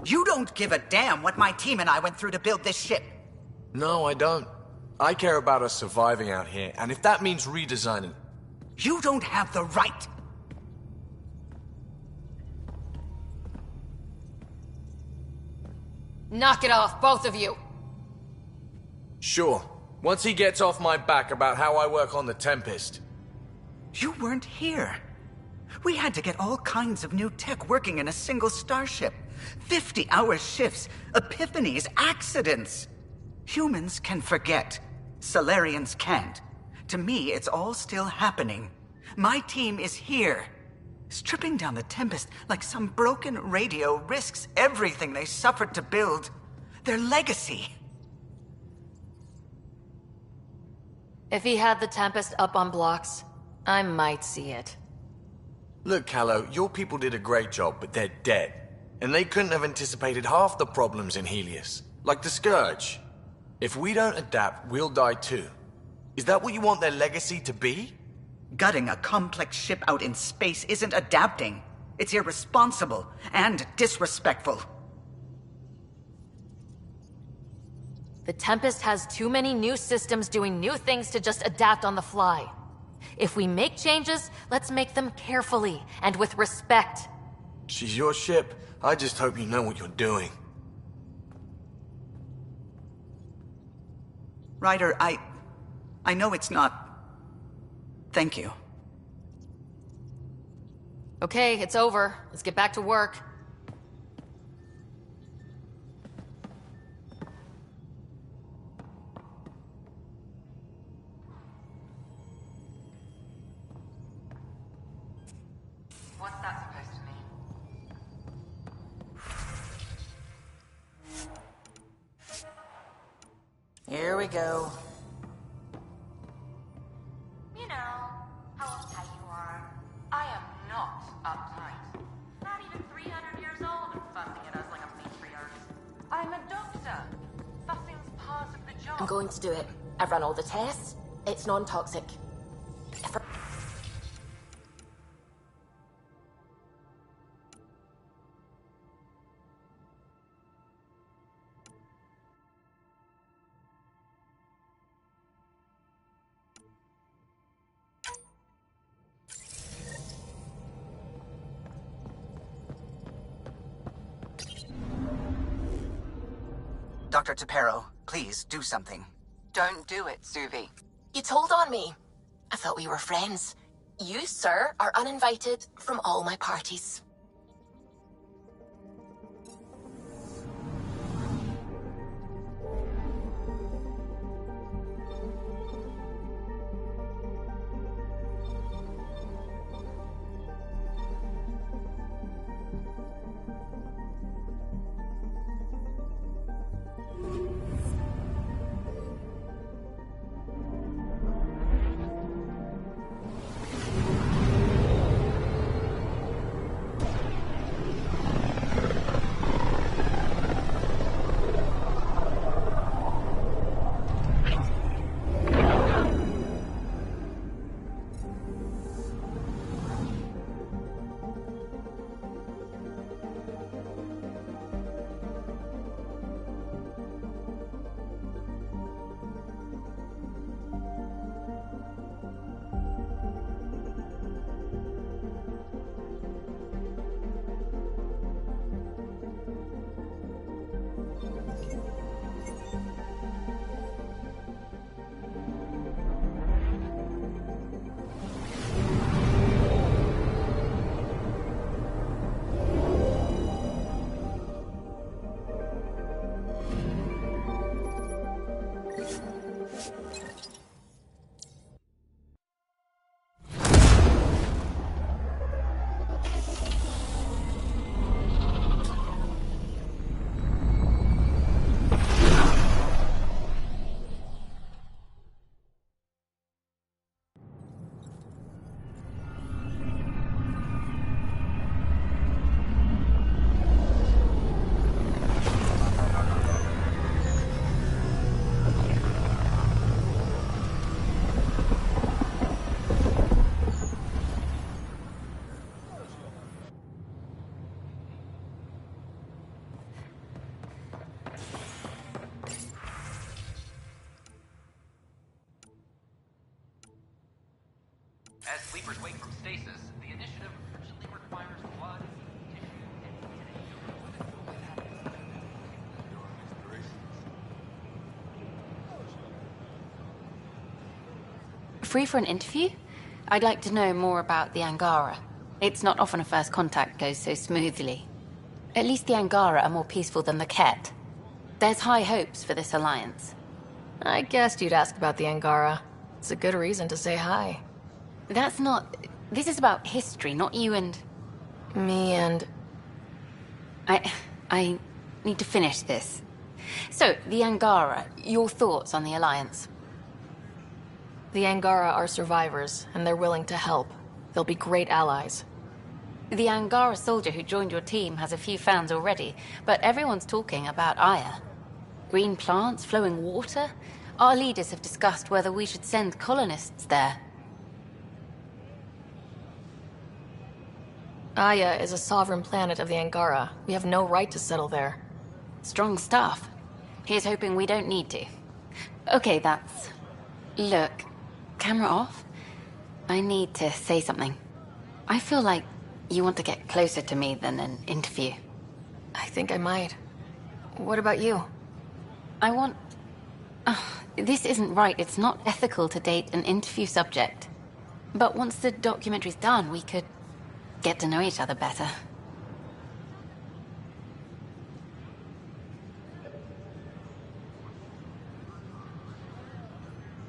You don't give a damn what my team and I went through to build this ship. No, I don't. I care about us surviving out here, and if that means redesigning... You don't have the right. Knock it off, both of you. Sure. Once he gets off my back about how I work on the Tempest. You weren't here. We had to get all kinds of new tech working in a single starship. 50-hour shifts, epiphanies, accidents. Humans can forget. Solarians can't. To me, it's all still happening. My team is here. Stripping down the Tempest like some broken radio risks everything they suffered to build. Their legacy. If he had the Tempest up on blocks, I might see it. Look, Callow, your people did a great job, but they're dead. And they couldn't have anticipated half the problems in Helios. Like the Scourge. If we don't adapt, we'll die too. Is that what you want their legacy to be? Gutting a complex ship out in space isn't adapting. It's irresponsible and disrespectful. The Tempest has too many new systems doing new things to just adapt on the fly. If we make changes, let's make them carefully and with respect. She's your ship. I just hope you know what you're doing. Ryder, I know it's not... Thank you. Okay, it's over. Let's get back to work. What's that supposed to mean? Here we go. You know how uptight you are. I am not uptight. Not even 300 years old and fussing at us like a matriarch. I'm a doctor. Fussing's part of the job. I'm going to do it. I've run all the tests. It's non-toxic. Dr. Tapero, please do something. Don't do it, Suvi. You told on me. I thought we were friends. You, sir, are uninvited from all my parties. Reapers wake from stasis, the initiative urgently requires blood. Free for an interview? I'd like to know more about the Angara. It's not often a first contact goes so smoothly. At least the Angara are more peaceful than the Ket. There's high hopes for this alliance. I guessed you'd ask about the Angara. It's a good reason to say hi. That's not... This is about history, not you and... Me and... I need to finish this. So, the Angara, your thoughts on the alliance? The Angara are survivors, and they're willing to help. They'll be great allies. The Angara soldier who joined your team has a few fans already, but everyone's talking about Aya. Green plants, flowing water? Our leaders have discussed whether we should send colonists there. Aya is a sovereign planet of the Angara. We have no right to settle there. Strong stuff. Here's hoping we don't need to. Okay, that's... Look, camera off. I need to say something. I feel like you want to get closer to me than an interview. I think I might. What about you? I want... this isn't right. It's not ethical to date an interview subject. But once the documentary's done, we could get to know each other better.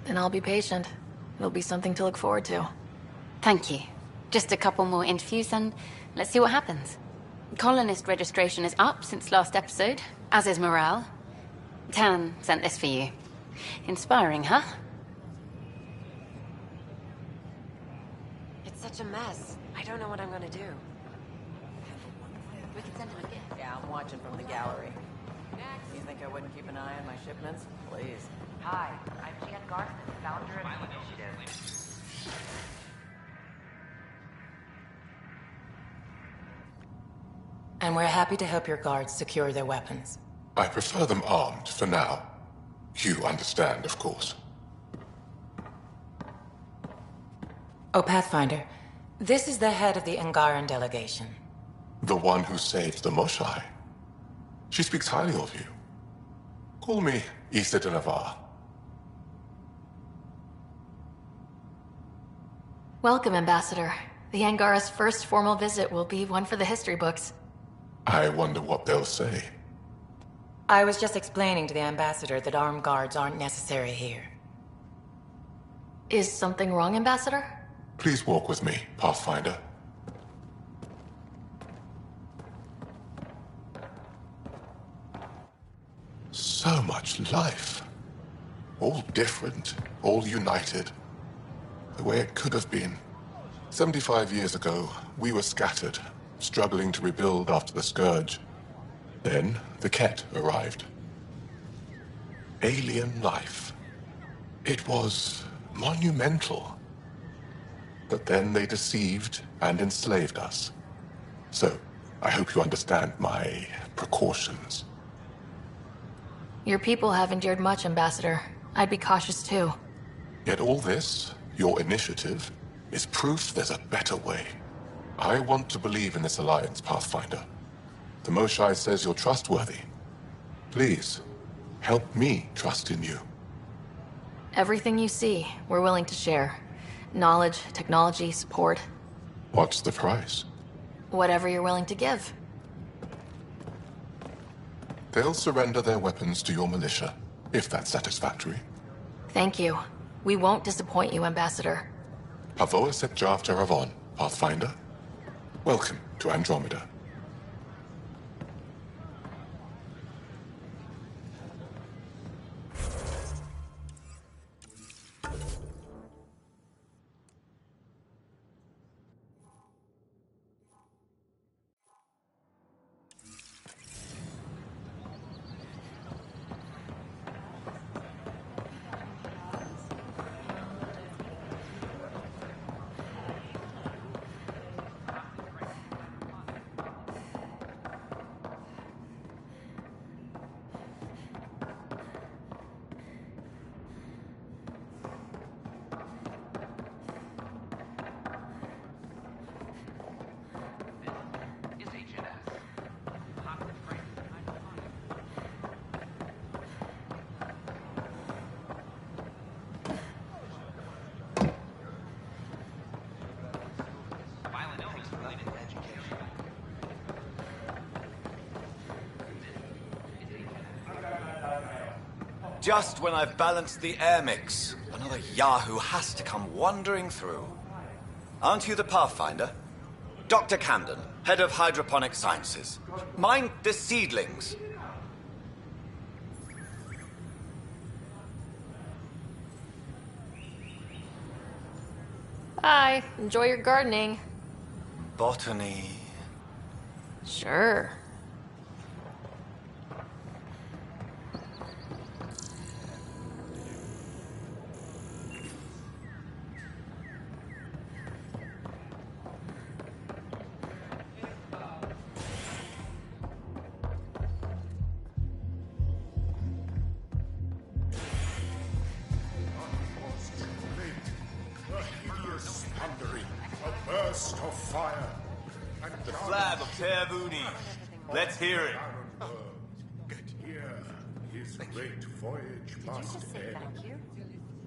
Then I'll be patient. It'll be something to look forward to. Thank you. Just a couple more interviews and let's see what happens. Colonist registration is up since last episode, as is morale. Tan sent this for you. Inspiring, huh? It's such a mess. I don't know what I'm gonna do. We can send him a gift. Yeah, I'm watching from the gallery. You think I wouldn't keep an eye on my shipments? Please. Hi, I'm Jan Garson, founder of the initiative. And we're happy to help your guards secure their weapons. I prefer them armed for now. You understand, of course. Oh, Pathfinder, this is the head of the Angaran delegation. The one who saved the Moshai. She speaks highly of you. Call me Issa de Navarre. Welcome, Ambassador. The Angara's first formal visit will be one for the history books. I wonder what they'll say. I was just explaining to the ambassador that armed guards aren't necessary here. Is something wrong, Ambassador? Please walk with me, Pathfinder. So much life. All different, all united. The way it could have been. 75 years ago, we were scattered, struggling to rebuild after the Scourge. Then, the Ket arrived. Alien life. It was monumental. But then they deceived and enslaved us. So, I hope you understand my precautions. Your people have endured much, Ambassador. I'd be cautious too. Yet all this, your initiative, is proof there's a better way. I want to believe in this alliance, Pathfinder. The Moshai says you're trustworthy. Please, help me trust in you. Everything you see, we're willing to share. Knowledge, technology, support. What's the price? Whatever you're willing to give. They'll surrender their weapons to your militia, if that's satisfactory. Thank you. We won't disappoint you, Ambassador. Pavoa set Jav Jaravon, Pathfinder. Welcome to Andromeda. Just when I've balanced the air mix, another Yahoo has to come wandering through. Aren't you the Pathfinder? Dr. Camden, head of hydroponic sciences. Mind the seedlings. Hi, enjoy your gardening. Botany. Sure. A burst of fire. And the flag of Tervuni. Let's hear it. Get here. His great voyage must end.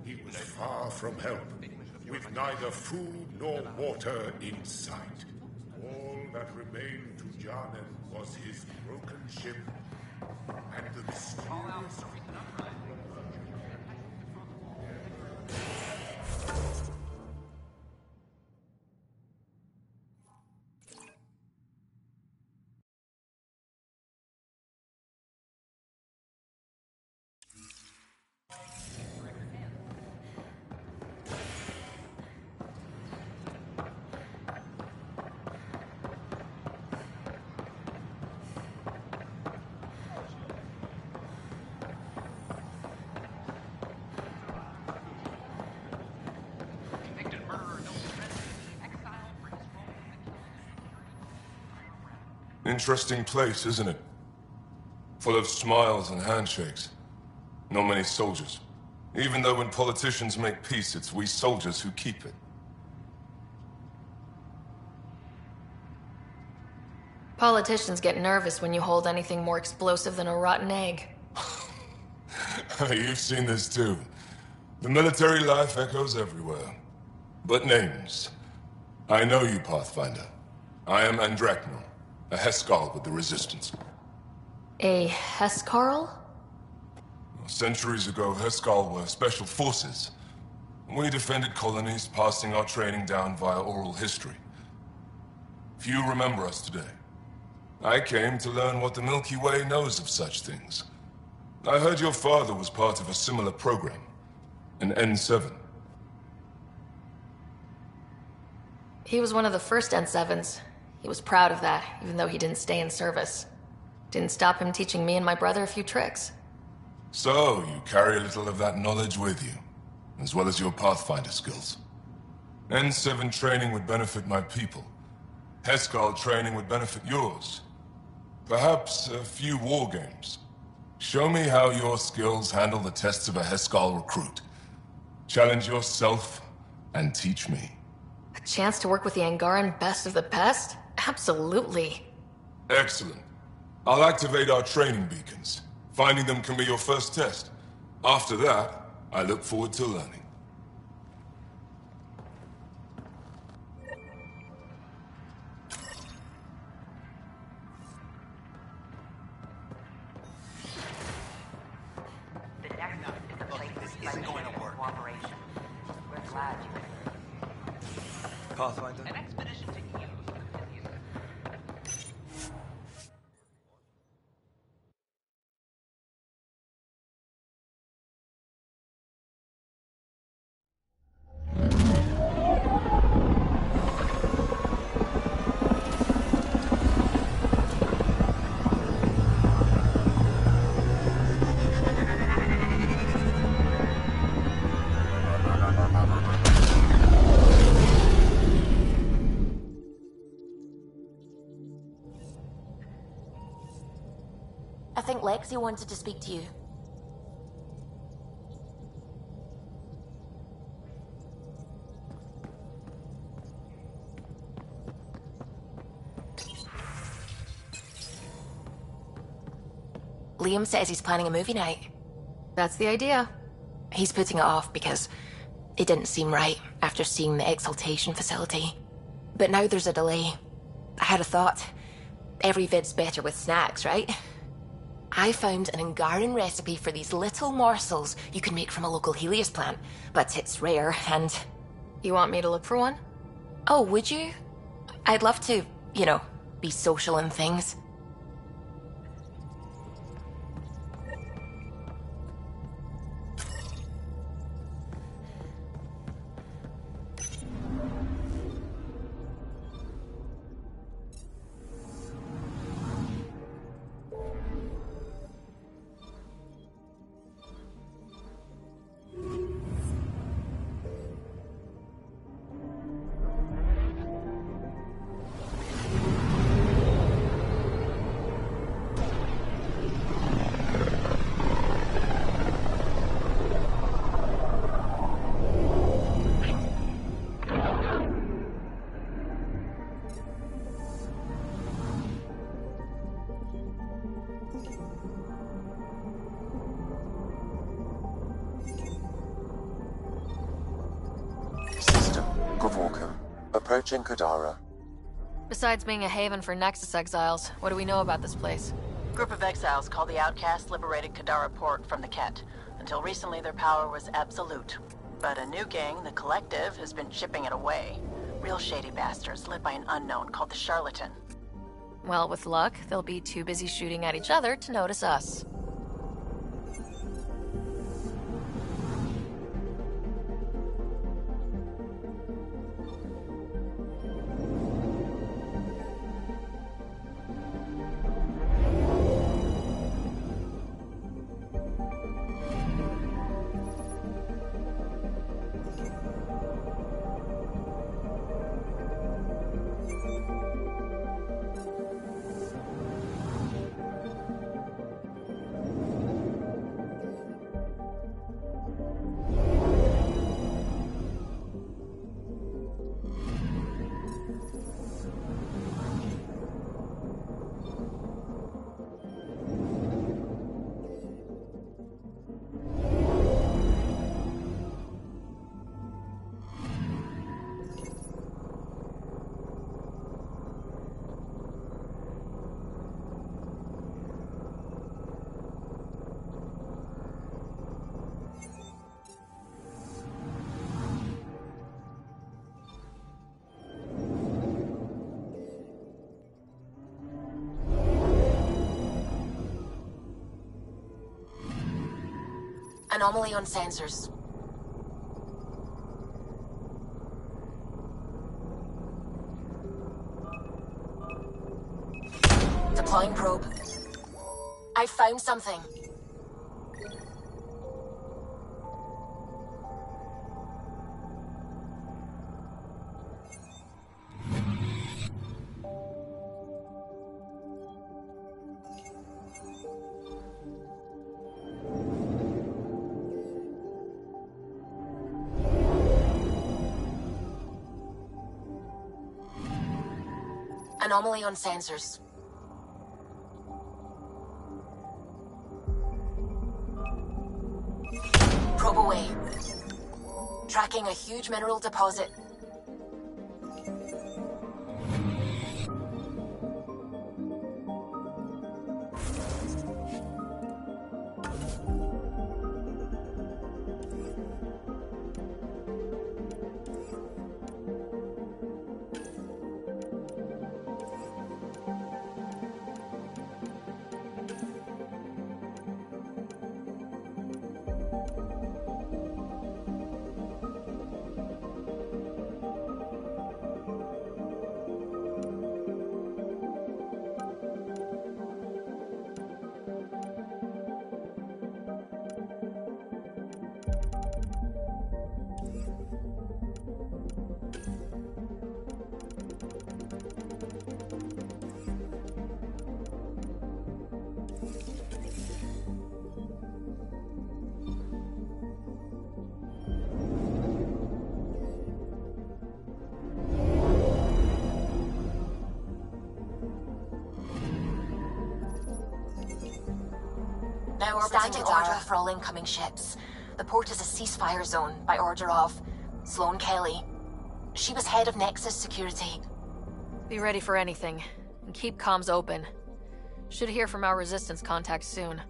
He was far from help, with neither food nor water in sight. All that remained to Janen was his broken ship and the mysterious... Interesting place, isn't it? Full of smiles and handshakes. Not many soldiers. Even though when politicians make peace, it's we soldiers who keep it. Politicians get nervous when you hold anything more explosive than a rotten egg. You've seen this too. The military life echoes everywhere. But names. I know you, Pathfinder. I am Andraknor, a Heskal with the Resistance. A Hescarl? Centuries ago, Heskal were special forces. We defended colonies, passing our training down via oral history. Few remember us today. I came to learn what the Milky Way knows of such things. I heard your father was part of a similar program, an N7. He was one of the first N7s. He was proud of that, even though he didn't stay in service. Didn't stop him teaching me and my brother a few tricks. So, you carry a little of that knowledge with you, as well as your Pathfinder skills. N7 training would benefit my people. Heskal training would benefit yours. Perhaps a few war games. Show me how your skills handle the tests of a Heskal recruit. Challenge yourself and teach me. A chance to work with the Angaran best of the best? Absolutely. Excellent. I'll activate our training beacons. Finding them can be your first test. After that, I look forward to learning. Pathfinder? An expedition to Eve. I think Lexi wanted to speak to you. Liam says he's planning a movie night. That's the idea. He's putting it off because it didn't seem right after seeing the exaltation facility. But now there's a delay. I had a thought. Every vid's better with snacks, right? I found an Angaran recipe for these little morsels you can make from a local Helios plant, but it's rare and... You want me to look for one? Oh, would you? I'd love to, you know, be social and things. Approaching Kadara. Besides being a haven for Nexus exiles, what do we know about this place? Group of exiles called the Outcasts liberated Kadara Port from the Ket. Until recently, their power was absolute. But a new gang, the Collective, has been chipping it away. Real shady bastards led by an unknown called the Charlatan. Well, with luck, they'll be too busy shooting at each other to notice us. Anomaly on sensors. Deploying probe. I found something. Anomaly on sensors. Probe away. Tracking a huge mineral deposit. Now standing order for all incoming ships. The port is a ceasefire zone by order of Sloane Kelly. She was head of Nexus security. Be ready for anything, and keep comms open. Should hear from our resistance contacts soon.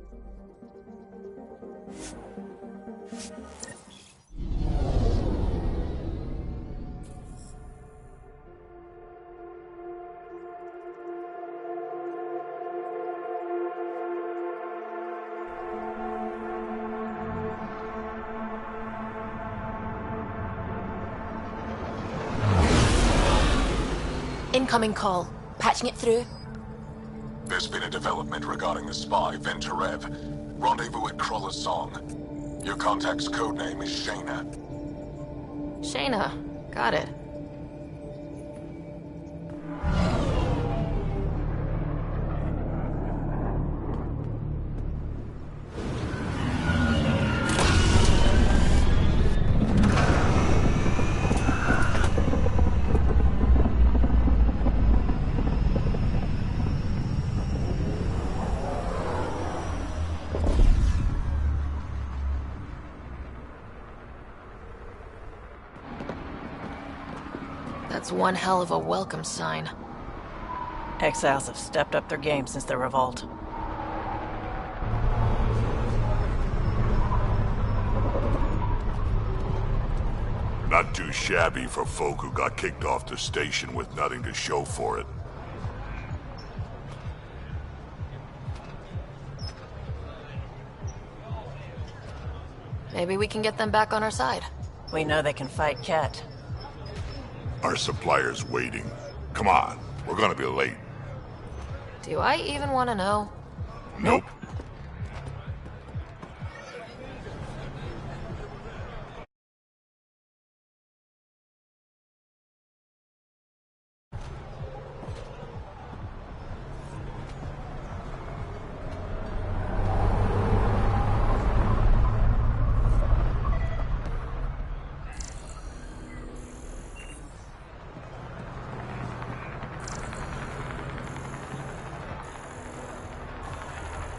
Incoming call. Patching it through. There's been a development regarding the spy, Venturev. Rendezvous at Crawler's Song. Your contact's codename is Shayna. Shayna. Got it. That's one hell of a welcome sign. Exiles have stepped up their game since the revolt. Not too shabby for folk who got kicked off the station with nothing to show for it. Maybe we can get them back on our side. We know they can fight Ket. Our supplier's waiting. Come on, we're gonna be late. Do I even want to know? Nope.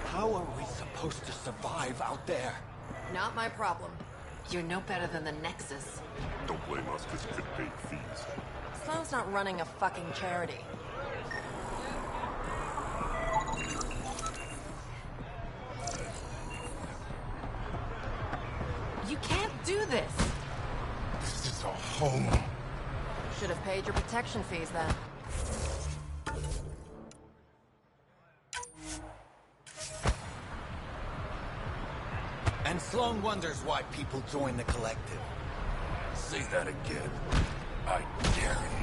How are we supposed to survive out there? Not my problem. You're no better than the Nexus. Don't blame us because you could pay fees. Sloan's not running a fucking charity. You can't do this! This is a home. Should have paid your protection fees then. And Sloan wonders why people join the collective. Say that again. I dare you.